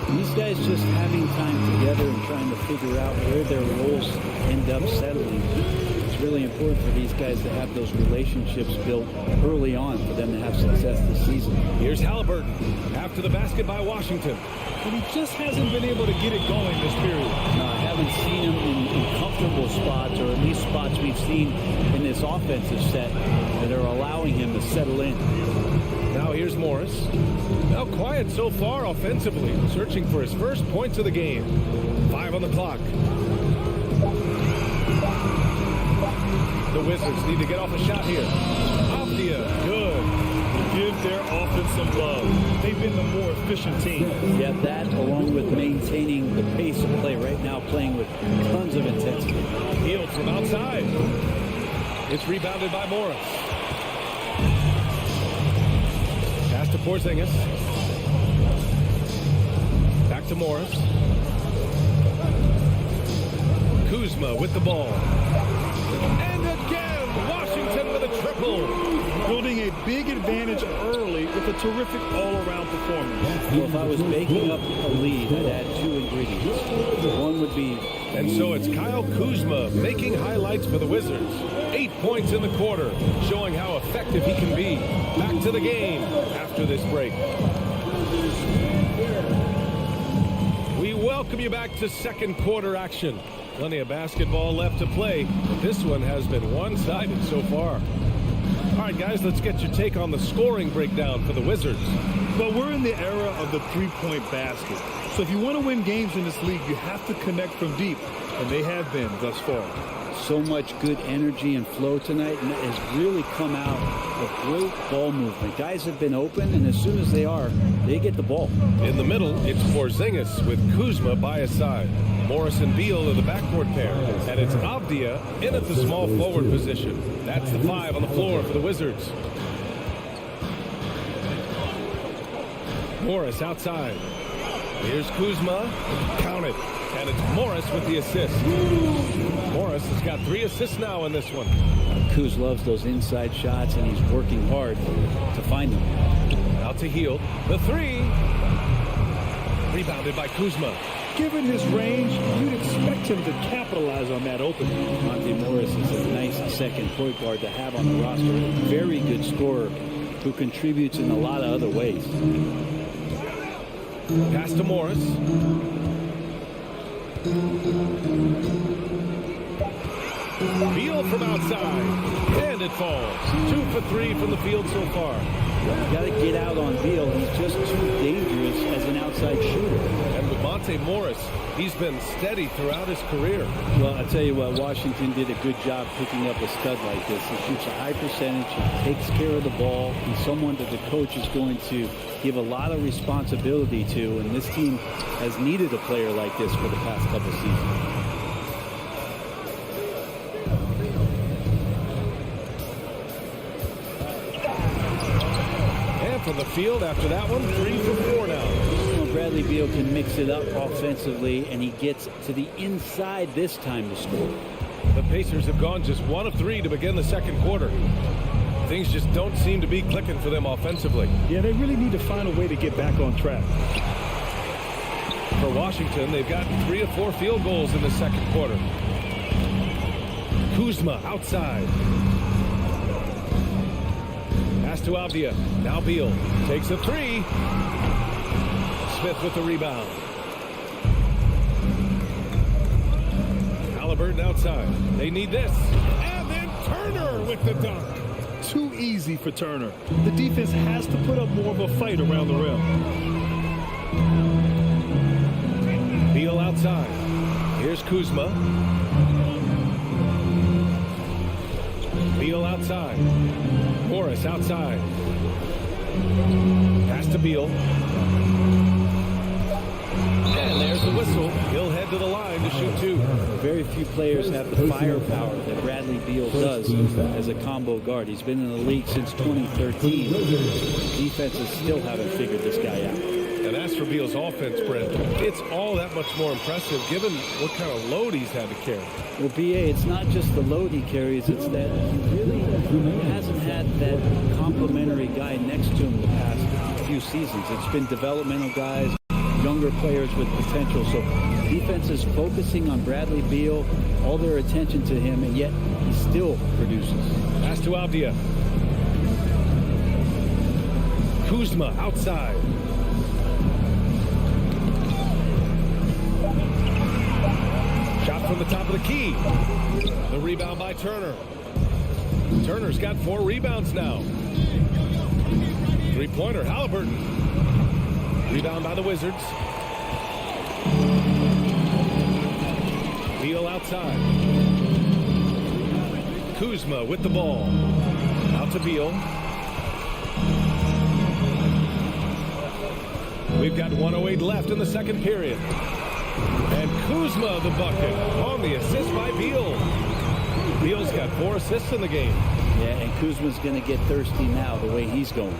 these guys just having time together and trying to figure out where their roles end up settling. It's really important for these guys to have those relationships built early on for them to have success this season. Here's Halliburton after the basket by Washington. And he just hasn't been able to get it going this period. No, I haven't seen him in comfortable spots, or at least spots we've seen in this offensive set that are allowing him to settle in. Now here's Morris. Now quiet so far offensively, searching for his first points of the game. 5 on the clock. The Wizards need to get off a shot here. Avdia, good. Give their offense some love. They've been the more efficient team. Yeah, that along with maintaining the pace of play right now, playing with tons of intensity. Healed from outside. It's rebounded by Morris. Pass to Porzingis. Back to Morris. Kuzma with the ball. And again, Washington with a triple. Building a big advantage early with a terrific all-around performance. Well, if I was making up a lead, I'd add 2 ingredients. One would be... And so it's Kyle Kuzma making highlights for the Wizards. 8 points in the quarter, showing how effective he can be. Back to the game after this break. We welcome you back to second quarter action. Plenty of basketball left to play, but this one has been one-sided so far. All right, guys, let's get your take on the scoring breakdown for the Wizards. Well, we're in the era of the three-point basket. So if you want to win games in this league, you have to connect from deep, and they have been thus far. So much good energy and flow tonight, and it has really come out of great ball movement. Guys have been open, and as soon as they are, they get the ball. In the middle, it's Porzingis with Kuzma by his side. Morris and Beal are the backcourt pair, and it's Avdia in at the small forward position. That's the 5 on the floor for the Wizards. Morris outside. Here's Kuzma. Count it. And it's Morris with the assist. Morris has got 3 assists now in this one. Kuz loves those inside shots, and he's working hard to find them. Out to Hield. The 3. Rebounded by Kuzma. Given his range, you'd expect him to capitalize on that opening. Monte Morris is a nice second point guard to have on the roster. Very good scorer who contributes in a lot of other ways. Pass to Morris. Beal from outside. And it falls. 2 for 3 from the field so far. You got to get out on Beal. He's just too dangerous as an outside shooter. And with Monte Morris, he's been steady throughout his career. Well, I'll tell you what, Washington did a good job picking up a stud like this. He shoots a high percentage. He takes care of the ball. He's someone that the coach is going to give a lot of responsibility to, and this team has needed a player like this for the past couple seasons. From the field after that one, 3 for 4 now. Bradley Beal can mix it up offensively, and he gets to the inside this time to score. The Pacers have gone just 1 of 3 to begin the second quarter. Things just don't seem to be clicking for them offensively. Yeah, they really need to find a way to get back on track. For Washington, they've got 3 of 4 field goals in the second quarter. Kuzma outside. Pass to Avdia. Now Beal takes a 3. Smith with the rebound. Halliburton outside. They need this. And then Turner with the dunk. Too easy for Turner. The defense has to put up more of a fight around the rim. Beal outside. Here's Kuzma. Beal outside. Morris outside. Pass to Beal. And there's the whistle. He'll head to the line to shoot 2. Very few players have the firepower that Bradley Beal does as a combo guard. He's been in the league since 2013. Defenses still haven't figured this guy out. And as for Beal's offense, Brent, it's all that much more impressive given what kind of load he's had to carry. Well, B.A., it's not just the load he carries, it's that he really hasn't had that complimentary guy next to him the past few seasons. It's been developmental guys, younger players with potential. So defense is focusing on Bradley Beal, all their attention to him, and yet he still produces. Pass to Avdia. Kuzma outside. Shot from the top of the key. The rebound by Turner. Turner's got 4 rebounds now. Three-pointer, Halliburton. Rebound by the Wizards. Beal outside. Kuzma with the ball. Out to Beal. We've got 1:08 left in the second period. And Kuzma the bucket on the assist by Beal. Beal's got 4 assists in the game. Yeah, and Kuzma's going to get thirsty now the way he's going.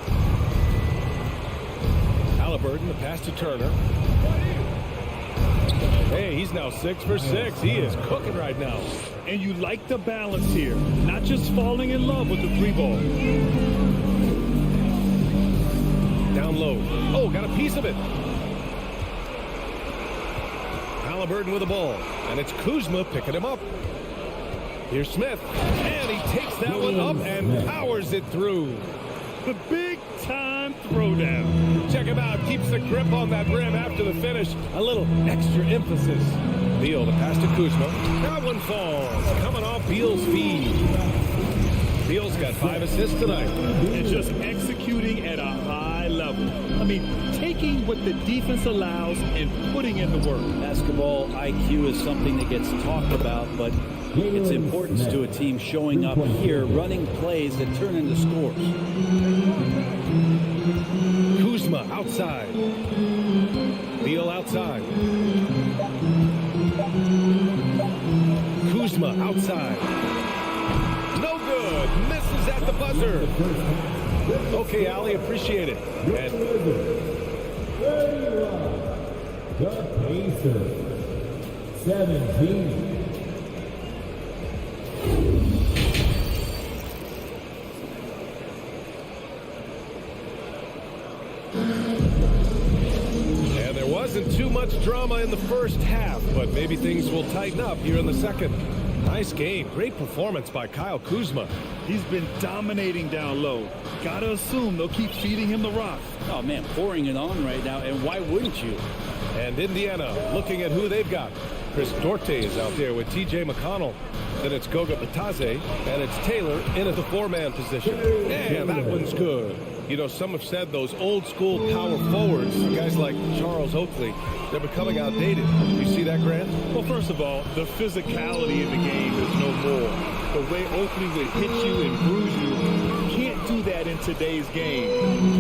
Halliburton, the pass to Turner. Hey, he's now 6 for 6. He is cooking right now. And you like the balance here. Not just falling in love with the 3-ball. Down low. Oh, got a piece of it. Halliburton with the ball. And it's Kuzma picking him up. Here's Smith. And he takes that one up and powers it through. The big-time throwdown. Check him out. Keeps the grip on that rim after the finish. A little extra emphasis. Beal, the pass to Kuzma. That one falls. Coming off Beal's feed. Beal's got 5 assists tonight. And just executing at a high level. I mean, taking what the defense allows and putting in the work. Basketball IQ is something that gets talked about, but its importance to a team showing up here, running plays that turn into scores. Kuzma outside. Beal outside. Kuzma outside. No good. Misses at the buzzer. Okay, Ali, appreciate it. And the Pacers, 17. And there wasn't too much drama in the first half, but maybe things will tighten up here in the second. Nice game. Great performance by Kyle Kuzma. He's been dominating down low. Gotta assume they'll keep feeding him the rock. Oh, man, pouring it on right now, and why wouldn't you? And Indiana looking at who they've got. Chris Duarte is out there with T.J. McConnell. Then it's Goga Batadze, and it's Taylor in at the 4-man position. And that one's good. You know, some have said those old-school power forwards, guys like Charles Oakley, they're becoming outdated. You see that, Grant? Well, first of all, the physicality in the game is no more. The way Oakley would hit you and bruise you, can't do that in today's game.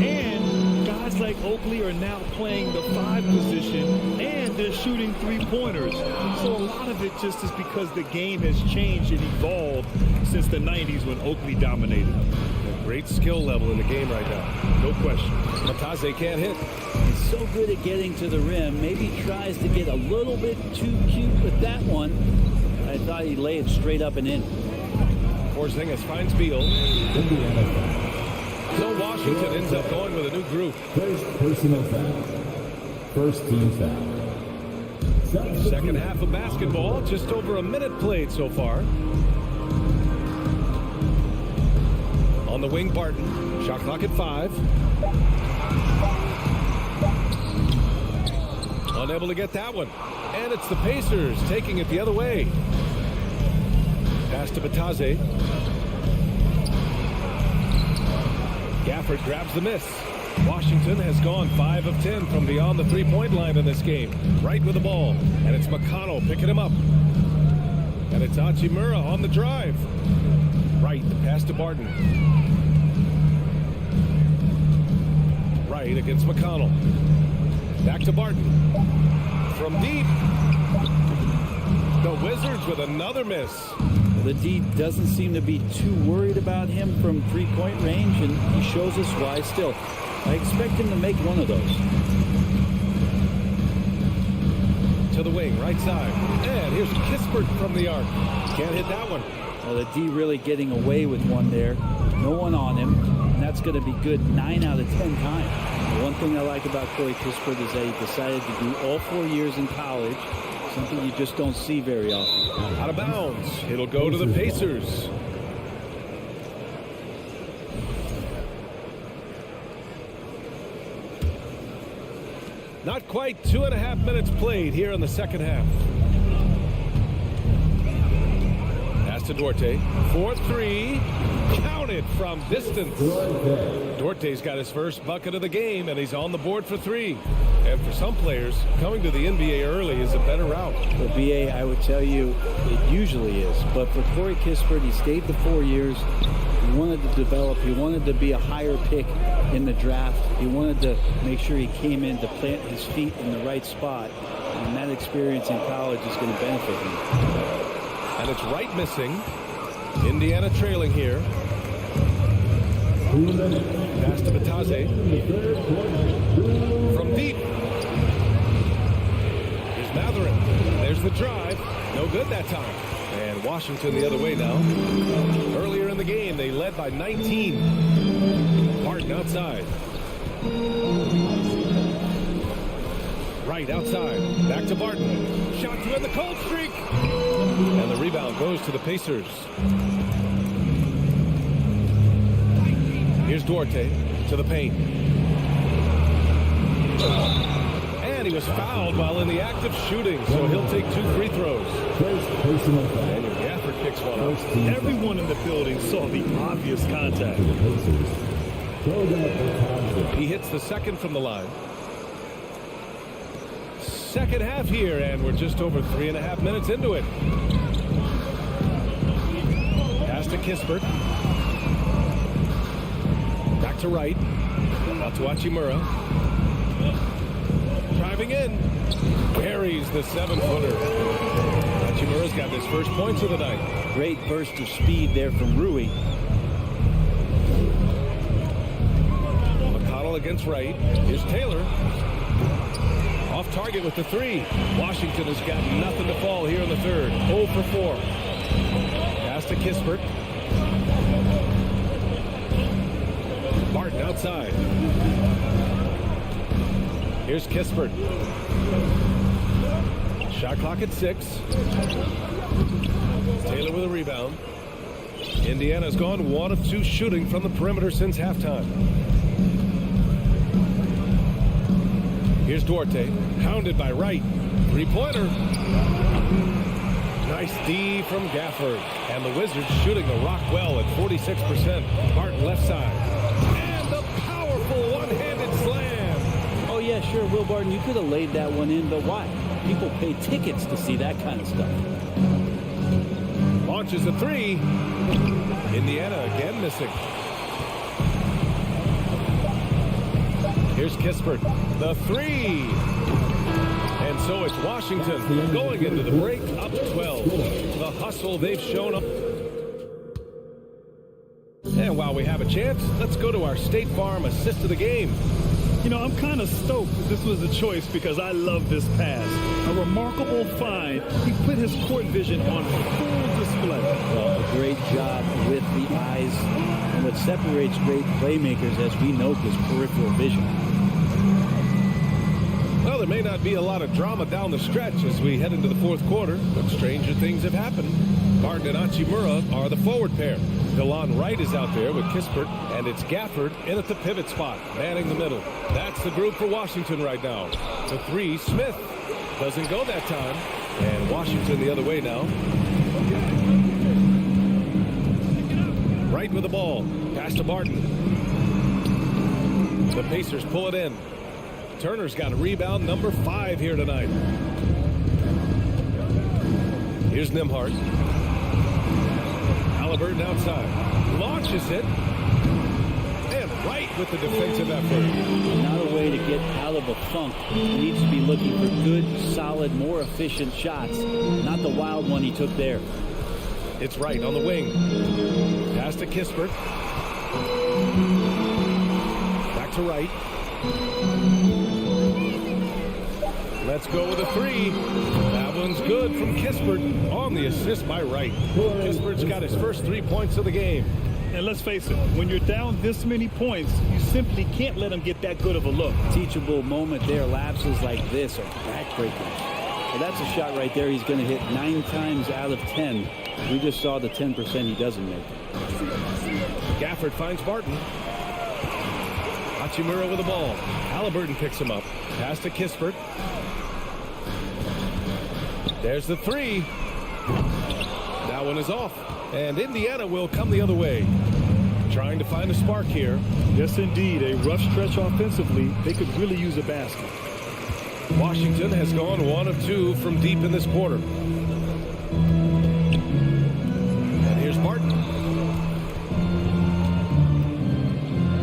And guys Guys like Oakley are now playing the 5 position, and they're shooting 3-pointers. So a lot of it just is because the game has changed and evolved since the 90s when Oakley dominated. A great skill level in the game right now. No question. Matase can't hit. He's so good at getting to the rim. Maybe he tries to get a little bit too cute with that one. I thought he'd lay it straight up and in. Porzingis finds Beal. So Washington ends up going with a new group. First personal foul. First team foul. Second half of basketball, just over a minute played so far. On the wing, Barton. Shot clock at 5. Unable to get that one. And it's the Pacers taking it the other way. Pass to Batase. Gafford grabs the miss. Washington has gone 5 of 10 from beyond the 3-point line in this game. Right with the ball. And it's McConnell picking him up. And it's Hachimura on the drive. Right, the pass to Barton. Right against McConnell. Back to Barton. From deep. The Wizards with another miss. The D doesn't seem to be too worried about him from 3-point range, and he shows us why still. I expect him to make one of those. To the wing, right side. And here's Kispert from the arc. Can't hit that one. Well, the D really getting away with one there. No one on him. And that's going to be good 9 out of 10 times. The one thing I like about Corey Kispert is that he decided to do all 4 years in college. Something you just don't see very often. Out of bounds. It'll go to the Pacers. Not quite 2.5 minutes played here in the second half. Pass to Duarte. 4-3. Counted from distance. Duarte's got his first bucket of the game, and he's on the board for 3. And for some players, coming to the NBA early is a better route. For BA, I would tell you, it usually is. But for Corey Kispert, he stayed the 4 years. He wanted to develop. He wanted to be a higher pick in the draft. He wanted to make sure he came in to plant his feet in the right spot. And that experience in college is going to benefit him. And it's Wright missing. Indiana trailing here. Pass to Batase. From deep. Here's Matherin. There's the drive. No good that time. And Washington the other way now. Earlier in the game, they led by 19. Barton outside. Right outside. Back to Barton. Shot to end the cold streak. And the rebound goes to the Pacers. Here's Duarte to the paint. And he was fouled while in the act of shooting, so he'll take 2 free throws. Daniel Gafford picks one up. Everyone in the building saw the obvious contact. He hits the second from the line. Second half here, and we're just over 3.5 minutes into it. Pass to Kispert. Back to Wright. Out to Hachimura. Driving in. Buries the 7-footer. Hachimura's got his first points of the night. Great burst of speed there from Rui. McConnell against Wright. Here's Taylor. Off target with the 3. Washington has got nothing to fall here in the third. 0 for 4. Pass to Kispert. Barton outside. Here's Kispert. Shot clock at 6. Taylor with a rebound. Indiana's gone 1 of 2 shooting from the perimeter since halftime. Here's Duarte, hounded by Wright. 3-pointer. Nice D from Gafford. And the Wizards shooting the rock well at 46%. Barton left side. And the powerful one-handed slam. Oh, yeah, sure, Will Barton, you could have laid that one in, but why? People pay tickets to see that kind of stuff. Launches a 3. Indiana again missing. Here's Kispert. The three. And so it's Washington going into the break up 12. The hustle they've shown up. And while we have a chance, let's go to our State Farm assist of the game. You know, I'm kind of stoked that this was a choice because I love this pass. A remarkable find. He put his court vision on full display. Well, a great job with the eyes. And what separates great playmakers, as we note, is peripheral vision. Well, there may not be a lot of drama down the stretch as we head into the fourth quarter, but stranger things have happened. Barton and Hachimura are the forward pair. DeLon Wright is out there with Kispert, and it's Gafford in at the pivot spot, manning the middle. That's the group for Washington right now. The three, Smith. Doesn't go that time. And Washington the other way now. Wright with the ball. Pass to Barton. The Pacers pull it in. Turner's got a rebound, number 5 here tonight. Here's Nembhard. Halliburton outside. Launches it. And Wright with the defensive effort. Not a way to get out of a funk. He needs to be looking for good, solid, more efficient shots. Not the wild one he took there. It's Wright on the wing. Pass to Kispert. Back to Wright. Let's go with a three. That one's good from Kispert on the assist by Wright. Kispert's got his first 3 points of the game. And let's face it, when you're down this many points, you simply can't let him get that good of a look. Teachable moment there. Lapses like this are backbreakers. Well, that's a shot right there he's going to hit 9 times out of 10. We just saw the 10% he doesn't make. Gafford finds Barton. Hachimura with the ball. Halliburton picks him up. Pass to Kispert. There's the three. That one is off. And Indiana will come the other way. Trying to find a spark here. Yes, indeed. A rough stretch offensively. They could really use a basket. Washington has gone 1 of 2 from deep in this quarter. And here's Barton.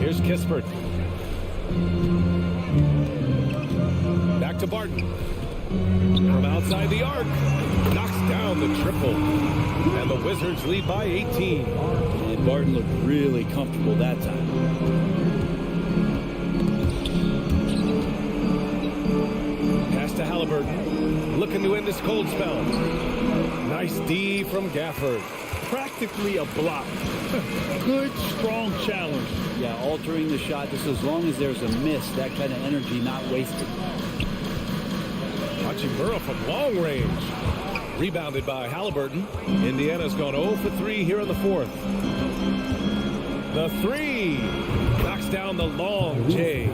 Here's Kispert. Back to Barton. From outside the arc. Knocks down the triple. And the Wizards lead by 18. And Barton looked really comfortable that time. Pass to Halliburton. Looking to end this cold spell. Nice D from Gafford. Practically a block. Good, strong challenge. Yeah, altering the shot just as long as there's a miss. That kind of energy not wasted. Hachimura from long range. Rebounded by Halliburton. Indiana's gone 0 for 3 here in the fourth. The three. Knocks down the long J.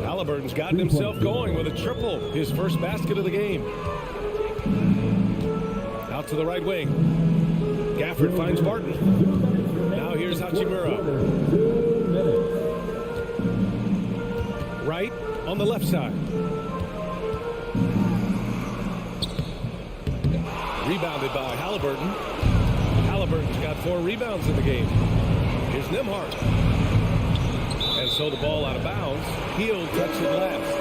Halliburton's gotten himself going with a triple. His first basket of the game. Out to the right wing. Gafford finds Barton. Now here's Hachimura. Right on the left side. Rebounded by Halliburton. Halliburton's got 4 rebounds in the game. Here's Nembhard. And so the ball out of bounds. He'll touch it last.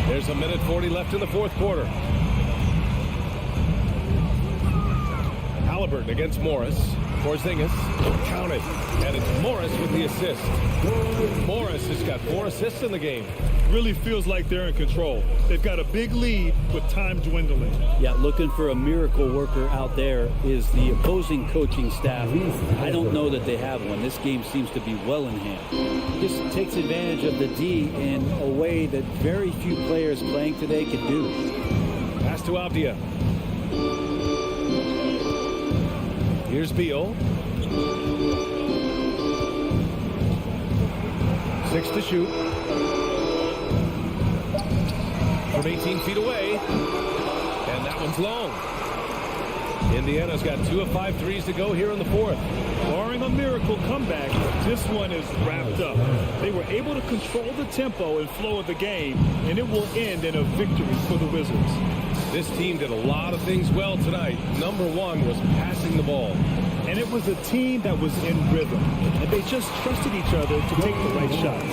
There's a minute 40 left in the fourth quarter. Halliburton against Morris. Porzingis counted. And it's Morris with the assist. Morris has got 4 assists in the game. Really feels like they're in control. They've got a big lead with time dwindling. Yeah, looking for a miracle worker out there is the opposing coaching staff. I don't know that they have one. This game seems to be well in hand. Just takes advantage of the D in a way that very few players playing today can do. Pass to Avdia. Here's Beal. 6 to shoot. From 18 feet away. And that one's long. Indiana's got 2 of 5 threes to go here in the fourth. Barring a miracle comeback, this one is wrapped up. They were able to control the tempo and flow of the game, and it will end in a victory for the Wizards. This team did a lot of things well tonight. Number one was passing the ball. And it was a team that was in rhythm, and they just trusted each other to take the right shots.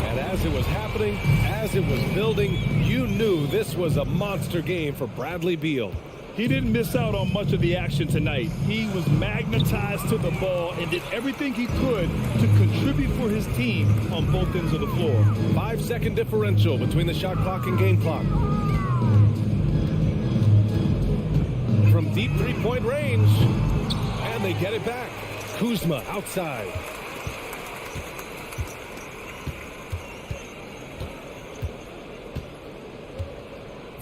And as it was happening, as it was building, you knew this was a monster game for Bradley Beal. He didn't miss out on much of the action tonight. He was magnetized to the ball and did everything he could to contribute for his team on both ends of the floor. 5-second differential between the shot clock and game clock. From deep three-point range, and they get it back. Kuzma outside.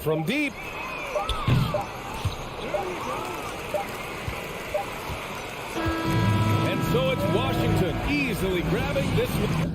From deep. And so it's Washington easily grabbing this one.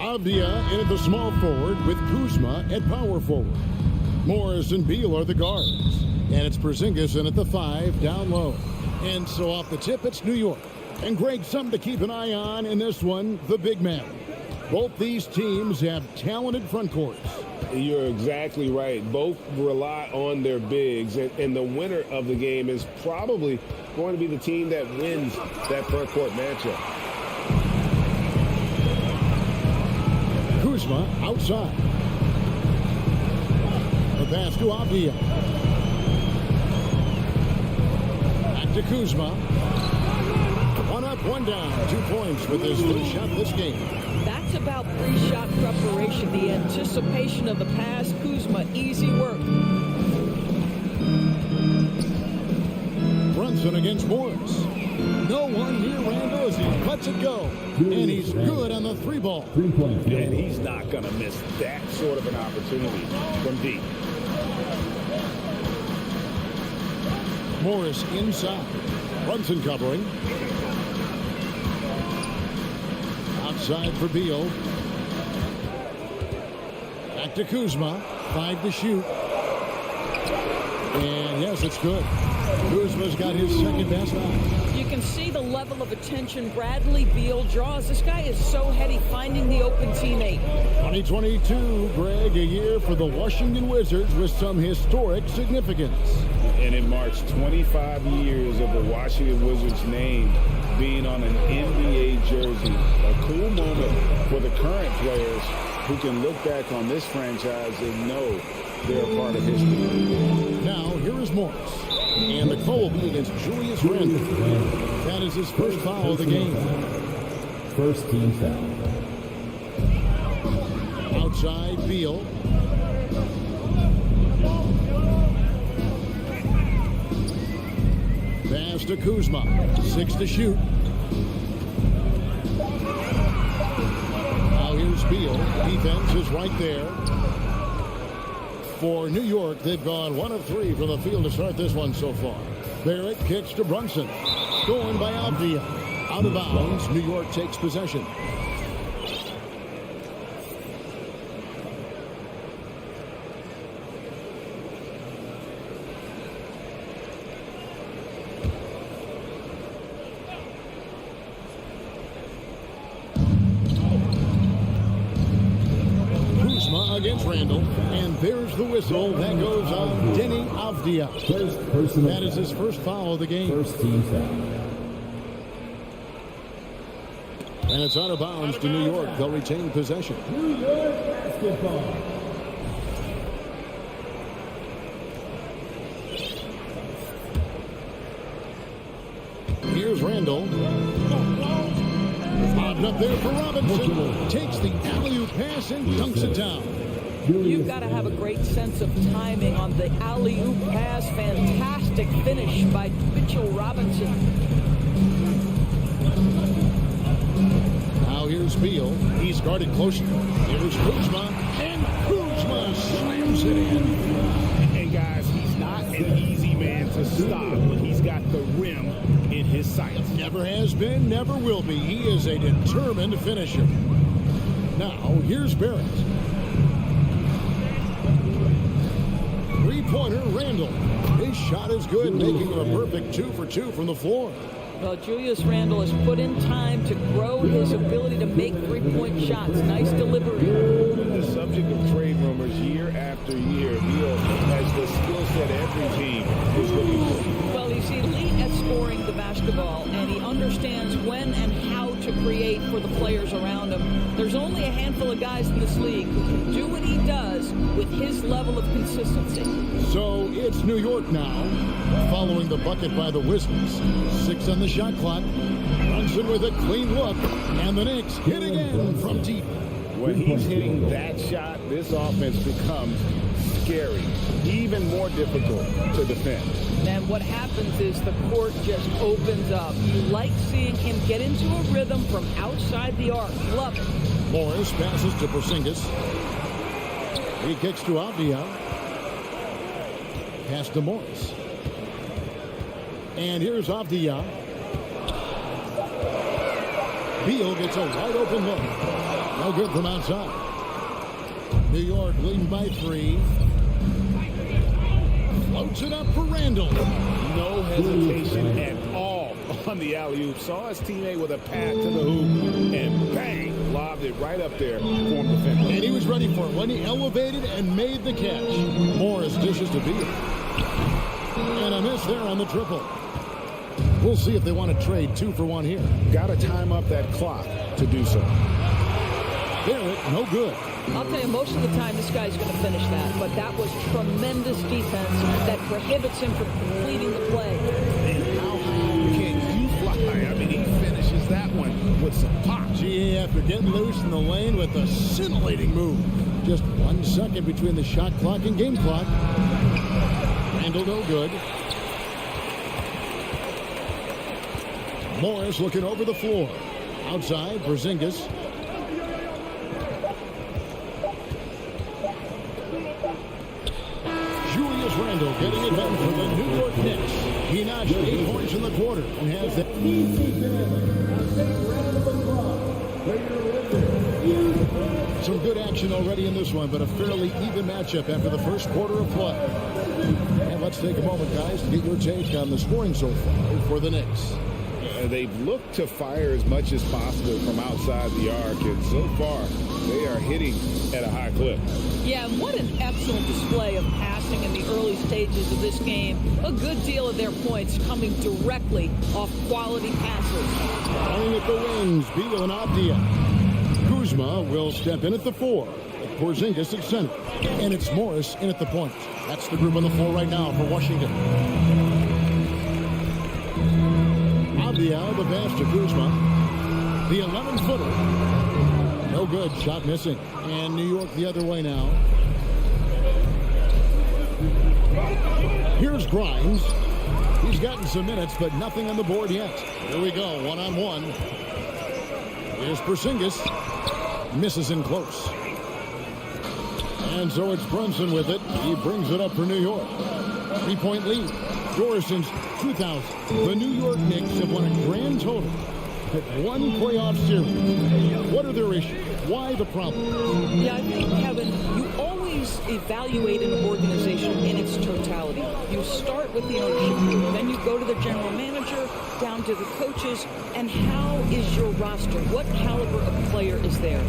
Avdia in at the small forward with Kuzma at power forward. Morris and Beal are the guards. And it's Porzingis in at the 5 down low. And so off the tip, it's New York. And Greg, something to keep an eye on in this one, the big man. Both these teams have talented front courts. You're exactly right. Both rely on their bigs, and the winner of the game is probably going to be the team that wins that front court matchup. Kuzma outside. The pass to Avdia. Back to Kuzma. 1 up, 1 down. 2 points with his first shot this game. That's about pre-shot preparation, the anticipation of the pass. Kuzma, easy work. Brunson against Morris. No one near Randall as he lets it go. And he's good on the 3 ball. And he's not going to miss that sort of an opportunity from deep. Morris inside. Brunson covering. Outside for Beal. Back to Kuzma. 5 to shoot. And yes, it's good. Kuzma's got his second basket. You can see the level of attention Bradley Beal draws. This guy is so heady finding the open teammate. 2022, Greg, a year for the Washington Wizards with some historic significance. And it marks 25 years of the Washington Wizards name being on an NBA jersey. A cool moment for the current players who can look back on this franchise and know they're a part of history. Now, here is Morris. And the call will be against Julius Randle. That is his first foul of the game. First team foul. Outside, Beal. Pass to Kuzma. 6 to shoot. Now here's Beal. Defense is right there. For New York, they've gone 1 of 3 from the field to start this one so far. Barrett kicks to Brunson. Stolen by Avdia. Out of bounds. New York takes possession. Against Randall, and there's the whistle that goes on Denny Avdia. That is his first foul of the game. First team foul. And it's out of bounds to New York. They'll retain possession. New York basketball. Here's Randall. Lobbed up there for Robinson. Takes the alley-oop pass and dunks it down. You've got to have a great sense of timing on the alley-oop pass. Fantastic finish by Mitchell Robinson. Now here's Beal. He's guarded closer. Here's Kuzma. And Kuzma slams it in. And guys, he's not an easy man to stop when he's got the rim in his sights. Never has been, never will be. He is a determined finisher. Now here's Barrett. Three-pointer, Randall. His shot is good, making it a perfect 2 for 2 from the floor. Well, Julius Randle has put in time to grow his ability to make three-point shots. Nice delivery. The subject of trade rumors year after year. Beal has the skill set every team is looking for. Well, he's elite at scoring the basketball, and he understands when and how to create for the players around him. There's only a handful of guys in this league who can do what he does with his level of consistency. So it's New York now, following the bucket by the Wizards. 6 on the shot clock. Brunson with a clean look, and the Knicks hit again from deep. When he's hitting that shot, this offense becomes scary, even more difficult to defend. And what happens is the court just opens up. You like seeing him get into a rhythm from outside the arc. Love it. Morris passes to Porzingis. He kicks to Avdia. Pass to Morris. And here's Avdia. Beal gets a wide open look. No good from outside. New York leading by 3. Floats it up for Randle. No hesitation at all on the alley-oop. Saw his teammate with a pad to the hoop, and bang, lobbed it right up there for him to finish. And he was ready for it when he elevated and made the catch. Morris dishes to Beal. And a miss there on the triple. We'll see if they want to trade 2 for 1 here. Got to time up that clock to do so. Barrett, no good. I'll tell you, most of the time this guy's going to finish that, but that was tremendous defense that prohibits him from completing the play. And how can you fly? I mean, he finishes that one with some pop. GA after getting loose in the lane with a scintillating move. Just 1 second between the shot clock and game clock. Randle no good. Morris looking over the floor. Outside, Porzingis. Julius Randle getting it done for the New York Knicks. He notched 8 points in the quarter and has the... Some good action already in this one, but a fairly even matchup after the first quarter of play. And let's take a moment, guys, to get your take on the scoring so far for the Knicks. They've looked to fire as much as possible from outside the arc, and so far they are hitting at a high clip. Yeah, and what an excellent display of passing in the early stages of this game. A good deal of their points coming directly off quality passes. Playing at the wings, Beal and Avdia. Kuzma will step in at the 4. Porzingis at center. And it's Morris in at the point. That's the group on the floor right now for Washington. Avdia, the pass to Kuzma. The 11-footer. No good. Shot missing. And New York the other way now. Here's Grimes. He's gotten some minutes, but nothing on the board yet. Here we go. 1-on-1. Here's Porzingis. Misses in close. And so it's Brunson with it. He brings it up for New York. 3-point lead. Score since 2000. The New York Knicks have won a grand total at 1 playoff series. What are their issues? Why the problem? Yeah, I think, Kevin, you always evaluate an organization in its totality. You start with the ownership group, then you go to the general manager, down to the coaches, and how is your roster? What caliber of player is there?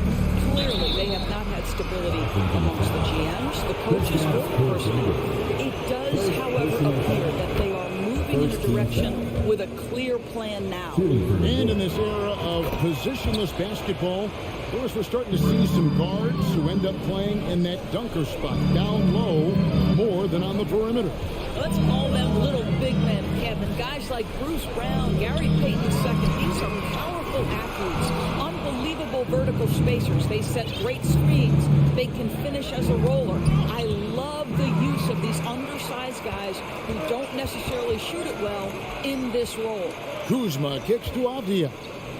Clearly, they have not had stability amongst the GMs, the coaches, or the personnel. It does, however, appear that they are moving in a direction with a clear plan now. And in this era of positionless basketball, of course, we're starting to see some guards who end up playing in that dunker spot, down low, more than on the perimeter. Let's call them little big men, Kevin. Guys like Bruce Brown, Gary Payton II. These are powerful athletes, unbelievable vertical spacers. They set great screens. They can finish as a roller. I love the use of these undersized guys who don't necessarily shoot it well in this role. Kuzma kicks to Avdia.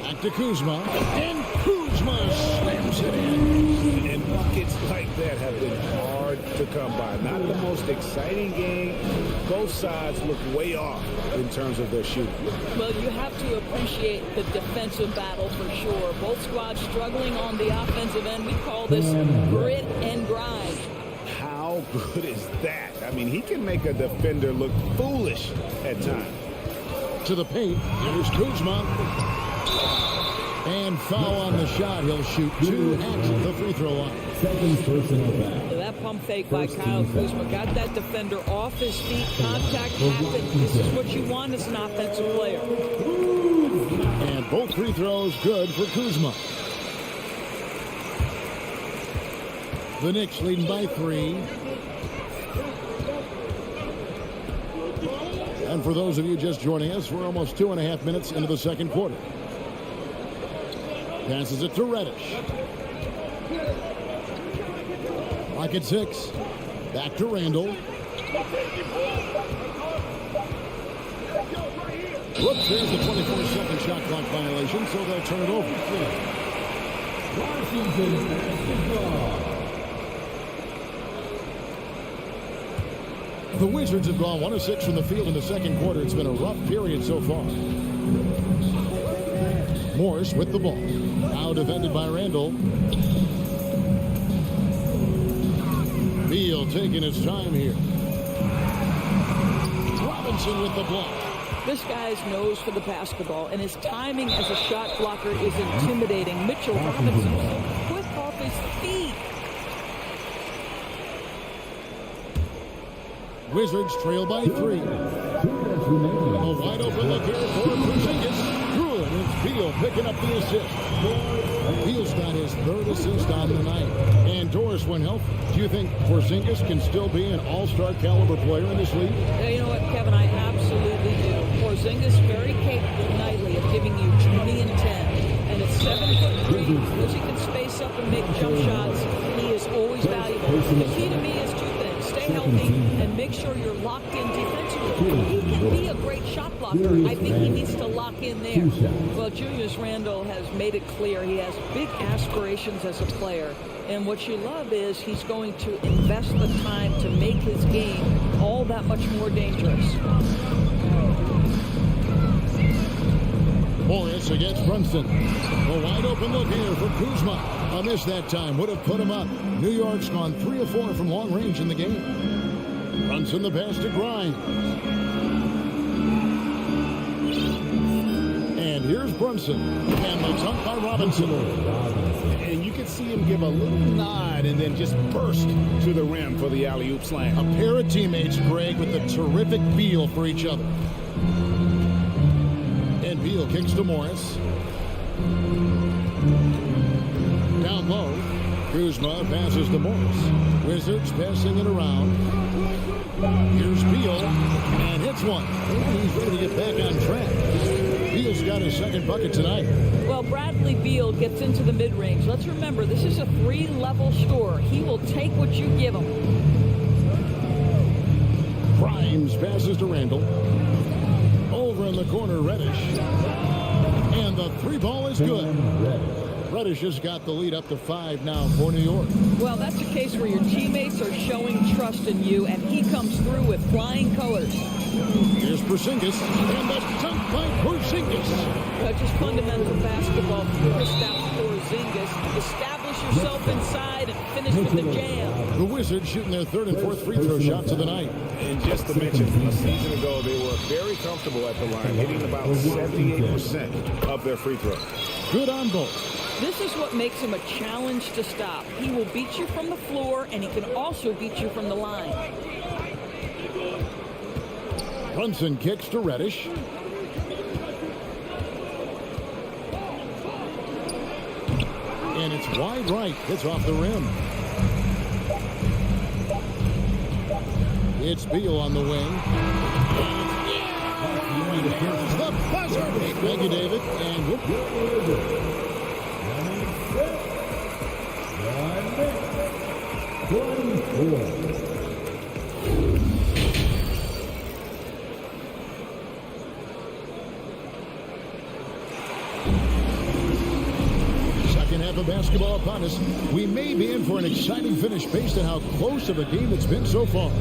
Back to Kuzma. And Kuzma slams it in. And buckets like that have been hard to come by. Not the most exciting game. Both sides look way off in terms of their shooting. Well, you have to appreciate the defensive battle for sure. Both squads struggling on the offensive end. We call this grit and grind. How good is that? I mean, he can make a defender look foolish at times. To the paint. Here's Kuzma. And foul on the shot. He'll shoot 2 at the free throw line. Second personal foul. That pump fake by Kyle Kuzma got that defender off his feet. Contact happened. This is what you want as an offensive player. And both free throws good for Kuzma. The Knicks leading by 3. And for those of you just joining us, we're almost 2.5 minutes into the second quarter. Passes it to Reddish. Lock at 6. Back to Randall. Whoops, there's the 24-second shot clock violation, so they'll turn it over. Washington basketball. The Wizards have gone 1 of 6 from the field in the second quarter. It's been a rough period so far. Morris with the ball. Now defended by Randall. Beal taking his time here. Robinson with the block. This guy's nose for the basketball, and his timing as a shot blocker is intimidating. Mitchell Robinson quick off his feet. Wizards trail by 3. A wide open look here for Porzingis. Through it. It's Beal picking up the assist. Beal's got his 3rd assist on the night. And Doris, when healthy, do you think Porzingis can still be an all-star caliber player in this league? Yeah, you know what, Kevin? I absolutely do. Porzingis very capable nightly of giving you 20 and 10. And at 7'3", because he can space up and make jump shots, he is always valuable. The key to me is 2 things. Stay healthy and make sure you're locked in defensively. He can be a great shot blocker. I think he needs to lock in there. Well, Julius Randle has made it clear he has big aspirations as a player. And what you love is he's going to invest the time to make his game all that much more dangerous. Morris against Brunson. A wide open look here for Kuzma. A miss that time would have put him up. New York's gone 3 of 4 from long range in the game. Brunson the pass to Grimes. And here's Brunson. And the dunk by Robinson. And you can see him give a little nod and then just burst to the rim for the alley-oop slam. A pair of teammates, Greg, with a terrific feel for each other. And Beal kicks to Morris. Down low. Kuzma passes to Morris. Wizards passing it around. Here's Beal. And hits one. He's ready to get back on track. Beal's got his 2nd bucket tonight. Well, Bradley Beal gets into the mid-range. Let's remember, this is a 3-level scorer. He will take what you give him. Grimes passes to Randall. Over in the corner, Reddish. And the 3-ball is good. Reddish has got the lead up to 5 now for New York. Well, that's a case where your teammates are showing trust in you, and he comes through with flying colors. Here's Porzingis, and the dunk by Porzingis. Just fundamental basketball. Kristaps Porzingis. Establish yourself inside and finish with the jam. The Wizards shooting their 3rd and 4th free throw shots of the night. And just to mention, a season ago, they were very comfortable at the line, hitting about 78% of their free throws. Good on both. This is what makes him a challenge to stop. He will beat you from the floor, and he can also beat you from the line. Brunson kicks to Reddish. And it's wide right. It's off the rim. It's Beal on the wing. The buzzer. Thank you, David. And whoop. Second half of basketball upon us. We may be in for an exciting finish based on how close of a game it's been so far.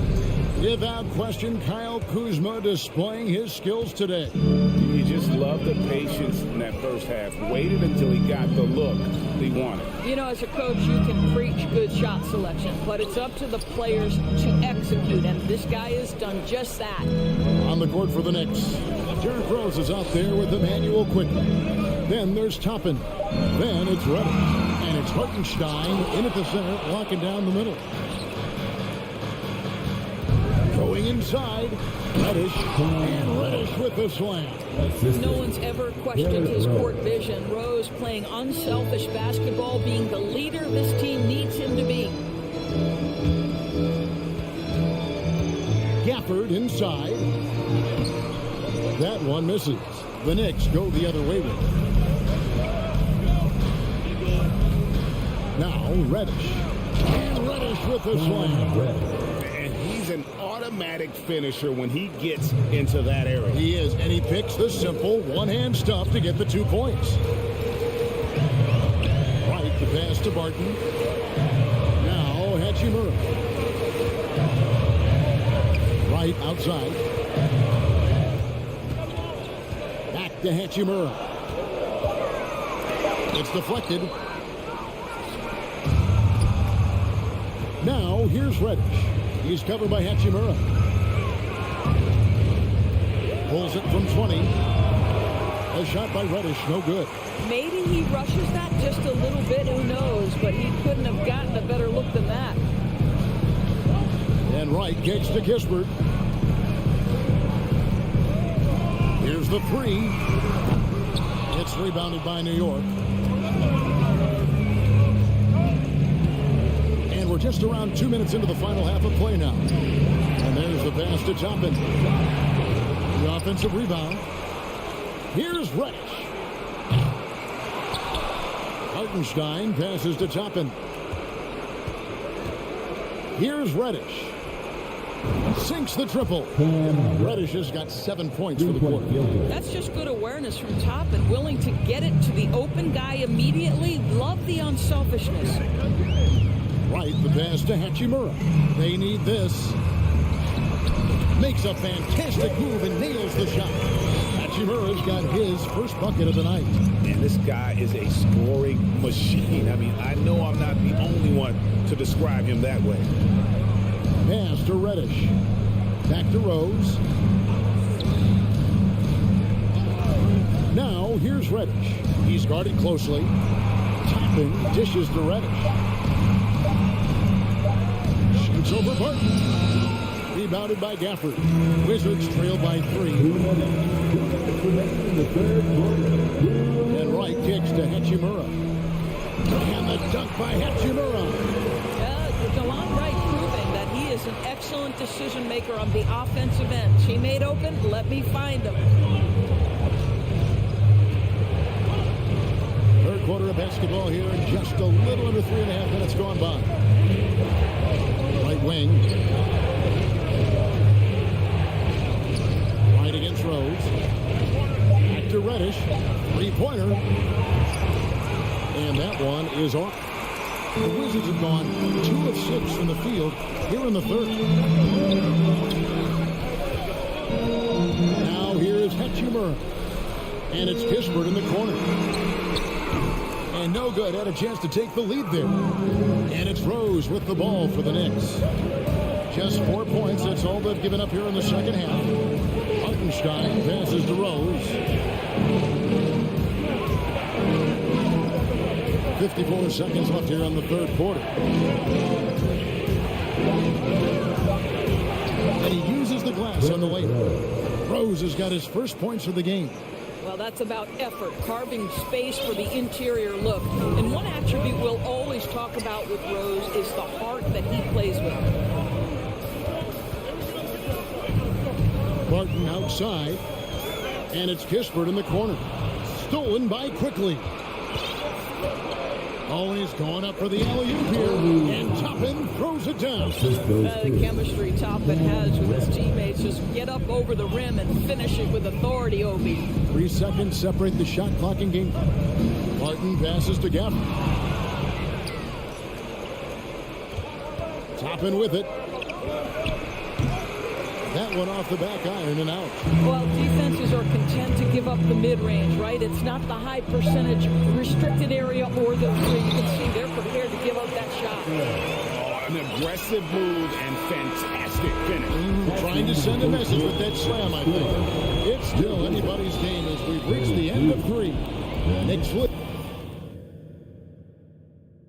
Without question, Kyle Kuzma displaying his skills today. You just love the patience in that first half. Waited until he got the look he wanted. You know, as a coach, you can preach good shot selection, but it's up to the players to execute, and this guy has done just that. On on the court for the Knicks. Derrick Rose is out there with Emmanuel quickly. Then there's Toppin. Then it's Reddish. And it's Hartenstein in at the center, locking down the middle. Going inside, Reddish. And Reddish with the slam. No one's ever questioned his court vision. Rose playing unselfish basketball, being the leader this team needs him to be. Gafford inside. That one misses. The Knicks go the other way with it. Now Reddish. And Reddish with the slam. And he's an automatic finisher when he gets into that area. He is, and he picks the simple one-hand stuff to get the 2 points. Right, the pass to Barton. Now Hachimura. Right outside. Back to Hachimura. It's deflected. Now here's Reddish. He's covered by Hachimura. Pulls it from 20. A shot by Reddish, no good. Maybe he rushes that just a little bit, who knows, but he couldn't have gotten a better look than that. And Wright kicks to Kispert. Here's the 3. It's rebounded by New York. And we're just around 2 minutes into the final half of play now. And there's the pass to Toppin. The offensive rebound. Here's Reddish. Hartenstein passes to Toppin. Here's Reddish. Sinks the triple. Reddish has got 7 points for the quarter. That's just good awareness from Toppin, willing to get it to the open guy immediately. Love the unselfishness. Right, the pass to Hachimura. They need this. Makes a fantastic move and nails the shot. Hachimura's got his first bucket of the night. And this guy is a scoring machine. I mean, I know I'm not the only one to describe him that way. Pass to Reddish. Back to Rose. Now here's Reddish. He's guarded closely. Toppin dishes to Reddish. Shoots over Barton. Rebounded by Gafford. Wizards trail by 3. And Wright kicks to Hachimura. And the dunk by Hachimura. DeLon Wright proving that he is an excellent decision maker on the offensive end. Teammate open, let me find him. Third quarter of basketball here, and just a little under 3.5 minutes gone by. Right wing. Right against Rose. Back to Reddish. 3-pointer. And that one is off. The Wizards have gone 2 of 6 from the field here in the third. Now here is Hachimura. And it's Kispert in the corner. And no good. Had a chance to take the lead there. And it's Rose with the ball for the Knicks. Just 4 points. That's all they've given up here in the second half. Hartenstein passes to Rose. 54 seconds left here on the third quarter. And he uses the glass on the layup. Rose has got his first points of the game. Well, that's about effort, carving space for the interior look. And one attribute we'll always talk about with Rose is the heart that he plays with. Barton outside. And it's Kispert in the corner. Stolen by Quickly. Oh, and he's going up for the alley-oop here. And Toppin throws it down. The chemistry Toppin has with his teammates. Just get up over the rim and finish it with authority, Obi. 3 seconds separate the shot clock and game. Barton passes to Gafford. Toppin with it. That one off the back iron and out. Well, defenses are content to give up the mid-range, right? It's not the high percentage restricted area or the 3. You can see they're prepared to give up that shot. An aggressive move and fantastic finish. Trying to send a message with that slam, I think. It's still anybody's game as we've reached the end of 3. Knicks lead.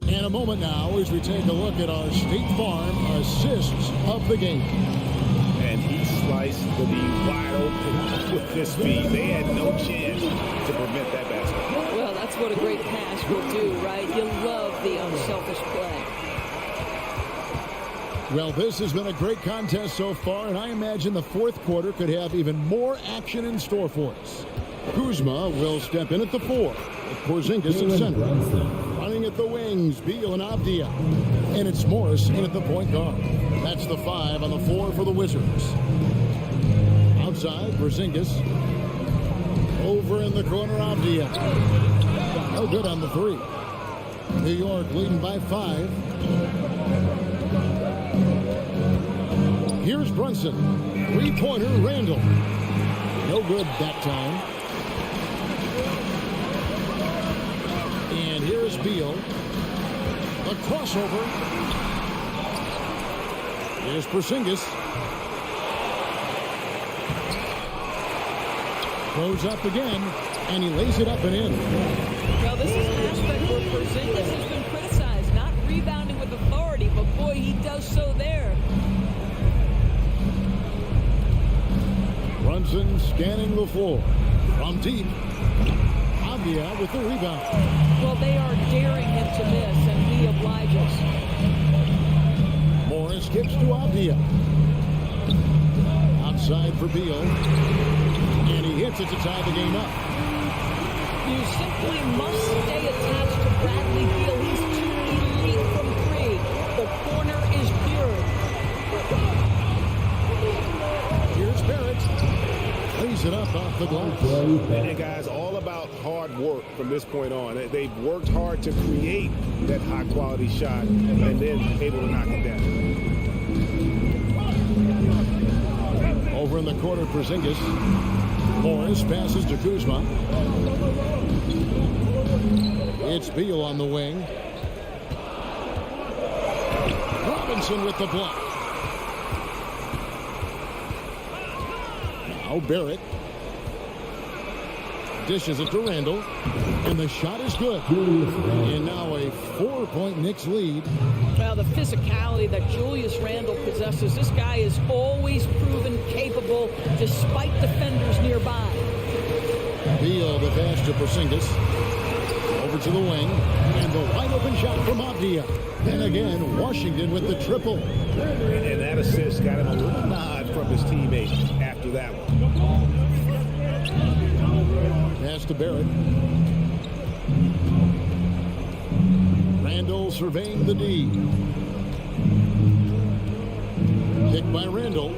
In a moment now as we take a look at our State Farm assists of the game. And he sliced the D wide open with this speed. They had no chance to prevent that basket. Well, that's what a great pass will do, right? You love the unselfish play. Well, this has been a great contest so far, and I imagine the fourth quarter could have even more action in store for us. Kuzma will step in at the 4. Porzingis at center. Running at the wings, Beal and Avdia. And it's Morris in at the point guard. That's the 5 on the 4 for the Wizards. Outside, Porzingis. Over in the corner, Avdia. No good on the 3. New York leading by 5. Here's Brunson. 3-pointer, Randall. No good that time. And here's Beal. A crossover. Here's Porzingis. Goes up again, and he lays it up and in. Well, this is an aspect where Porzingis has been criticized, not rebounding with authority, but boy, he does so there. Brunson scanning the floor. From deep. Avdia with the rebound. Well, they are daring him to miss, and he obliges. Morris gets to Avdia. Outside for Beal. And he hits it to tie the game up. You simply must stay attached to Bradley Beal. He's 2 feet from 3. The corner is pure. Here's Barrett. Lays it up off the glass. And guys, all about hard work from this point on. They've worked hard to create that high-quality shot and then able to knock it down. Over in the corner, Porzingis. Morris passes to Kuzma. It's Beal on the wing. Robinson with the block. Now Barrett. Dishes it to Randall. And the shot is good. And now a 4-point Knicks lead. Well, the physicality that Julius Randle possesses, this guy is always proven capable despite defenders nearby. Beal the pass to Porzingis. Over to the wing. And the wide open shot from Avdia. And again, Washington with the triple. And that assist got him a little nod from his teammate after that one. Pass to Barrett. Randall surveying the D. Kick by Randall.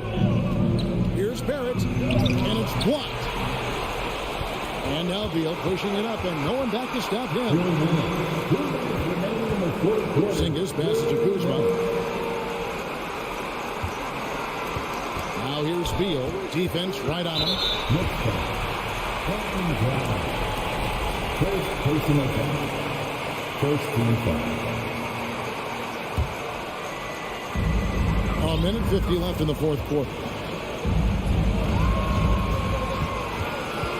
Here's Barrett. And it's blocked. And now Beal pushing it up, and no one back to stop him. Porzingis passes to Kuzma. Now here's Beal. Defense right on him. First personal foul. First team foul. A minute 50 left in the fourth quarter.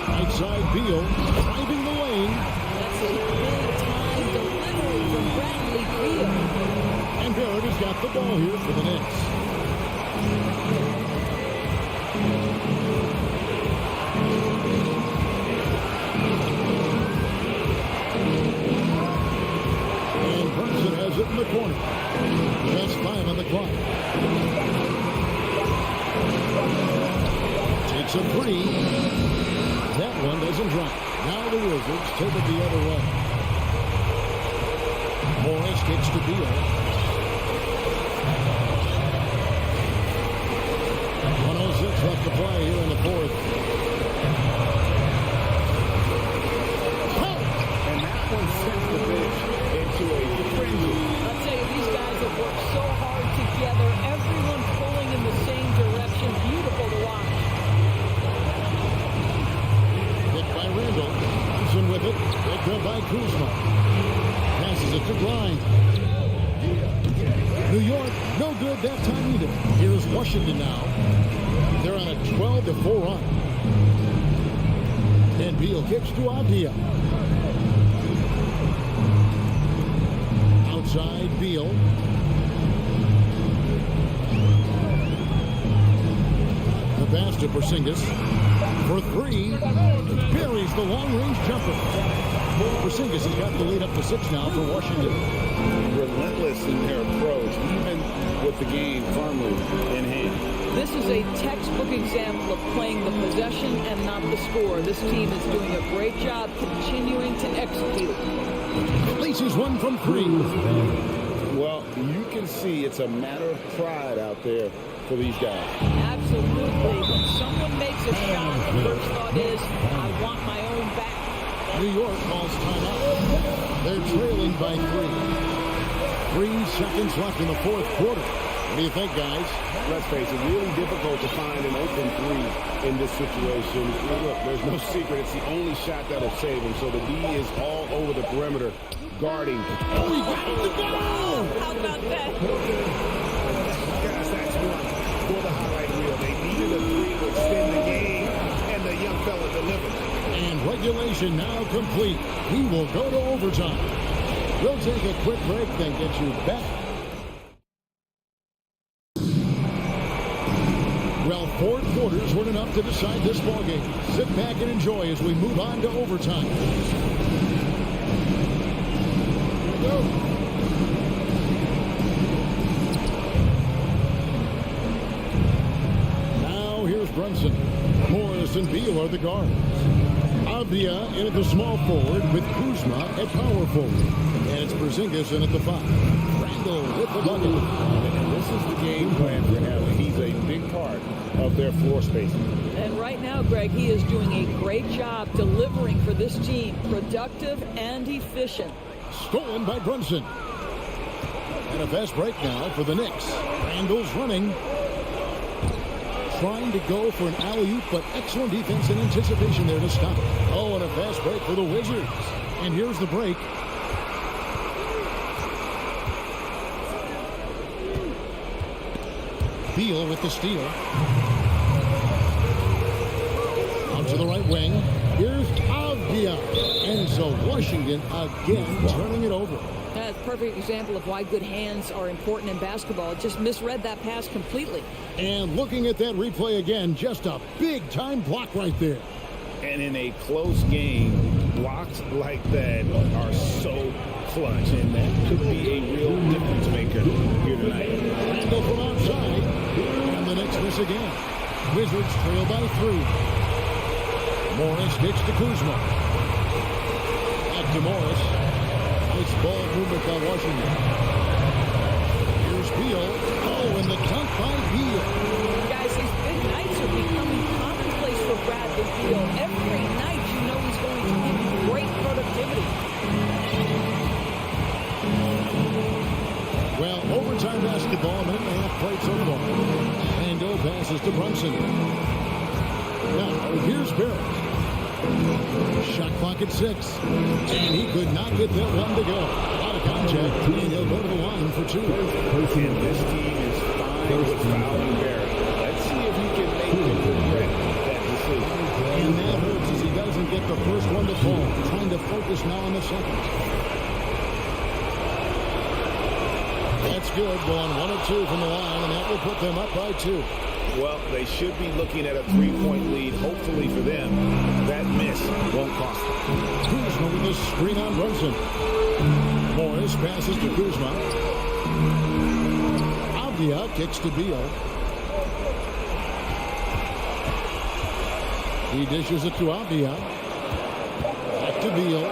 Right side, Beal driving the lane. That's a big-time delivery from Bradley Beal. And Barrett has got the ball here for the Knicks. And Brunson has it in the corner. Just 5 on the clock. Takes a 3. That one doesn't drop. Now the Wizards take it the other way. Morris kicks to Beal. 1:06 left to play here in the fourth. And that one sent the bench into a frenzy. I'll tell you, these guys have worked so hard together. Everyone pulling in the same direction. Beautiful to watch. Randall. Thompson with it. Picked up by Kuzma. Passes it to Grimes. New York, no good that time either. Here's Washington now. They're on a 12-4 run. And Beal kicks to Avdia. Outside Beal. The pass to Skijesss. For three. Buries the long-range jumper. Skijesss has got the lead up to 6 now for Washington. Relentless in their approach, even with the game firmly in hand. This is a textbook example of playing the possession and not the score. This team is doing a great job continuing to execute. Laces one from 3. Well, you can see it's a matter of pride out there for these guys. Absolutely. When someone makes a shot, the first thought is, I want my own back. New York calls timeout. They're trailing by 3. 3 seconds left in the fourth quarter. What do you think, guys? Let's face it, really difficult to find an open 3 in this situation. Look, there's no secret. It's the only shot that'll save him. So the D is all over the perimeter, guarding. Oh, he got the goal! How about that? Guys, that's one for the highlight reel. They needed a 3 to extend the game, and the young fella delivered. And regulation now complete. We will go to overtime. We'll take a quick break, then get you back. Well, 4 quarters weren't enough to decide this ballgame. Sit back and enjoy as we move on to overtime. Here we go. Now here's Brunson. Morris and Beal are the guards. Avdia in at the small forward with Kuzma at power forward. And it's Skijesss in at the 5. Randall with the bucket. And this is the game plan for him. He's a big part of their floor spacing. And right now, Greg, he is doing a great job delivering for this team. Productive and efficient. Stolen by Brunson. And a fast break now for the Knicks. Randall's running. Trying to go for an alley-oop, but excellent defense and anticipation there to stop it. Oh, and a fast break for the Wizards. And here's the break. Beal with the steal. Out to the right wing. Here's Avdia. And so Washington again turning it over. That's a perfect example of why good hands are important in basketball. Just misread that pass completely. And looking at that replay again, just a big-time block right there. And in a close game, blocks like that are so clutch, and that could be a real difference maker here tonight. Randall from outside, and the Knicks miss again. Wizards trail by 3. Morris kicks to Kuzma. Back to Morris. Nice ball movement by Washington. Here's Beal. Oh, and the dunk by Beal. Guys, these big nights are becoming commonplace for Bradley Beal. Every night you know he's going to give you great productivity. Well, overtime basketball, a minute and a half played so far. Ando passes to Brunson. Now, here's Barrett. Shot clock at 6. And he could not get that one to go. A lot of contact, and he'll go to the line for 2. And this team is fine with fouling Barrett. Let's see if he can make him regret that decision. And that hurts as he doesn't get the first one to fall. Trying to focus now on the second. That's good. Going 1 of 2 from the line, and that will put them up by 2. Well, they should be looking at a 3-point lead, hopefully for them. That miss won't cost them. Kuzma with a screen on Brunson. Morris passes to Kuzma. Avdia kicks to Beal. He dishes it to Avdia. Back to Beal.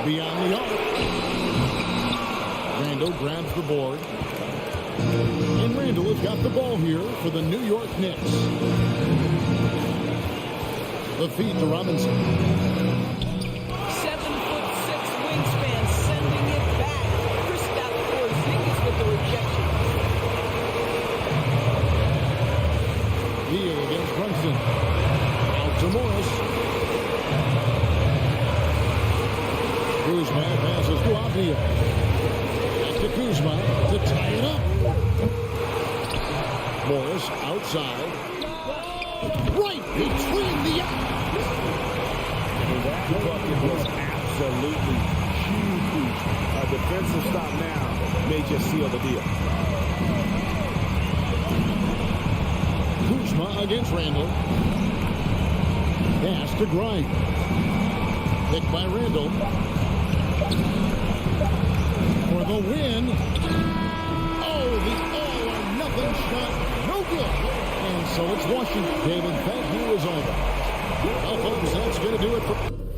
Beyond the arc. Randall grabs the board. And Randall has got the ball here for the New York Knicks. The feed to Robinson. 7'6" wingspan, sending it back. Kristaps Porzingis with the rejection. Beal against Brunson. Out to Morris. Kuzma passes to Avdia. Back to Kuzma to tie it up. Morris outside. Right between the eyes. That bucket was absolutely huge. A defensive stop now may just seal the deal. Kuzma against Randall. Pass to Grimes. Picked by Randall. For the win. Oh, the all-or-nothing shot. No good. And so it's Washington. David, thank you as always. Well, folks, that's going to do it for...